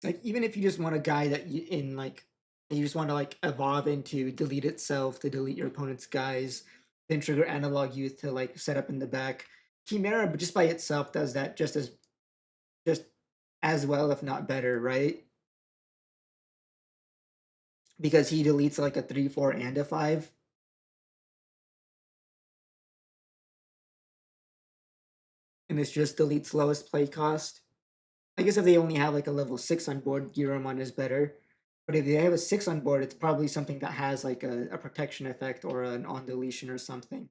Like even if you just want a guy that you just want to like evolve into delete itself to delete your opponent's guys, then trigger analog youth to like set up in the back. Chimera, but just by itself does that just as well, if not better, right? Because he deletes like a 3/4 and a 5. And it's just deletes lowest play cost. I guess if they only have like a level 6 on board, Giromon is better. But if they have a 6 on board, it's probably something that has like a protection effect or an on deletion or something.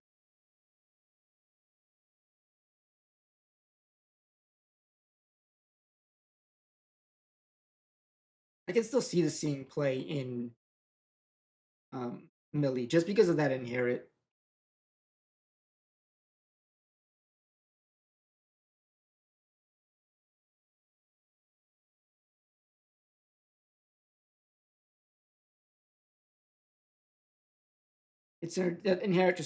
I can still see the seeing play in Millie just because of that inherit. That inherit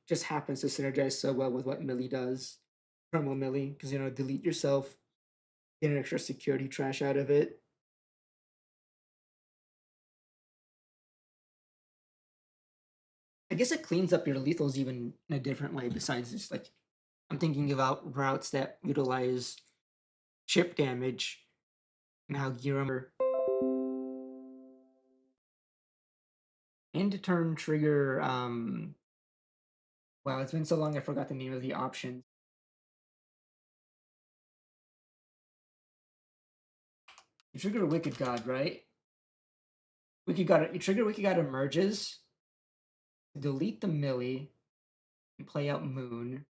just happens to synergize so well with what Millie does, promo Millie, because delete yourself, get an extra security trash out of it. I guess it cleans up your lethals even in a different way. Besides just like, I'm thinking about routes that utilize chip damage and how Giram End turn trigger. Wow, it's been so long I forgot the name of the option. You trigger Wicked God, right? You trigger Wicked God emerges, delete the Millie, and play out Moon.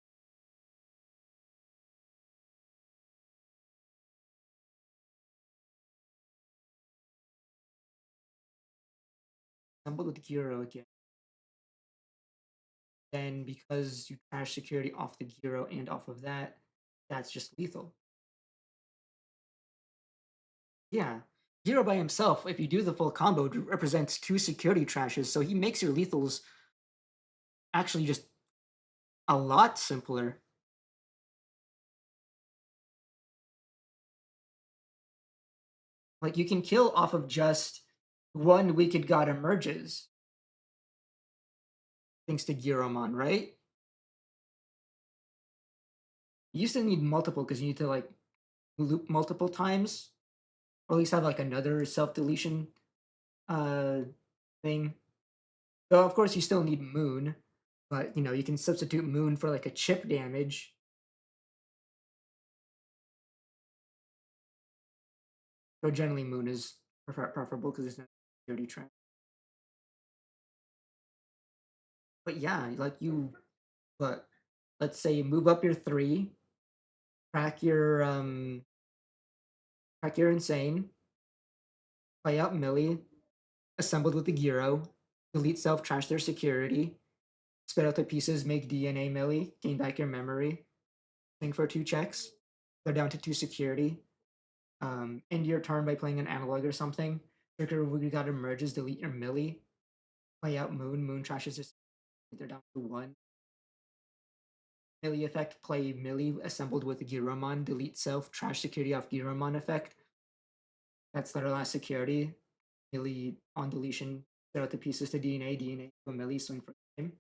Assemble with Gyro again. Then because you trash security off the Gyro and off of that, that's just lethal. Yeah. Gyro by himself, if you do the full combo, represents 2 security trashes, so he makes your lethals actually just a lot simpler. Like, you can kill off of just 1 Wicked God emerges. Thanks to Giromon, right? You used to need multiple because you need to, like, loop multiple times, or at least have, like, another self-deletion thing. Though, of course, you still need Moon, but, you know, you can substitute Moon for, like, a chip damage. Though generally Moon is preferable because it's not security trap. But yeah, like but let's say you move up your 3, crack your insane, play out Millie, assembled with the Gyro, delete self, trash their security, spit out the pieces, make DNA Millie, gain back your memory, thing for 2 checks, go down to 2 security, end your turn by playing an analog or something. Trigger we got emerges, delete your Millie, play out Moon, Moon trashes this, they're down to 1. Millie effect, play Millie assembled with Giromon, delete self, trash security off Giromon effect. That's their last security. Millie on deletion, set out the pieces to DNA, DNA to a Millie, swing for him.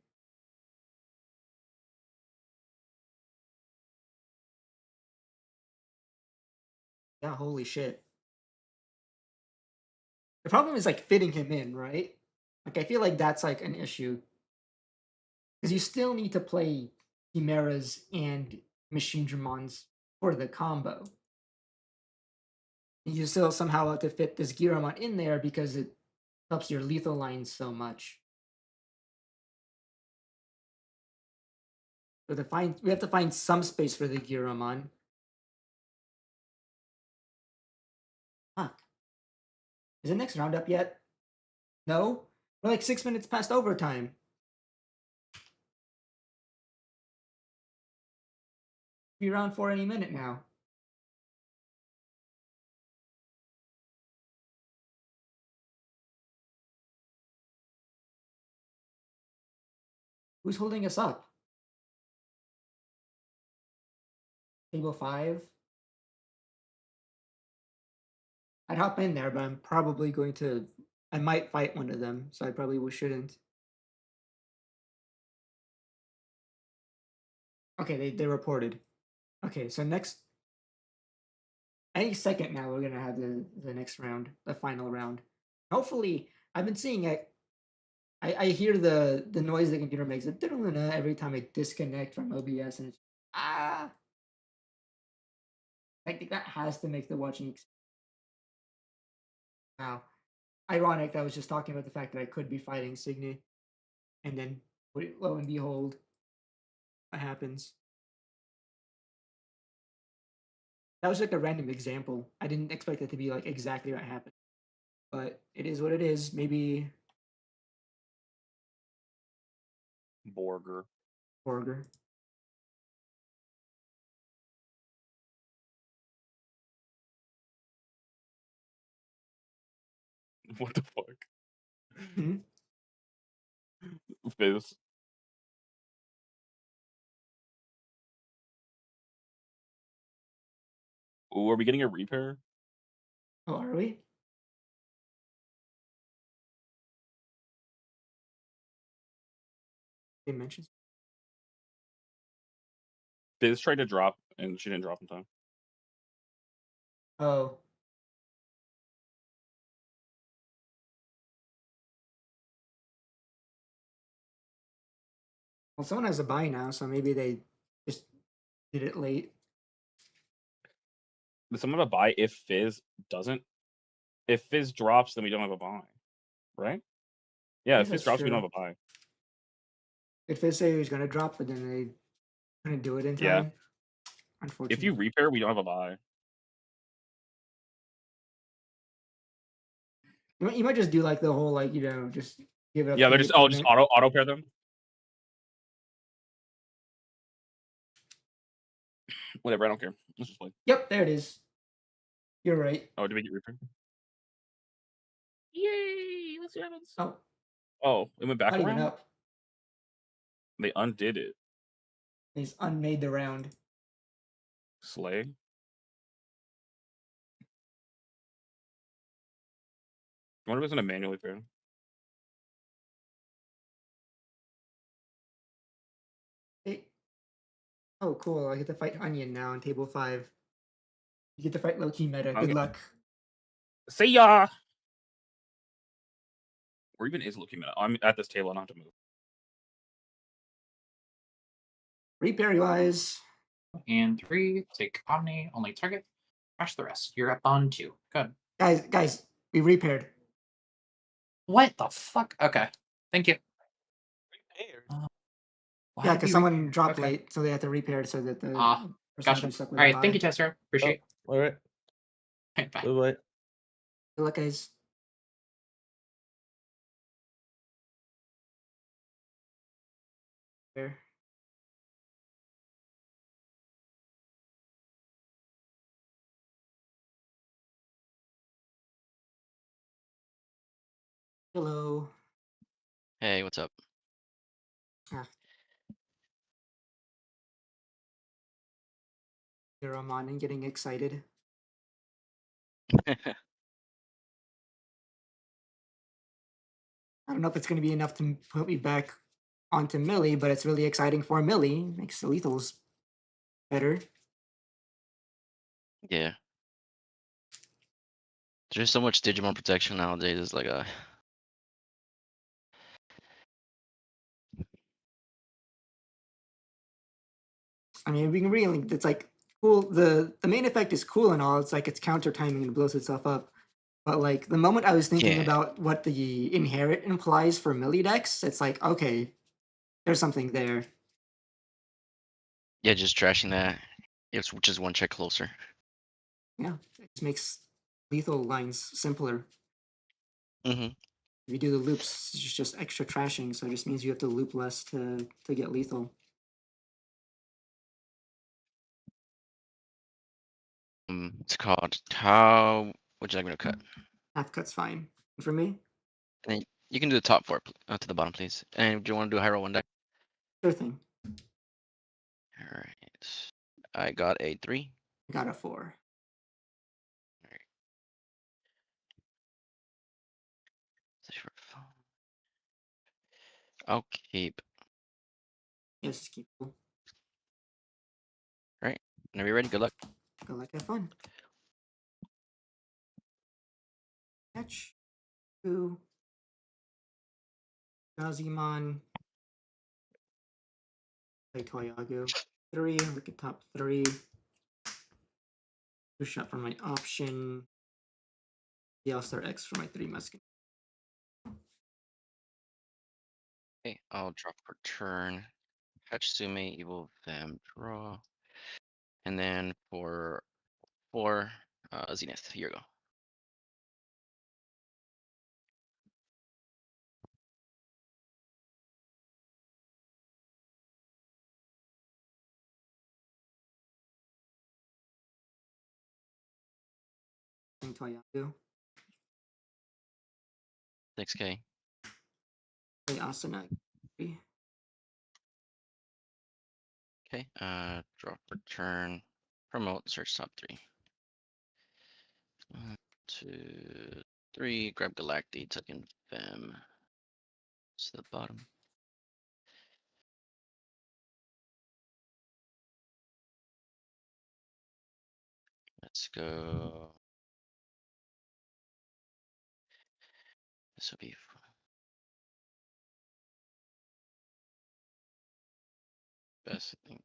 Yeah, holy shit. The problem is like fitting him in, right? Like I feel like that's like an issue. Because you still need to play Chimeras and Machine Dramons for the combo. You still somehow have to fit this Giromon in there because it helps your lethal lines so much. So we have to find some space for the Giromon. Fuck. Is the next round up yet? No? We're like 6 minutes past overtime. Be round 4 any minute now. Who's holding us up? Table 5? I'd hop in there, but I'm probably going to. I might fight one of them, so I probably shouldn't. Okay, they reported. Okay, so next. Any second now, we're gonna have the next round, the final round. Hopefully, I've been seeing it. I hear the noise the computer makes every time I disconnect from OBS, and it's, ah. I think that has to make the watching experience. Wow. Ironic that I was just talking about the fact that I could be fighting Signy, and then lo and behold, what happens? That was like a random example. I didn't expect it to be like exactly what happened, but it is what it is. Maybe Borger. Borger. What the fuck? Hmm? Fizz. Ooh, are we getting a repair? Oh, are we? They mentioned. Fizz tried to drop and she didn't drop in time. Oh, Well, someone has a buy now, so maybe they just did it late. Does someone have a buy if Fizz doesn't? If Fizz drops, then we don't have a buy, right? Yeah, Yeah, if Fizz that's drops, we don't true. have a buy. If they say he was gonna drop, but then they couldn't do it in Yeah. time. If you Unfortunate. repair, we don't have a buy. You might just do like the whole like just give it up Yeah, to they're the just just opponent. auto pair them. Whatever, I don't care. Let's just play. Yep, there it is. You're right. Oh, did we get repair? Yay! Let's see what happens. Oh, Oh, it went back not even around. up. They undid it. He's unmade the round. Slay. I wonder if it's gonna manually pair. Hey. Oh, cool. I get to fight Onion now on table 5. You get to fight low key meta. Good Okay. luck. See ya! Or even is looking at. I'm at this table. I don't have to move. Repair wise. And 3, take Omni, only target. Crash the rest. You're up on 2. Good. Guys, we repaired. What the fuck? Okay. Thank you. Why Yeah, did because we someone repair? dropped Okay. late, so they had to repair so that the Ah, person gotcha. who's stuck All with right. a Thank you, buy. Tester. Appreciate Oh, all right. it. Bye. Bye bye. Good luck, guys. There. Hello. Hey, what's up? You're on and getting excited. I don't know if it's going to be enough to put me back onto Millie, but it's really exciting for Millie. Makes the lethals better. Yeah. There's so much Digimon protection nowadays. It's like a I mean, we can really, it's like cool. The main effect is cool and all. It's like it's counter timing and it blows itself up. But like the moment I was thinking yeah, about what the inherit implies for Millie decks, it's like, okay, there's something there. yeah, just trashing that. It's just one check closer. Yeah, it just makes lethal lines simpler. Mm-hmm. If you do the loops, it's just extra trashing, so it just means you have to loop less to get lethal. It's called how would you like me to cut? Half cut's fine. And for me, And you can do the top 4 to the bottom, please. And do you want to do a high roll 1 deck? sure thing. All right. I got a 3. I got a 4. I'll keep. Yes, just keep cool. All right. Whenever you're ready, good luck. Go like have fun. Catch 2. Gazimon. Play Toyago. 3. Look at top 3. 2 shot for my option. The All-Star X for my 3 Musket. Okay, I'll drop per turn. Hatsume, Evil Vam, draw. And then for 4, Zenith, here you go. Playing Toyago. 6K. Play Asuna. 3. Okay, drop return, promote, search top 3. 1, 2, 3, grab Galacti, tuck in Fem. To the bottom. Let's go. This will be best, I think.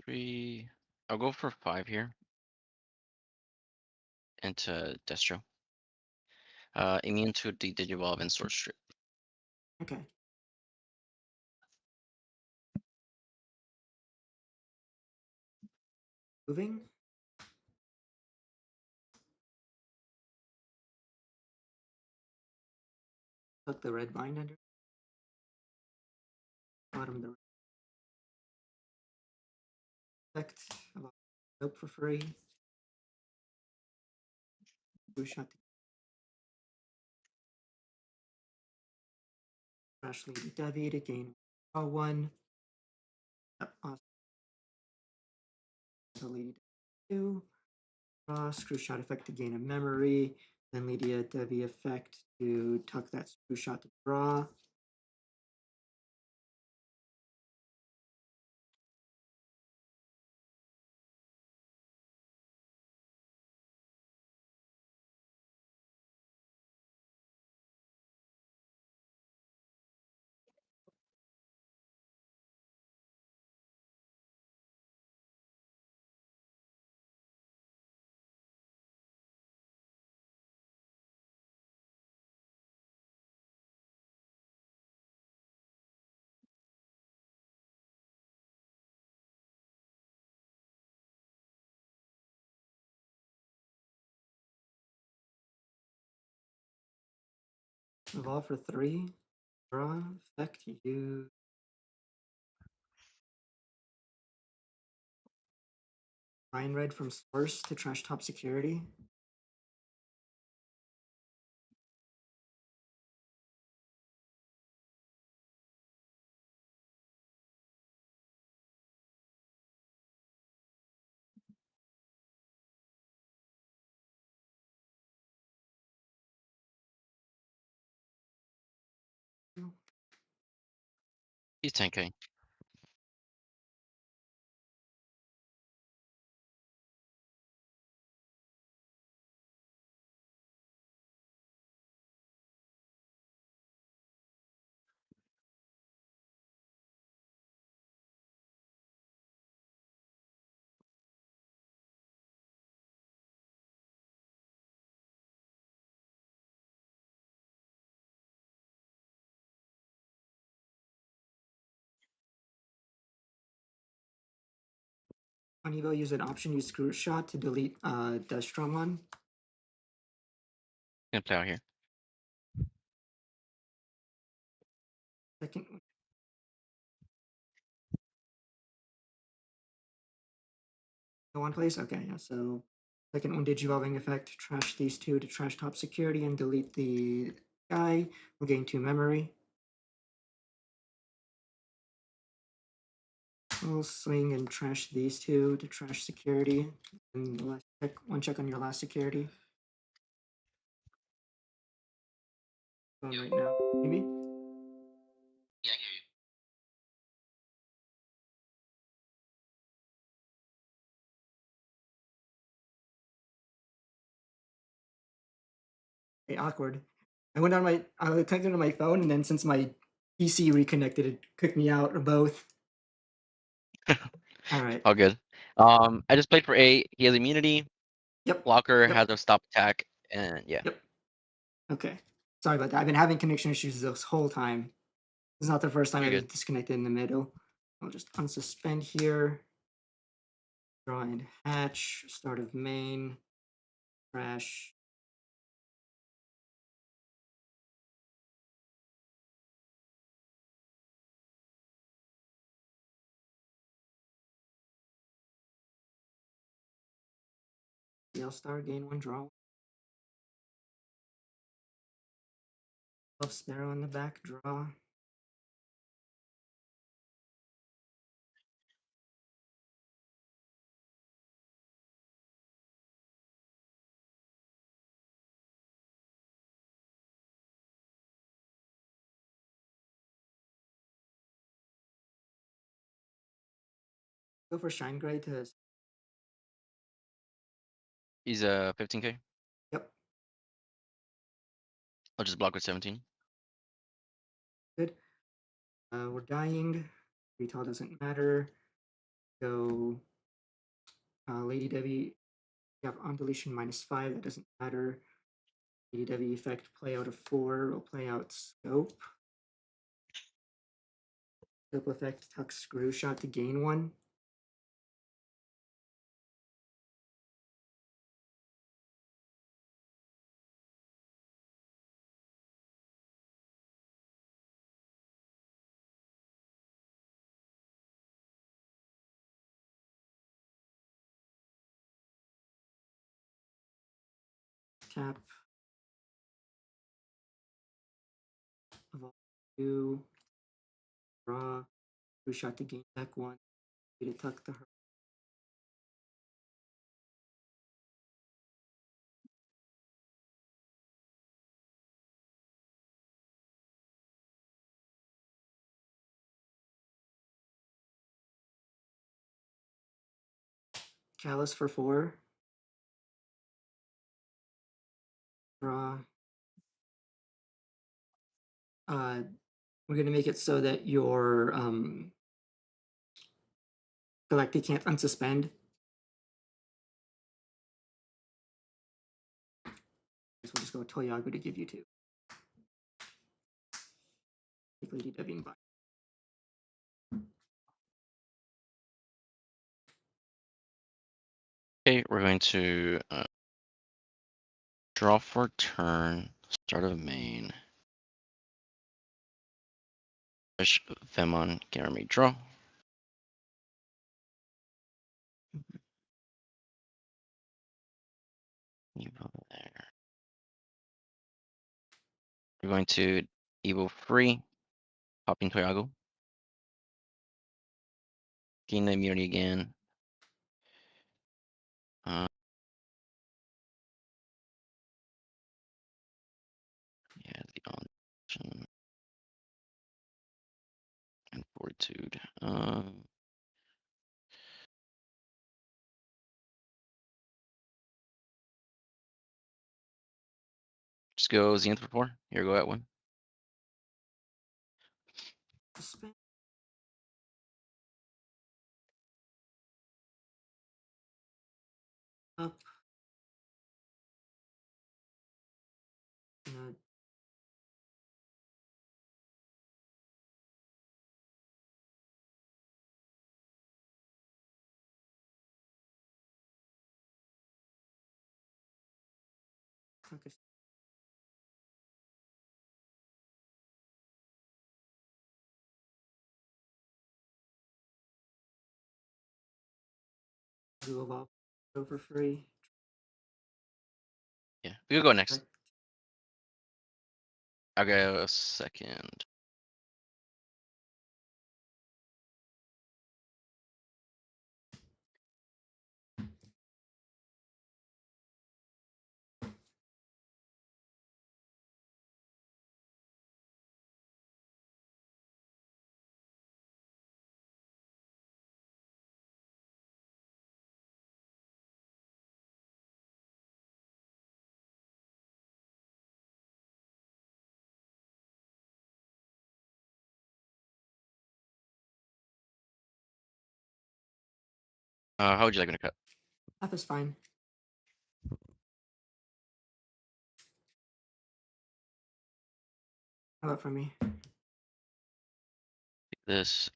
Three. I'll go for 5 here. Into Destro. Immune to the Digivolve and Sword Strip. Okay. Moving. Tuck the red bind under. Bottom of the effect. Nope for free. Blue shot. Crash Lady Devi to gain one. Awesome. So Lady Devi 2. Draw, screw shot effect to gain a memory. Then Lady Devi effect to tuck that screw shot to draw. Evolve for 3. Draw effect. Use Fine Red from source to trash top security. He's 10k. On Evo, use an option, use screw shot to delete Destromon. Gonna play out here. Second. Go on, please. Okay, yeah. So second one, Digivolving effect. Trash these two to trash top security and delete the guy. We'll gain 2 memory. We'll swing and trash these two to trash security. And last check, one check on your last security. Going right now. Maybe? Yeah, I hear you. Okay, awkward. I connected to my phone, and then since my PC reconnected, it kicked me out of both. All right. All good. I just played for A. He has immunity. Yep. Blocker Yep. has a stop attack, and yeah. Yep. Okay. Sorry about that. I've been having connection issues this whole time. This is not the first time You're I've good. disconnected in the middle. I'll just unsuspend here. Draw and hatch. Start of main. Crash. Yell star, gain 1 draw. Love Sparrow in the back, draw. Go for Shine Gray to. He's 15k. Yep. I'll just block with 17. Good. We're dying. Retail doesn't matter. Go Lady Debbie. We have on deletion -5. That doesn't matter. Lady Debbie effect play out of 4. We'll play out scope. Scope effect tuck screw shot to gain 1. Tap. Evolve 2. Draw. Screw shot to gain back 1. To tuck the her. Chalice for 4. Draw. We're gonna make it so that your Galactic can't unsuspend. We'll just go Toyago to give you 2. Take Lady Debbie and buy. Okay, we're going to draw for turn, start of main. Push Vemon, Garami, draw. Evo there. We're going to Evo free, popping Toyago. Gain the immunity again. Yeah, the on and fortitude. Just go Zenith for 4. Here, go at 1. Suspend. Up. Okay. Do evolve. Go for free. Yeah, we could go next. Okay. I'll go a second. How would you like me to cut? Half is fine. How about for me? This.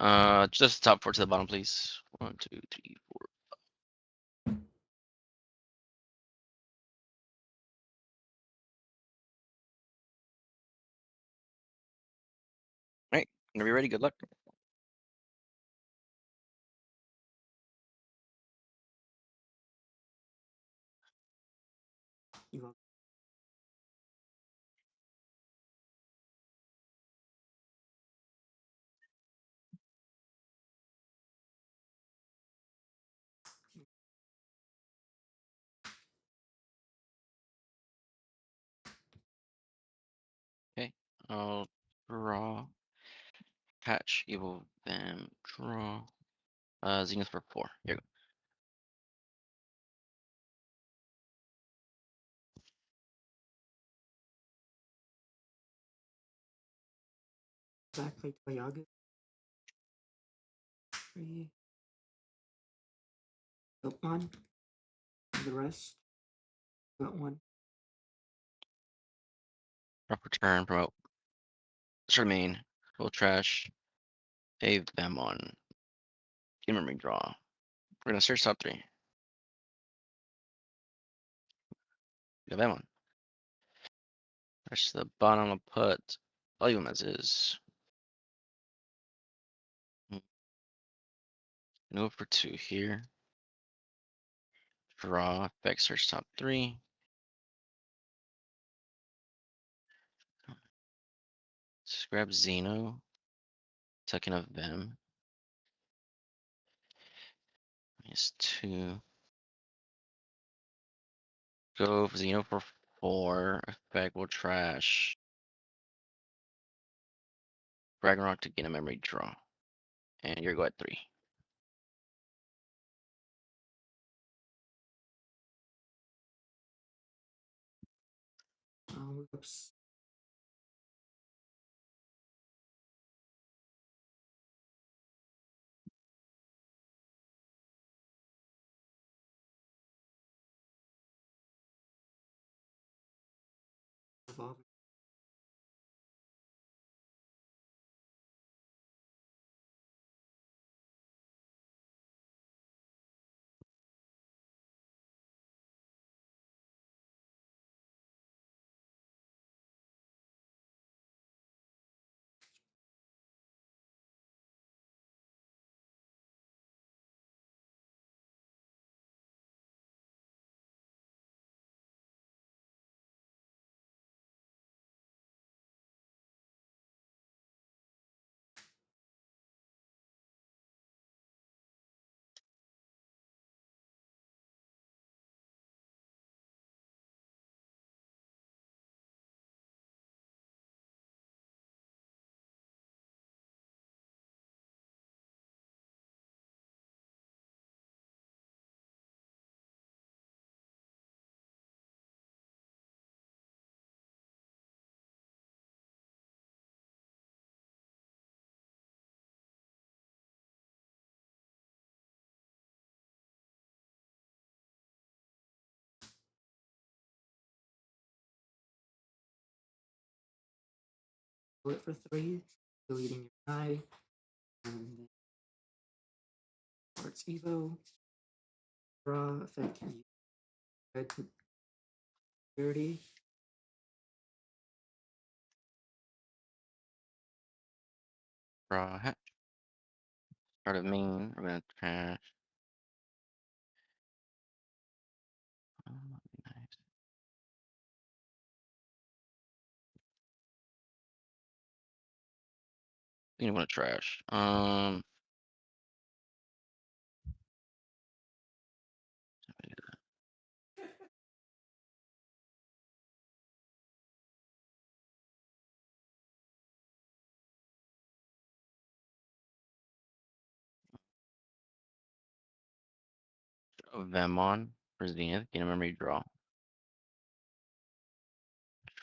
Just top 4 to the bottom, please. 1, 2, 3, 4. Alright, whenever you're ready, good luck. Evolve. Okay, I'll draw. Patch, evil, them, draw. Zenith for 4. Here you Back play Toyaga. 3. Built 1. And the rest. Got 1. Drop return, promote. Start main. Full trash. Save them on. Game memory draw. We're gonna search top 3. Got them on. Press the bottom of put. I'll leave them as is. No for 2 here. Draw. Back search top 3. Just grab Xeno. Second of them. Minus 2. Go for Xeno for 4. Effect will trash. Ragnarok to gain a memory draw. And you're go at 3. Whoops. Evolving. Bullet for 3. Deleting your guy. And then Arts Evo. Draw. Effect. Red to 30. Draw hatch. Start of main. We're gonna trash. Nice. You want to trash. Vemon for Zenith. Gain a memory draw.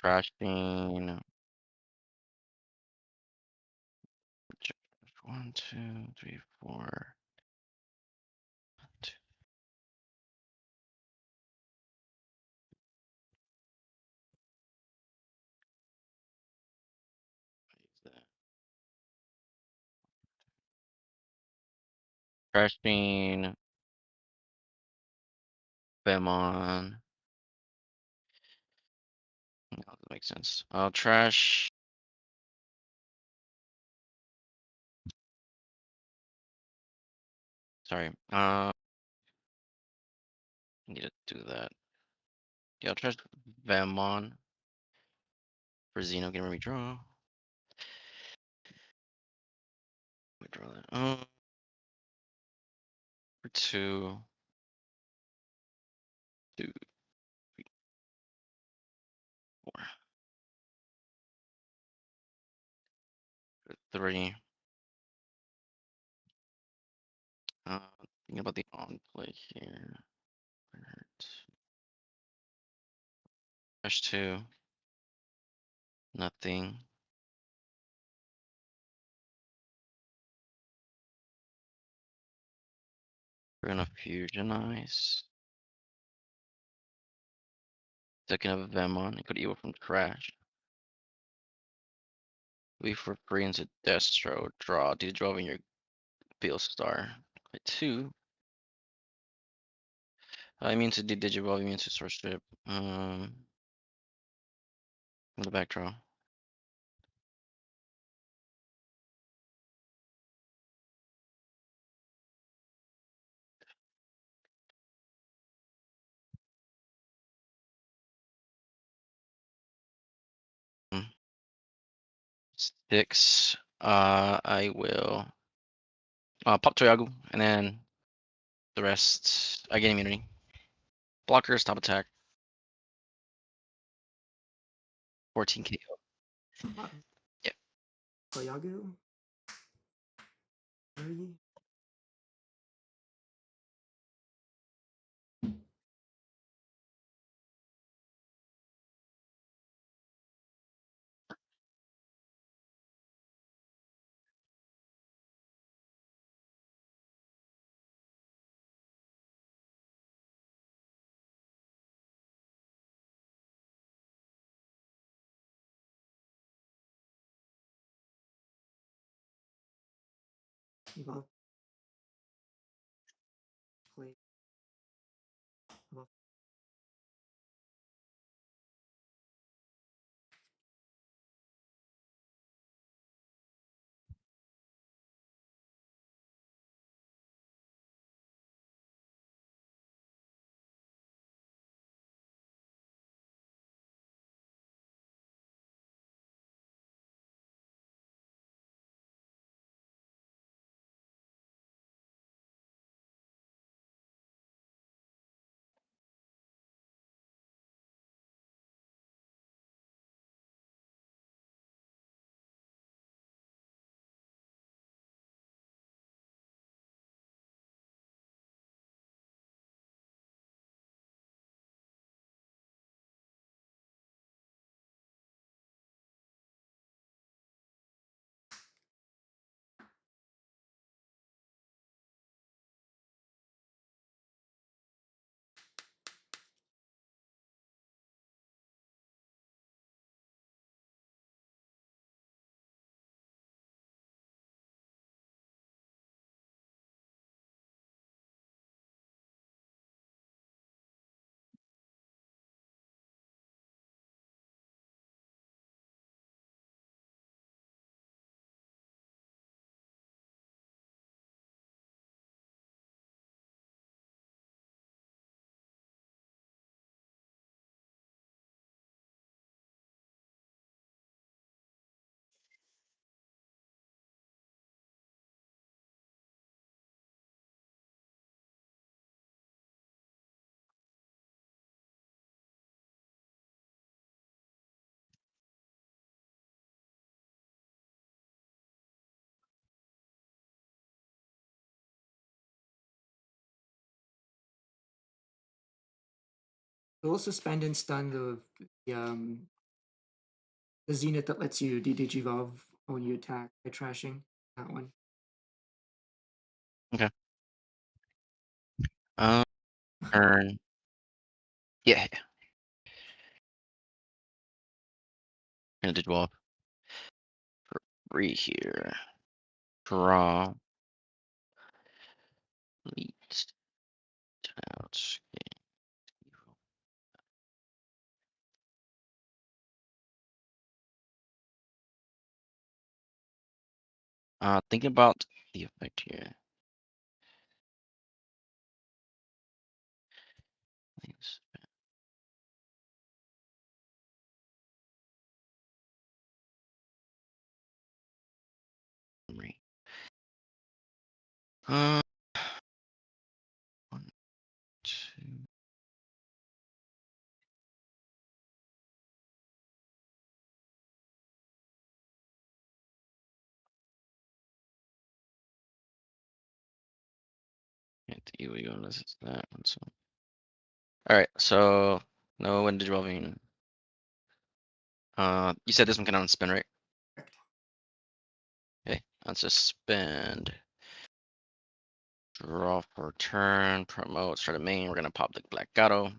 Trashing. 1, 2, 3, 4. 2. Use that. Trashing. Vemon. No, that makes sense. I'll trash. Sorry. Need to do that. Yeah, I'll trash Vemon for Xeno. Gain a memory draw. We draw that. For 2. 2, 4. For 3. Thinking about the on play here. Trash 2. Nothing. We're gonna fusionize. Second of Vemon, it could evil from Crash. We for free into Destro. Draw. Dissolving your Beal Star. Play 2. Immune to Digivolve, immune to Source Strip. From the back draw. Hmm. 6. I will pop Toyagu, and then the rest I gain immunity. Blockers, top attack. 14 KO. Wow. Yeah. Koyagu. Really? Evolve. Play. Evolve. It will suspend and stun the Zenith that lets you de-digivolve when you attack by trashing that one. Turn. Yeah. Gonna Digimon. For free here. Draw. Lead. Ouch. Thinking about the effect here. Thanks. Memory. Uh, 1, 2. Here we go. This is that one. So. All right. So no when Digimon. You said this one can unspin, right? Okay. Let's just spend Draw for turn. Promote. Start a main. We're gonna pop the Black Gato.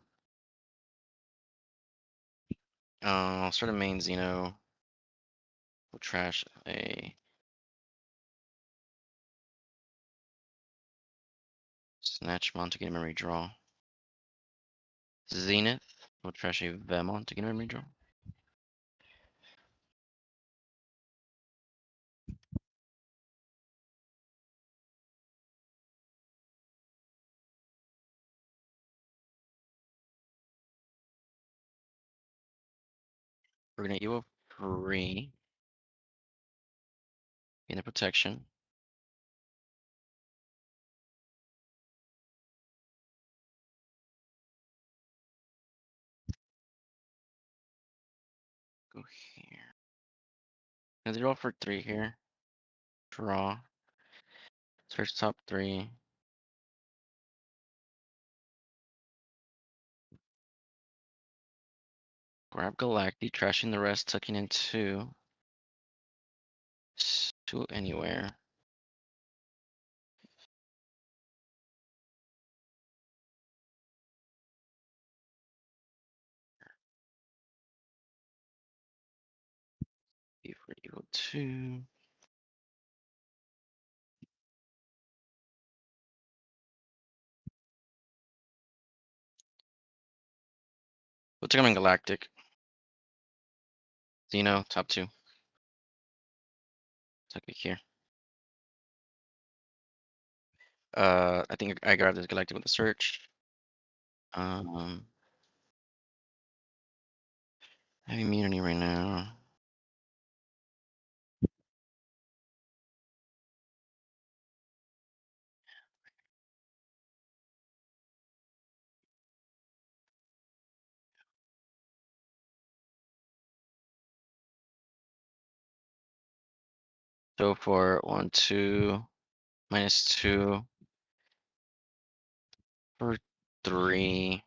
Start a main Xeno. We'll trash a Snatchmon to get a memory draw. Zenith. We'll trash a Vemon to get a memory draw. We're gonna Evo free. Gain a protection. Go here. Gonna draw for 3 here. Draw. Search top 3. Grab Galacti, trashing the rest, tucking in 2. 2 anywhere. B for Evo 2. We'll take him in Galactic. Xeno, top 2. Tuck it here. I think I grabbed this Galactic with the search. I have immunity right now. So for 1, 2, -2. For 3.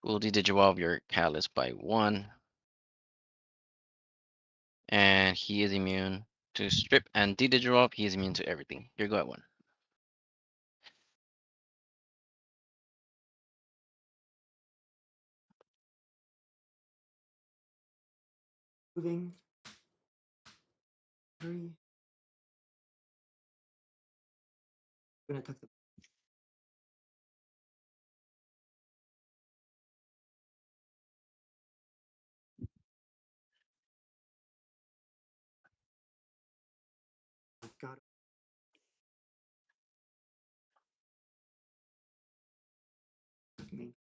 We'll de-Digivolve your Catalyst by 1. And he is immune to strip and de-Digivolve. He is immune to everything. Here, go at 1. Moving. 3. Gonna tuck the got me.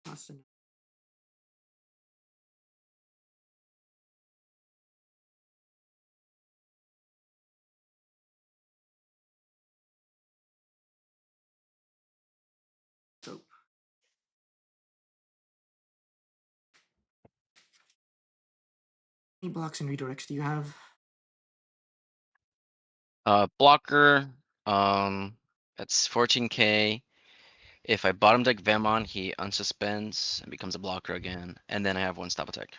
Awesome. So any blocks and redirects do you have? Blocker. That's 14k. If I bottom deck Vemon, he unsuspends and becomes a blocker again. And then I have 1 stop attack.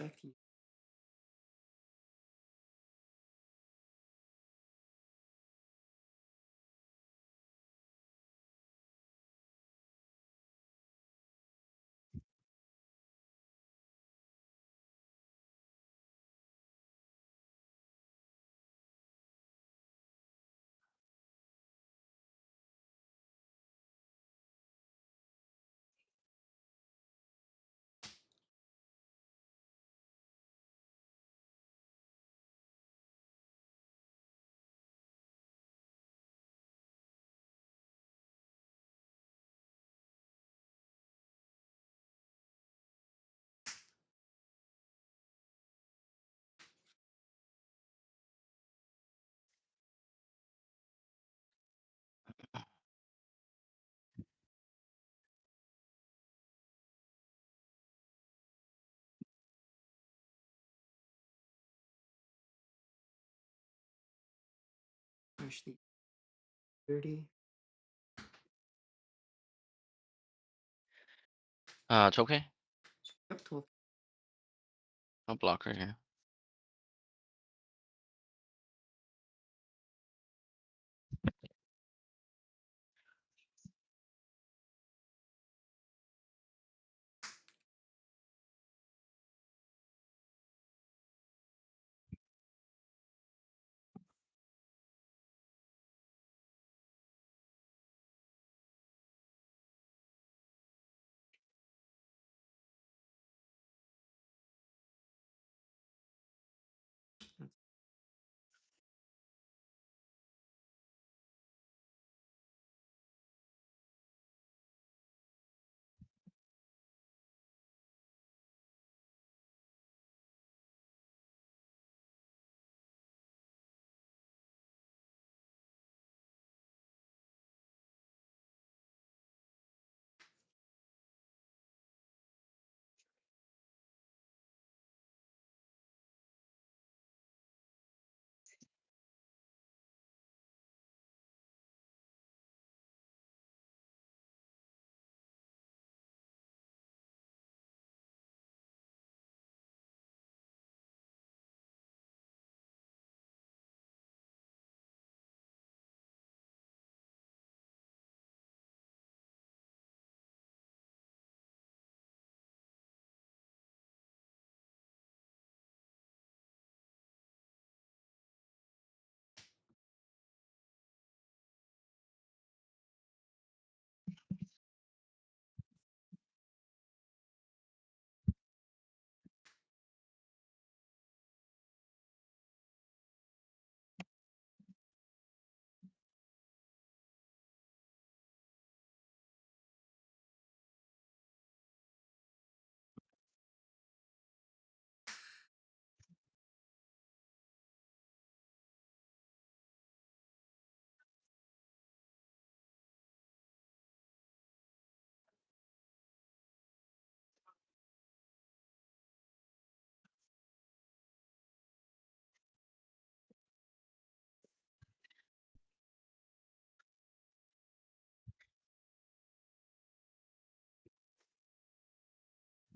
Effect. Push the 30. It's okay. Yep, 12. No blocker here.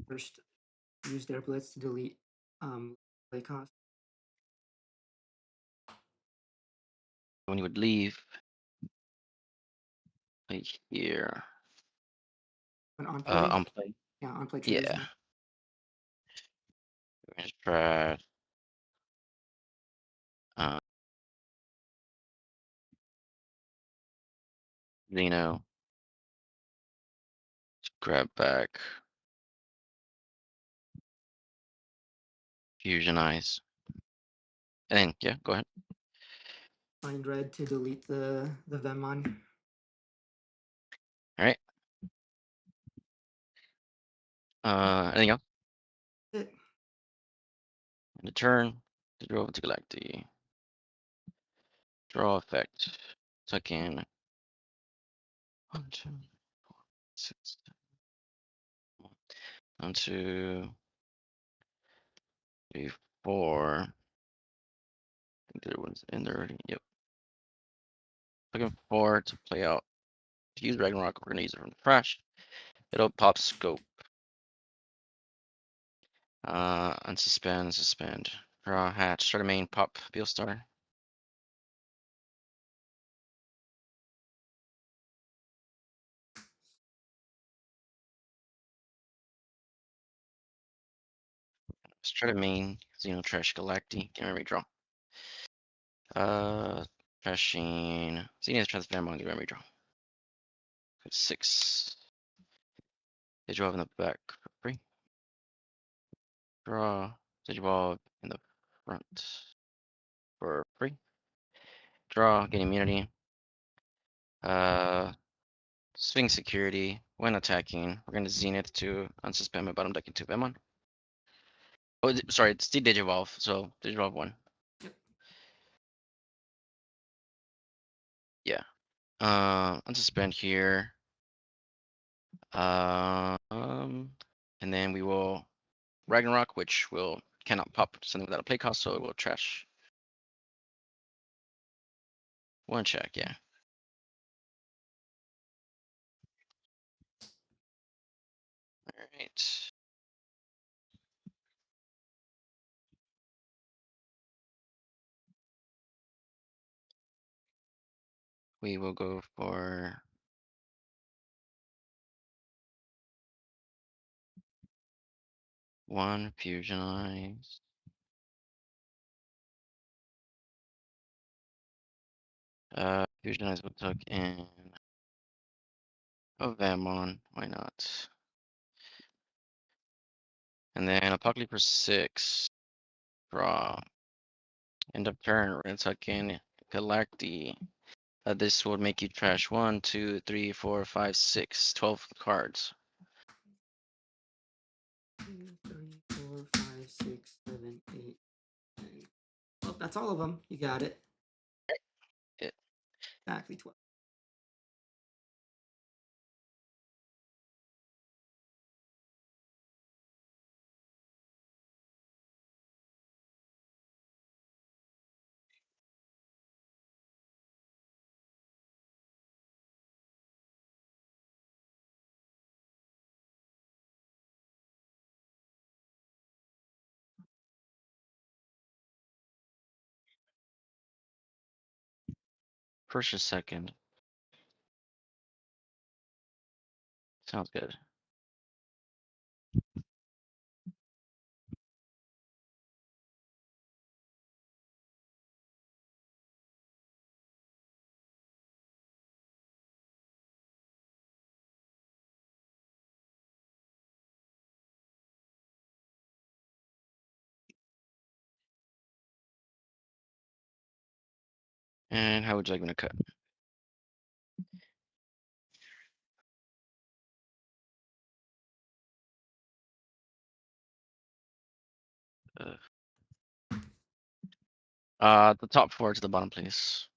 First, use their blitz to delete play cost. When you would leave, right here. When on play, On play. yeah, on play triggers. Yeah. We're gonna try. Zeno. Grab back. Fusion eyes. And then, yeah, go ahead. Find red to delete the Vemon. All right. Anything else? It. And a turn to draw to Galacti. Draw effect. Second. 1, 2, 4, 6, 7. 1, 2, 3, 4. I think the other one's in there already. Yep. Looking forward to play out. To use Ragnarok, we're gonna use it from the fresh. It'll pop scope. Unsuspend, suspend. Draw, hatch, start a main, pop, Beelstar. Start a main, Xenotrash Galacti, get ready, draw. Trashing, Xenius Transfer Monk, get ready, draw. 6. Digivolve in the back, for free. Draw, Digivolve in the front, for free. Draw, get immunity. Swing security. When attacking, we're gonna Zenith to unsuspend my bottom deck into Vemon. Oh, sorry, it's the Digivolve, so Digivolve 1. Yeah. Unsuspend here. And then we will Ragnarok, which will cannot pop something without a play cost, so it will trash. One check, yeah. All right. We will go for one Fusionize. Fusionize will tuck in. Oh, Vamon, why not? And then Apocalypse for 6. Draw. End of turn, we're gonna tuck in Galacti. This will make you trash 1, 2, 3, 4, 5, 6, 12 cards. 2, 3, 4, 5, 6, 7, 8, 9. Well, that's all of them. You got it. It. Exactly 12. First or second. Sounds good. And how would you like me to cut? The top 4 to the bottom, please.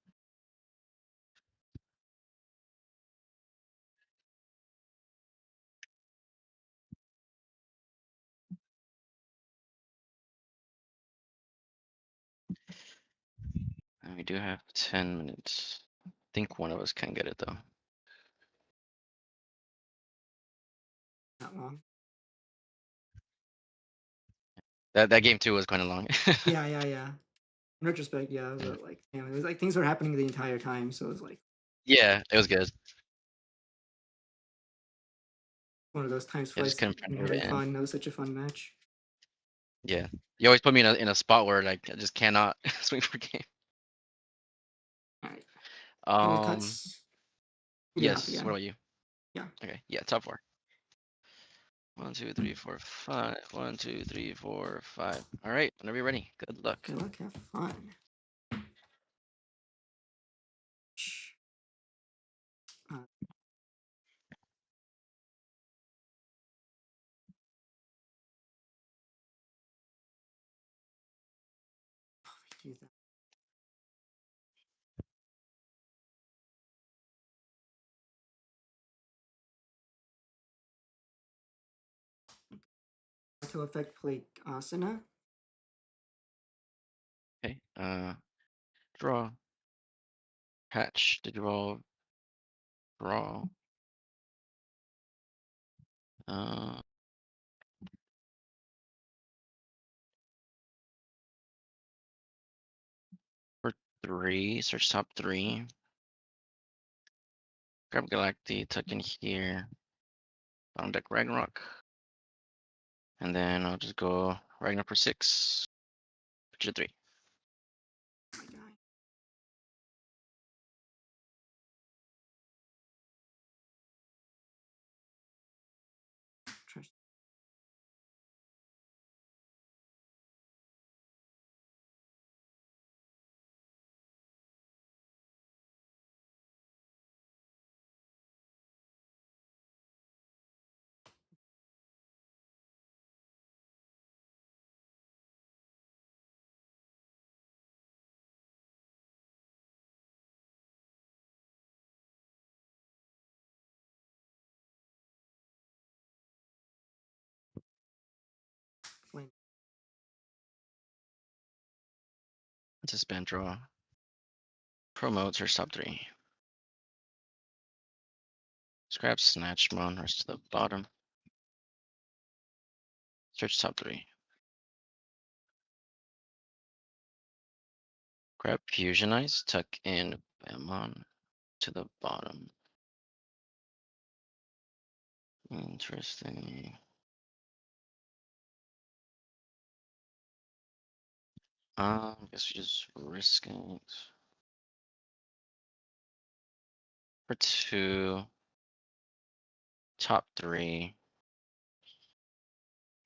And we do have 10 minutes. I think one of us can get it though. Not long. That game too was kind of long. Yeah. In retrospect, yeah, but like, it was like things were happening the entire time, so it was like Yeah, it was good. one of those times I just flies couldn't find a way having to end. fun. That was such a fun match. Yeah, you always put me in a spot where like I just cannot swing for game. All right. Any cuts? Yes. Yeah. What about you? Yeah. Okay. Yeah, top 4. 1, 2, 3, 4, 5. 1, 2, 3, 4, 5. All right. Whenever you're ready. Good luck. Good luck. Have fun. Shh. Use that. To affect play asana. Okay. Draw. Hatch. Did you roll? Draw. 3, search top 3. Grab Galacti, tuck in here. Bottom deck Ragnarok. And then I'll just go Ragnarok for 6. Picture 3. Trash. Flame. It's a spin draw. Promote, search top 3. Scrap Snatchmon, rest to the bottom. Search top 3. Grab Fusion Ice, tuck in Bamon to the bottom. Interesting. Guess we just risk it. For 2. Top 3.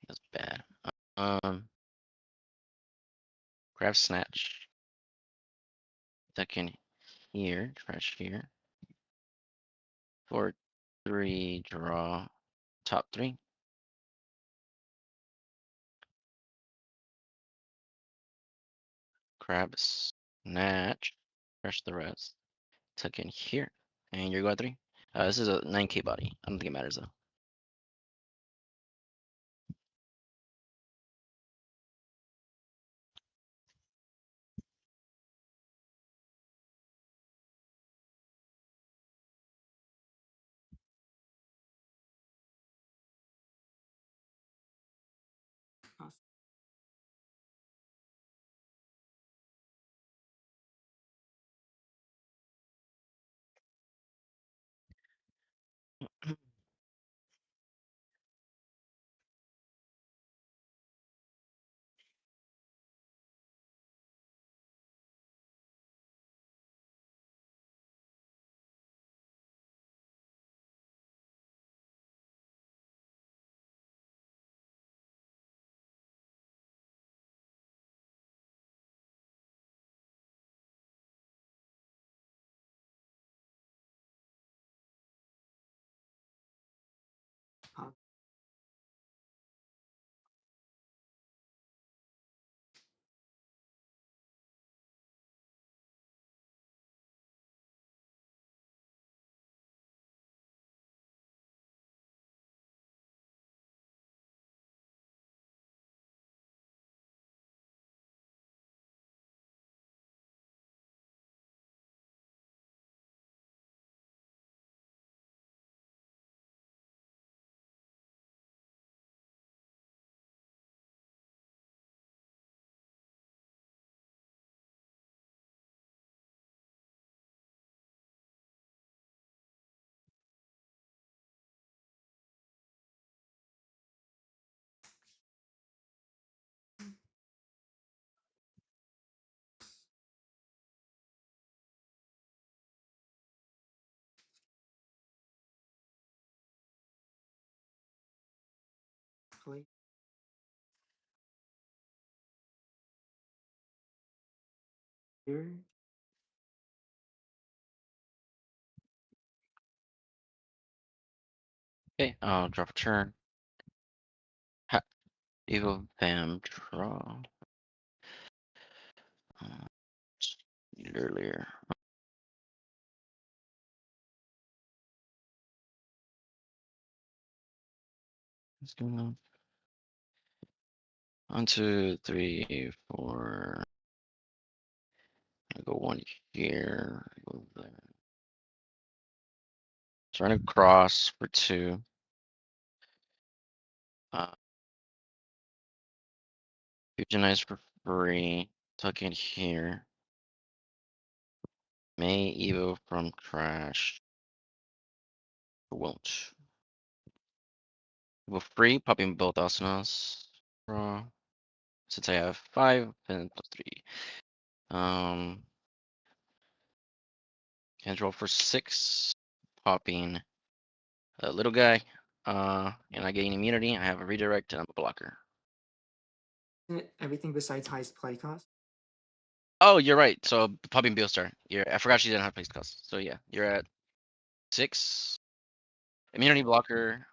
That's bad. Grab Snatch. Tuck in here, trash here. For 3, draw top 3. Grab Snatch, trash the rest. Tuck in here, and you're going 3. This is a 9k body. I don't think it matters though. Awesome. Play. Here. Okay, I'll drop a turn. Ha Evil Bam draw. Uh, earlier. What's going on? 1, 2, 3, 4. I go 1 here. I go there. Trying to cross for 2. Fusionize for free. Tuck in here. May Evo from Crash. Won't. Evo free, popping both asanas. Draw. Since I have 5 and plus 3. Can draw for 6. Popping a little guy. And I gain immunity. I have a redirect and I'm a blocker. Isn't it everything besides highest play cost? Oh, you're right. So popping Beelstar. I forgot she didn't have place cost. So yeah, you're at 6. Immunity blocker.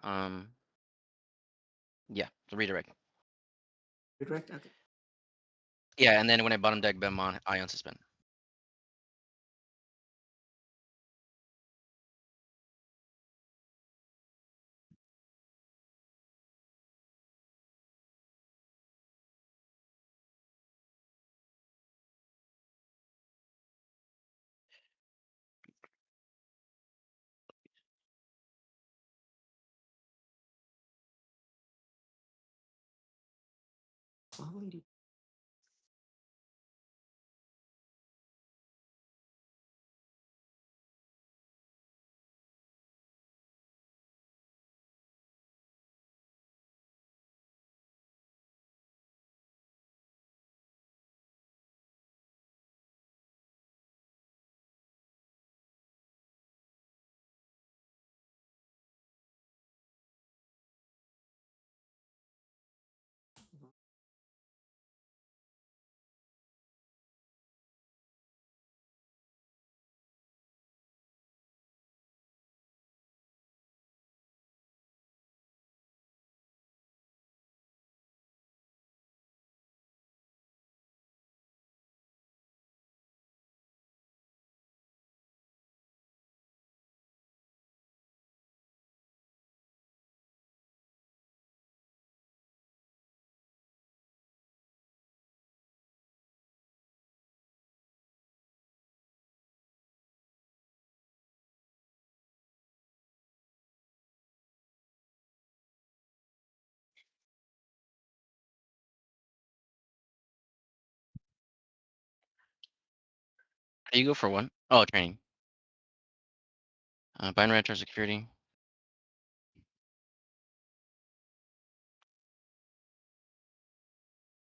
Yeah, the redirect. Redirect? Okay. Yeah, and then when I bottom deck Bemon, I unsuspend. Quality. How do you go for one? Oh, training. Binary enter security.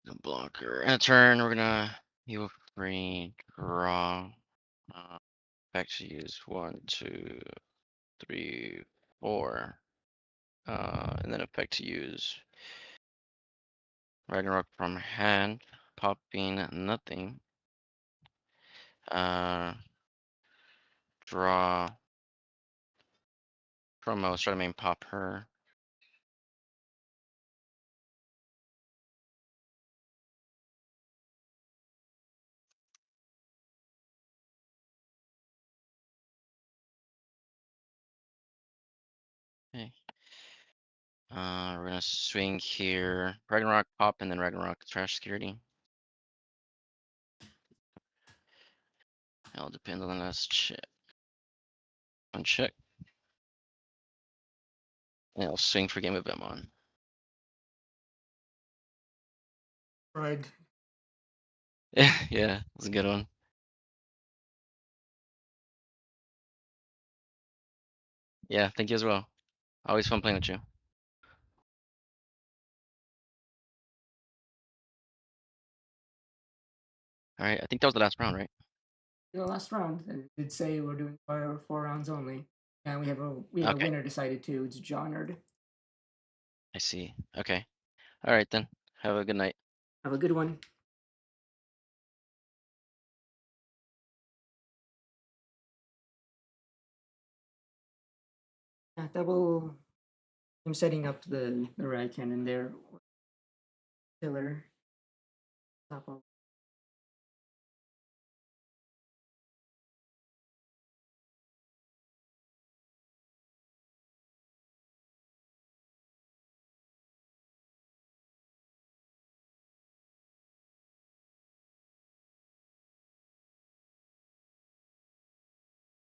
The blocker. And a turn, we're gonna heal free draw. Back to use 1, 2, 3, 4. And then effect to use Ragnarok from hand, popping nothing. Draw promo, try to main pop her. Okay. We're gonna swing here. Ragnarok pop and then Ragnarok trash security. It'll depend on the last check. Uncheck. And I'll swing for game of Bemon. Right. Yeah, that's a good one. Yeah, thank you as well. Always fun playing with you. All right, I think that was the last round, right? The last round, and it did say we're doing 4 rounds only. And we have a Okay, winner decided too. It's Johnard. I see. Okay. All right then. Have a good night. Have a good one. Yeah, that will. I'm setting up the right cannon there. Pillar. Top of.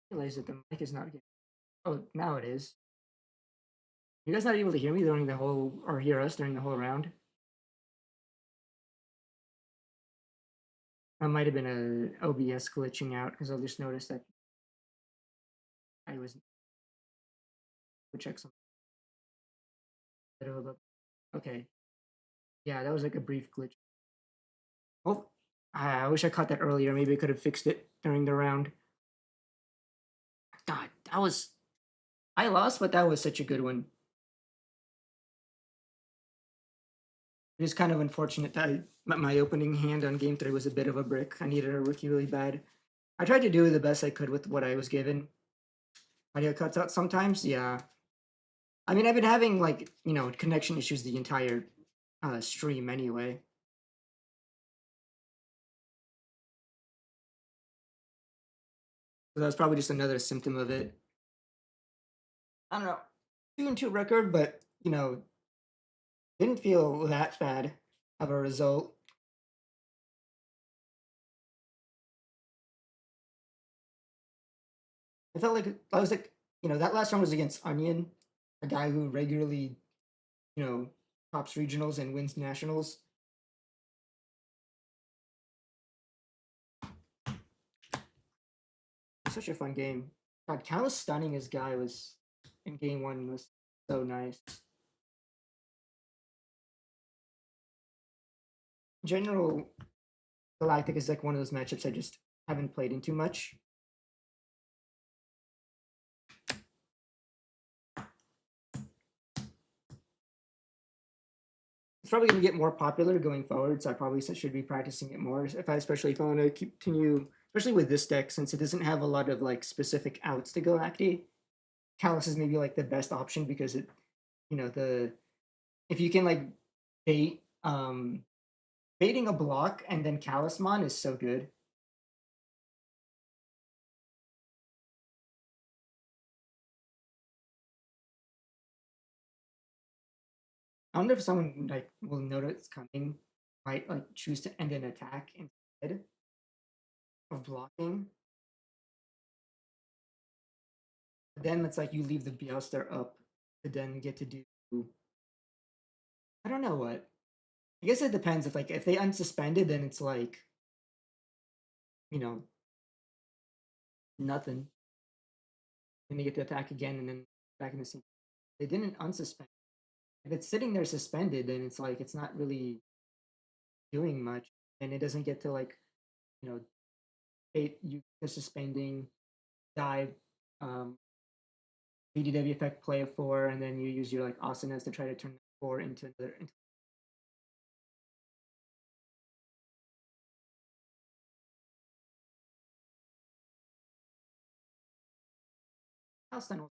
Realize that the mic is not getting. Oh, now it is. You guys not able to hear me during the whole, or hear us during the whole round? That might have been a OBS glitching out because I just noticed that I was. We'll check some. Okay. Yeah, that was like a brief glitch. Oh, I wish I caught that earlier. Maybe I could have fixed it during the round. God, that was. I lost, but that was such a good one. It is kind of unfortunate that my opening hand on game 3 was a bit of a brick. I needed a rookie really bad. I tried to do the best I could with what I was given. Audio cuts out sometimes, yeah. I mean, I've been having like, connection issues the entire stream anyway. So that's probably just another symptom of it. I don't know. 2-2 record, but didn't feel that bad of a result. I felt like I was like, that last round was against Onion, a guy who regularly, tops regionals and wins nationals. Such a fun game. God, Cal was stunning his guy was in game 1 was so nice. In general, Galactic is like one of those matchups I just haven't played in too much. It's probably going to get more popular going forward, so I probably should be practicing it more, especially if I want to continue, especially with this deck, since it doesn't have a lot of like specific outs to Galactic. Callus is maybe like the best option because it, if you can like bait, baiting a block and then Callusmon is so good. I wonder if someone like will notice coming, might like choose to end an attack instead of blocking. But then it's like you leave the Beostar up to then get to do. I don't know what. I guess it depends if they unsuspended, then it's like, nothing. Then they get to attack again and then back in the same. They didn't unsuspend. If it's sitting there suspended, then it's like it's not really doing much, and it doesn't get to like, bait you the suspending, dive, BDW effect, play a 4, and then you use your like asanas to try to turn 4 into another. Stun.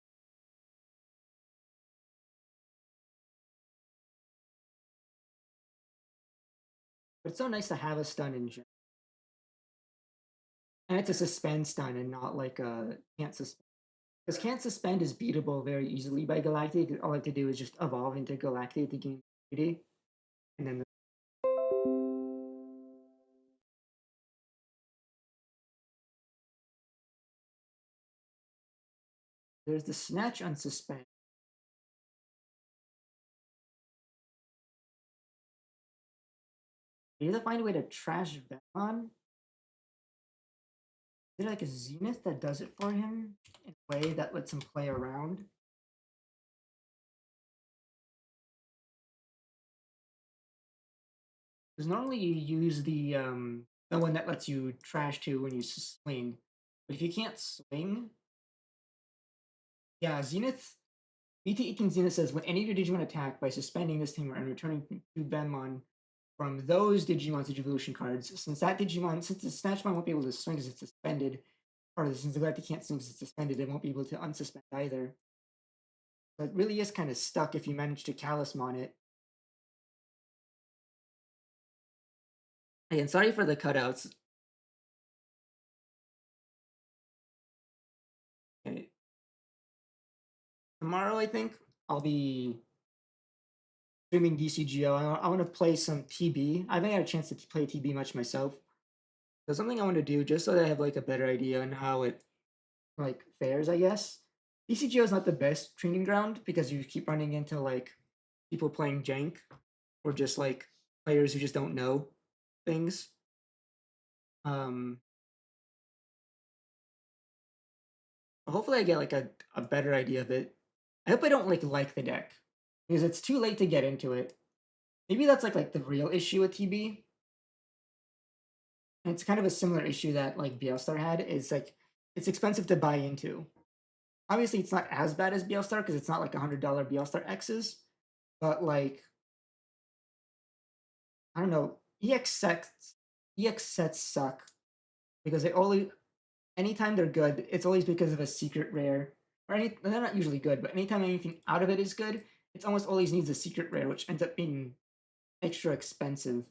But it's so nice to have a stun in general. And it's a suspend stun and not like a can't suspend. Because can't suspend is beatable very easily by Galactic. All I have to do is just evolve into Galactic to gain beauty. And then there's the snatch on suspend. You have to find a way to trash Venom. Is there like a Zenith that does it for him in a way that lets him play around? Because normally you use the one that lets you trash to when you swing. But if you can't swing, yeah, Zenith, BT Eating Zenith says when any of your Digimon attack by suspending this Tamer and returning to Venmon from those Digimon's Digivolution cards, since the Snatchmon won't be able to swing because it's suspended, or since the Galactic can't swing because it's suspended, it won't be able to unsuspend either. So it really is kind of stuck if you manage to Callusmon it. Again, sorry for the cutouts. Okay. Tomorrow, I think, I'll be streaming DCGO. I want to play some TB. I haven't had a chance to play TB much myself. So something I want to do just so that I have like a better idea on how it like fares, I guess. DCGO is not the best training ground because you keep running into like people playing jank or just like players who just don't know things. Um, hopefully I get like a better idea of it. I hope I don't like the deck because it's too late to get into it. Maybe that's like the real issue with TB. And it's kind of a similar issue that like BLStar had. Is like it's expensive to buy into. Obviously, it's not as bad as BLStar because it's not like $100 BLStar X's, but like I don't know, EX sets suck because they only anytime they're good, it's always because of a secret rare. They're not usually good, but anytime anything out of it is good, it's almost always needs a secret rare, which ends up being extra expensive.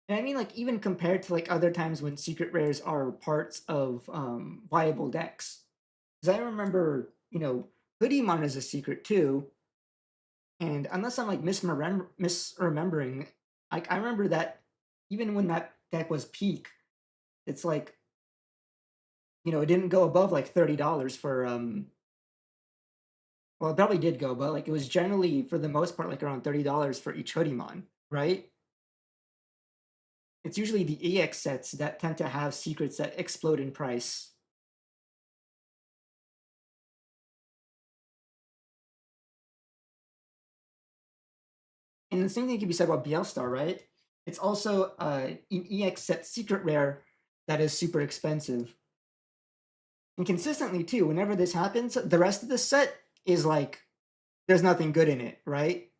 And I mean, like even compared to like other times when secret rares are parts of viable decks, because I remember, Hoodiemon is a secret too, and unless I'm like misremembering, like I remember that even when that deck was peak, it's like it didn't go above like $30 for well, it probably did go, but like it was generally for the most part like around $30 for each Hoodiemon, right? It's usually the EX sets that tend to have secrets that explode in price. And the same thing can be said about BL right? It's also an EX set secret rare that is super expensive. And consistently too, whenever this happens, the rest of the set is like there's nothing good in it, right?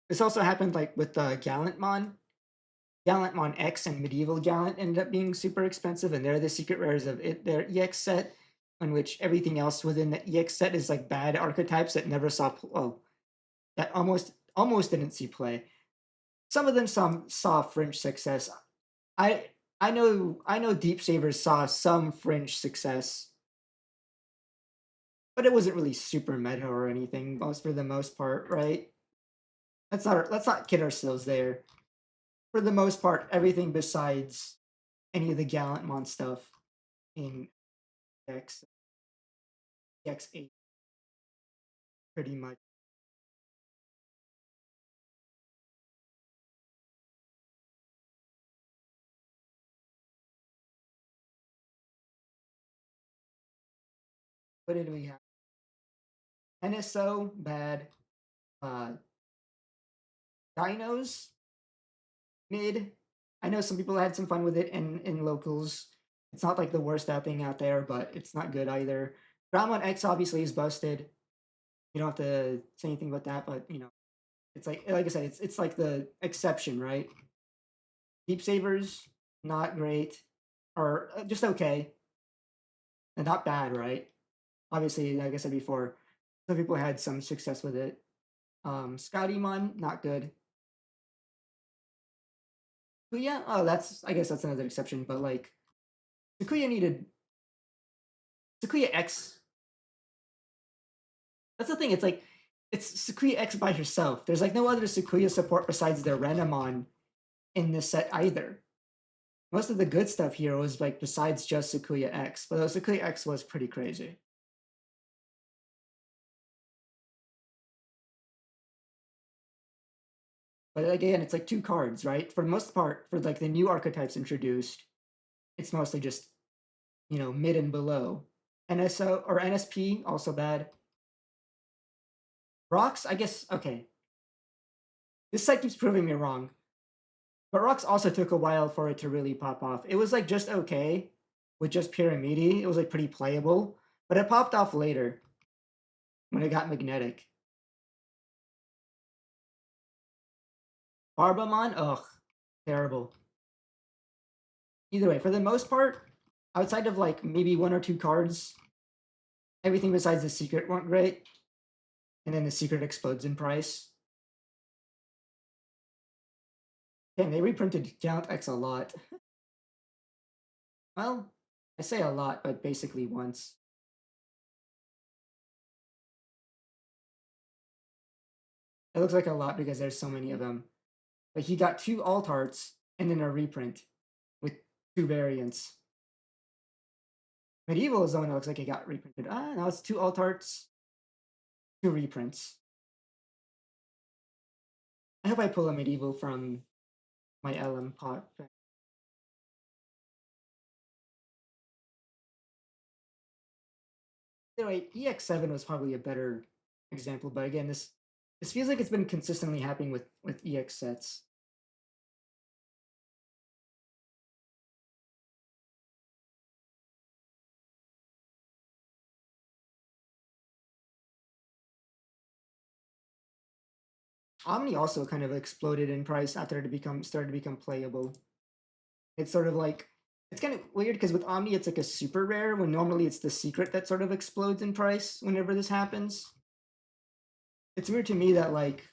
This also happened like with Gallantmon. Gallantmon X and Medieval Gallant ended up being super expensive, and they're the secret rares of their EX set, in which everything else within the EX set is like bad archetypes that never that almost didn't see play. Some of them saw fringe success. I know Deep Savers saw some fringe success, but it wasn't really super meta or anything. For the most part, right? Let's not kid ourselves there. For the most part, everything besides any of the Gallantmon stuff in X8 pretty much. What did we have? NSO bad. Uh, Dinos mid. I know some people had some fun with it in locals. It's not like the worst thing out there, but it's not good either. Dramon X obviously is busted. You don't have to say anything about that, but it's like I said, it's like the exception, right? Deep Savers, not great, or just okay, and not bad, right? Obviously, like I said before, some people had some success with it. Scottymon, not good. Sakuya, I guess that's another exception, but like Sakuya X. That's the thing. It's like it's Sakuya X by herself. There's like no other Sakuya support besides the Renamon in this set either. Most of the good stuff here was like besides just Sakuya X, but Sakuya X was pretty crazy. But again, it's like two cards, right? For the most part, for like the new archetypes introduced, it's mostly just mid and below. NSO or NSP also bad. Rocks, I guess okay. This site keeps proving me wrong. But Rocks also took a while for it to really pop off. It was like just okay with just Pyramidi. It was like pretty playable, but it popped off later when it got magnetic. Barbamon, ugh, terrible. Either way, for the most part, outside of like maybe one or two cards, everything besides the secret weren't great. And then the secret explodes in price. Damn, they reprinted Gallant X a lot. Well, I say a lot, but basically once. It looks like a lot because there's so many of them. But he got 2 alt arts and then a reprint with 2 variants. Medieval is the one that looks like it got reprinted. Now it's 2 alt arts, 2 reprints. I hope I pull a Medieval from my LM pot. Anyway, EX7 was probably a better example, but again, this feels like it's been consistently happening with EX sets. Omni also kind of exploded in price after it started to become playable. It's sort of like it's kind of weird because with Omni it's like a super rare when normally it's the secret that sort of explodes in price whenever this happens. It's weird to me that like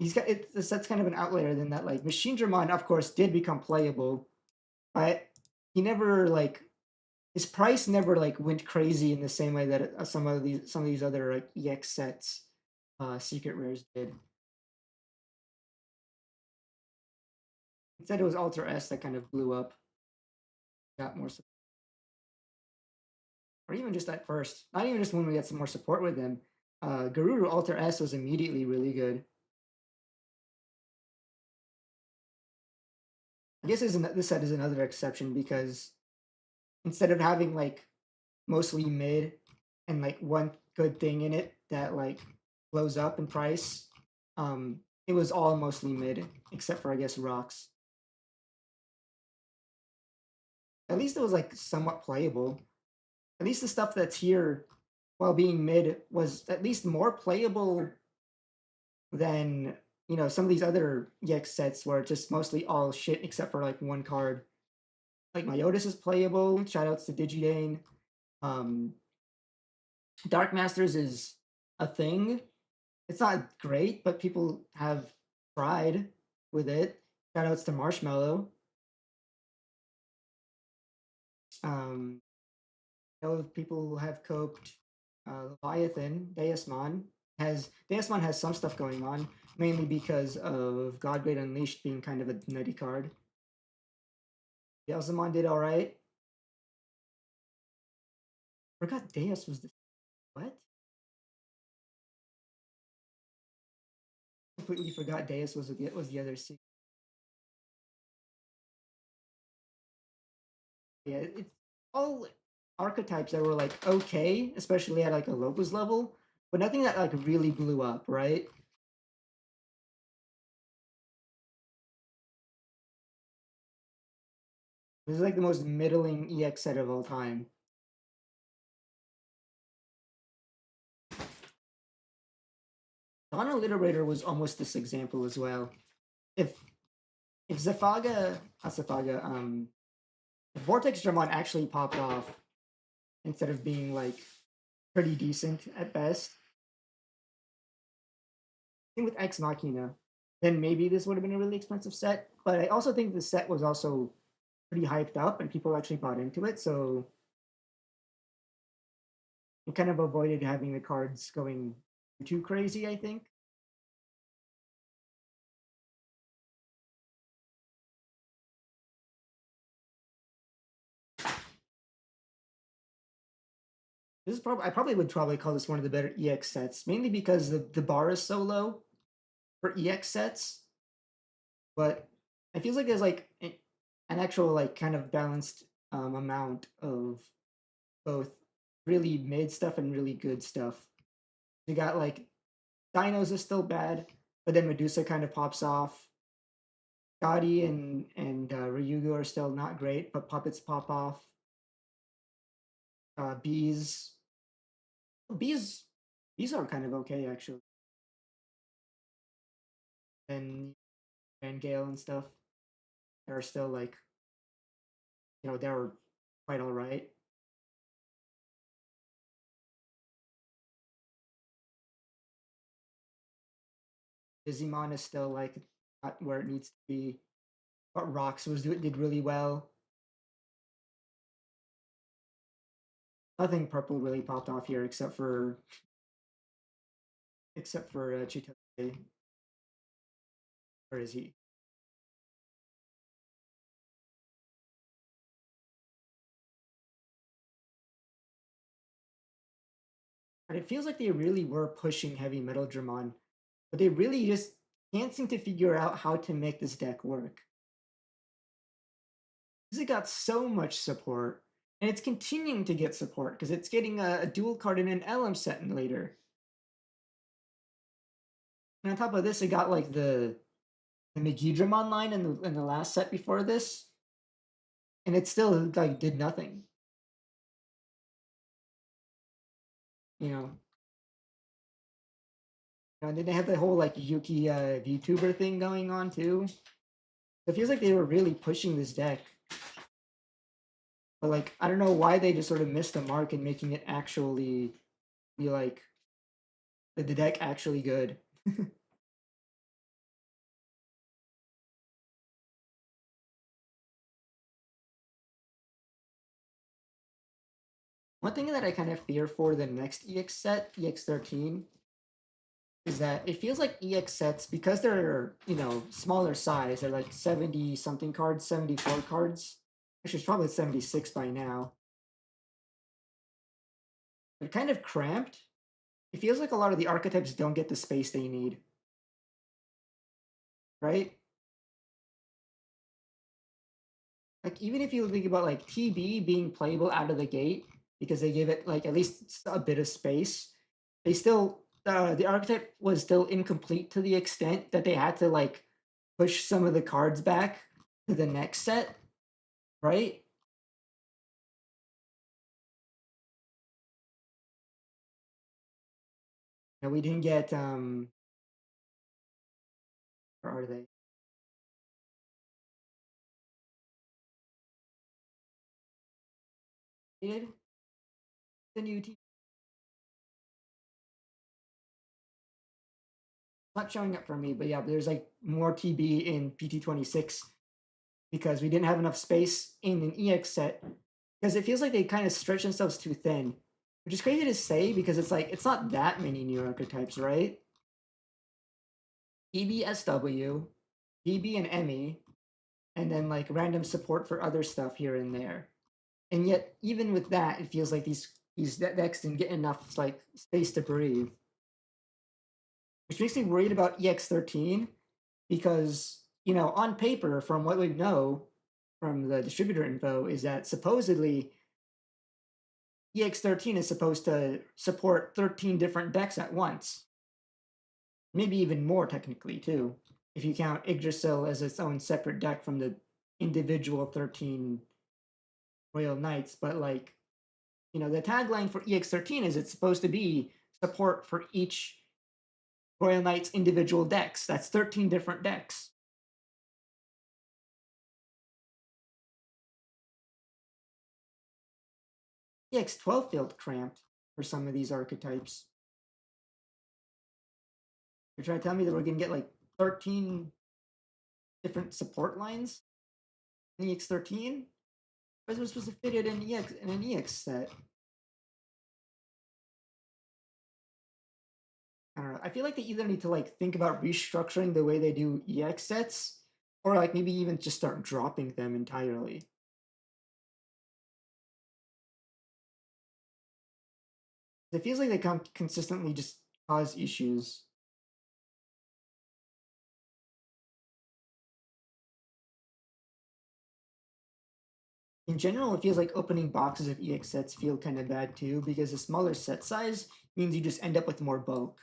the set's kind of an outlier than that like Machine Dramon of course did become playable, but he never like his price never like went crazy in the same way that some of these other like EX sets, secret rares did. Instead, it was Alter S that kind of blew up, got more support. Or even just at first, not even just when we got some more support with him. Garuru Alter S was immediately really good. I guess this set is another exception because instead of having like mostly mid and like one good thing in it that like blows up in price, it was all mostly mid except for I guess rocks. At least it was like somewhat playable. At least the stuff that's here while being mid was at least more playable than some of these other EX sets where it's just mostly all shit except for like one card. Like Myotis is playable. Shoutouts to Digidane. Dark Masters is a thing. It's not great, but people have tried with it. Shoutouts to Marshmallow. I know people have coped. Leviathan, Deusmon has some stuff going on, mainly because of Godgrade Unleashed being kind of a nutty card. Deusmon did all right. Forgot Deus was the what? Completely forgot Deus was the other secret. Yeah, it's all archetypes that were like okay, especially at like a Lopez level, but nothing that like really blew up, right? This is like the most middling EX set of all time. Dawn Alliterator was almost this example as well. If Zafaga, not Zafaga, if Vortex Dramon actually popped off instead of being like pretty decent at best, I think with Ex Machina, then maybe this would have been a really expensive set. But I also think the set was also pretty hyped up and people actually bought into it, so it kind of avoided having the cards going too crazy, I think. I probably would call this one of the better EX sets, mainly because the bar is so low for EX sets. But it feels like there's like an actual like kind of balanced amount of both really mid stuff and really good stuff. You got like Dinos is still bad, but then Medusa kind of pops off. Gotti and Ryugu are still not great, but puppets pop off. Bees, bees, bees are kind of okay actually. And Gale and stuff are still like, they're quite all right. Digimon is still like not where it needs to be. But Rocks did really well. Nothing purple really popped off here except for Chitose. Where is he? And it feels like they really were pushing heavy metal Dramon, but they really just can't seem to figure out how to make this deck work. Because it got so much support, And it's continuing to get support because it's getting a dual card and an LM set in later. And on top of this, it got like the Digimon line in the last set before this, and it still like did nothing. You know. And then they have the whole like Yuki VTuber thing going on too. It feels like they were really pushing this deck. But like I don't know why they just sort of missed the mark in making it actually be like the deck actually good. One thing that I kind of fear for the next EX set, EX13, is that it feels like EX sets, because they're, smaller size, they're like 70 something cards, 74 cards. Actually, it's probably 76 by now. They're kind of cramped. It feels like a lot of the archetypes don't get the space they need. Right? Like, even if you think about like TB being playable out of the gate, because they gave it like at least a bit of space, they still the archetype was still incomplete to the extent that they had to like push some of the cards back to the next set, right? And we didn't get where are they? They did the new T not showing up for me, but yeah, there's like more TB in PT26 because we didn't have enough space in an EX set because it feels like they kind of stretch themselves too thin, which is crazy to say because it's like it's not that many new archetypes, right? EBSW, DB and ME, and then like random support for other stuff here and there. And yet, even with that, it feels like these decks didn't get enough like space to breathe, which makes me worried about EX13 because on paper, from what we know from the distributor info, is that supposedly EX13 is supposed to support 13 different decks at once, maybe even more technically too, if you count Yggdrasil as its own separate deck from the individual 13 Royal Knights. But like, the tagline for EX13 is it's supposed to be support for each Royal Knights individual decks. That's 13 different decks. EX12 felt cramped for some of these archetypes. You're trying to tell me that we're going to get like 13 different support lines in EX13? Or is it supposed to fit it in an EX set? I don't know. I feel like they either need to like think about restructuring the way they do EX sets, or like maybe even just start dropping them entirely. It feels like they consistently just cause issues. In general, it feels like opening boxes of EX sets feel kind of bad too, because a smaller set size means you just end up with more bulk.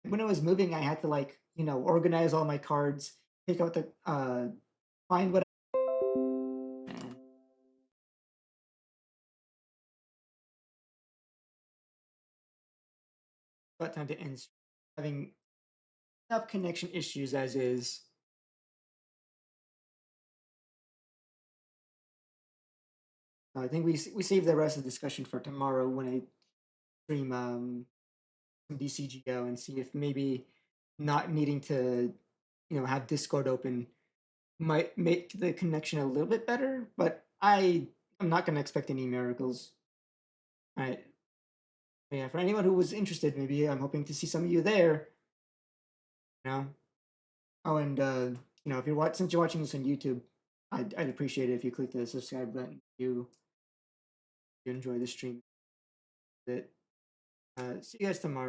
When I was moving, I had to like, organize all my cards, take out the find what about time to end having enough connection issues as is. I think we save the rest of the discussion for tomorrow when I stream some DCGO and see if maybe not needing to have Discord open might make the connection a little bit better, but I'm not going to expect any miracles. All right. Yeah, for anyone who was interested, maybe I'm hoping to see some of you there. Oh, and if since you're watching this on YouTube, I'd appreciate it if you click the subscribe button. You enjoy the stream. See you guys tomorrow.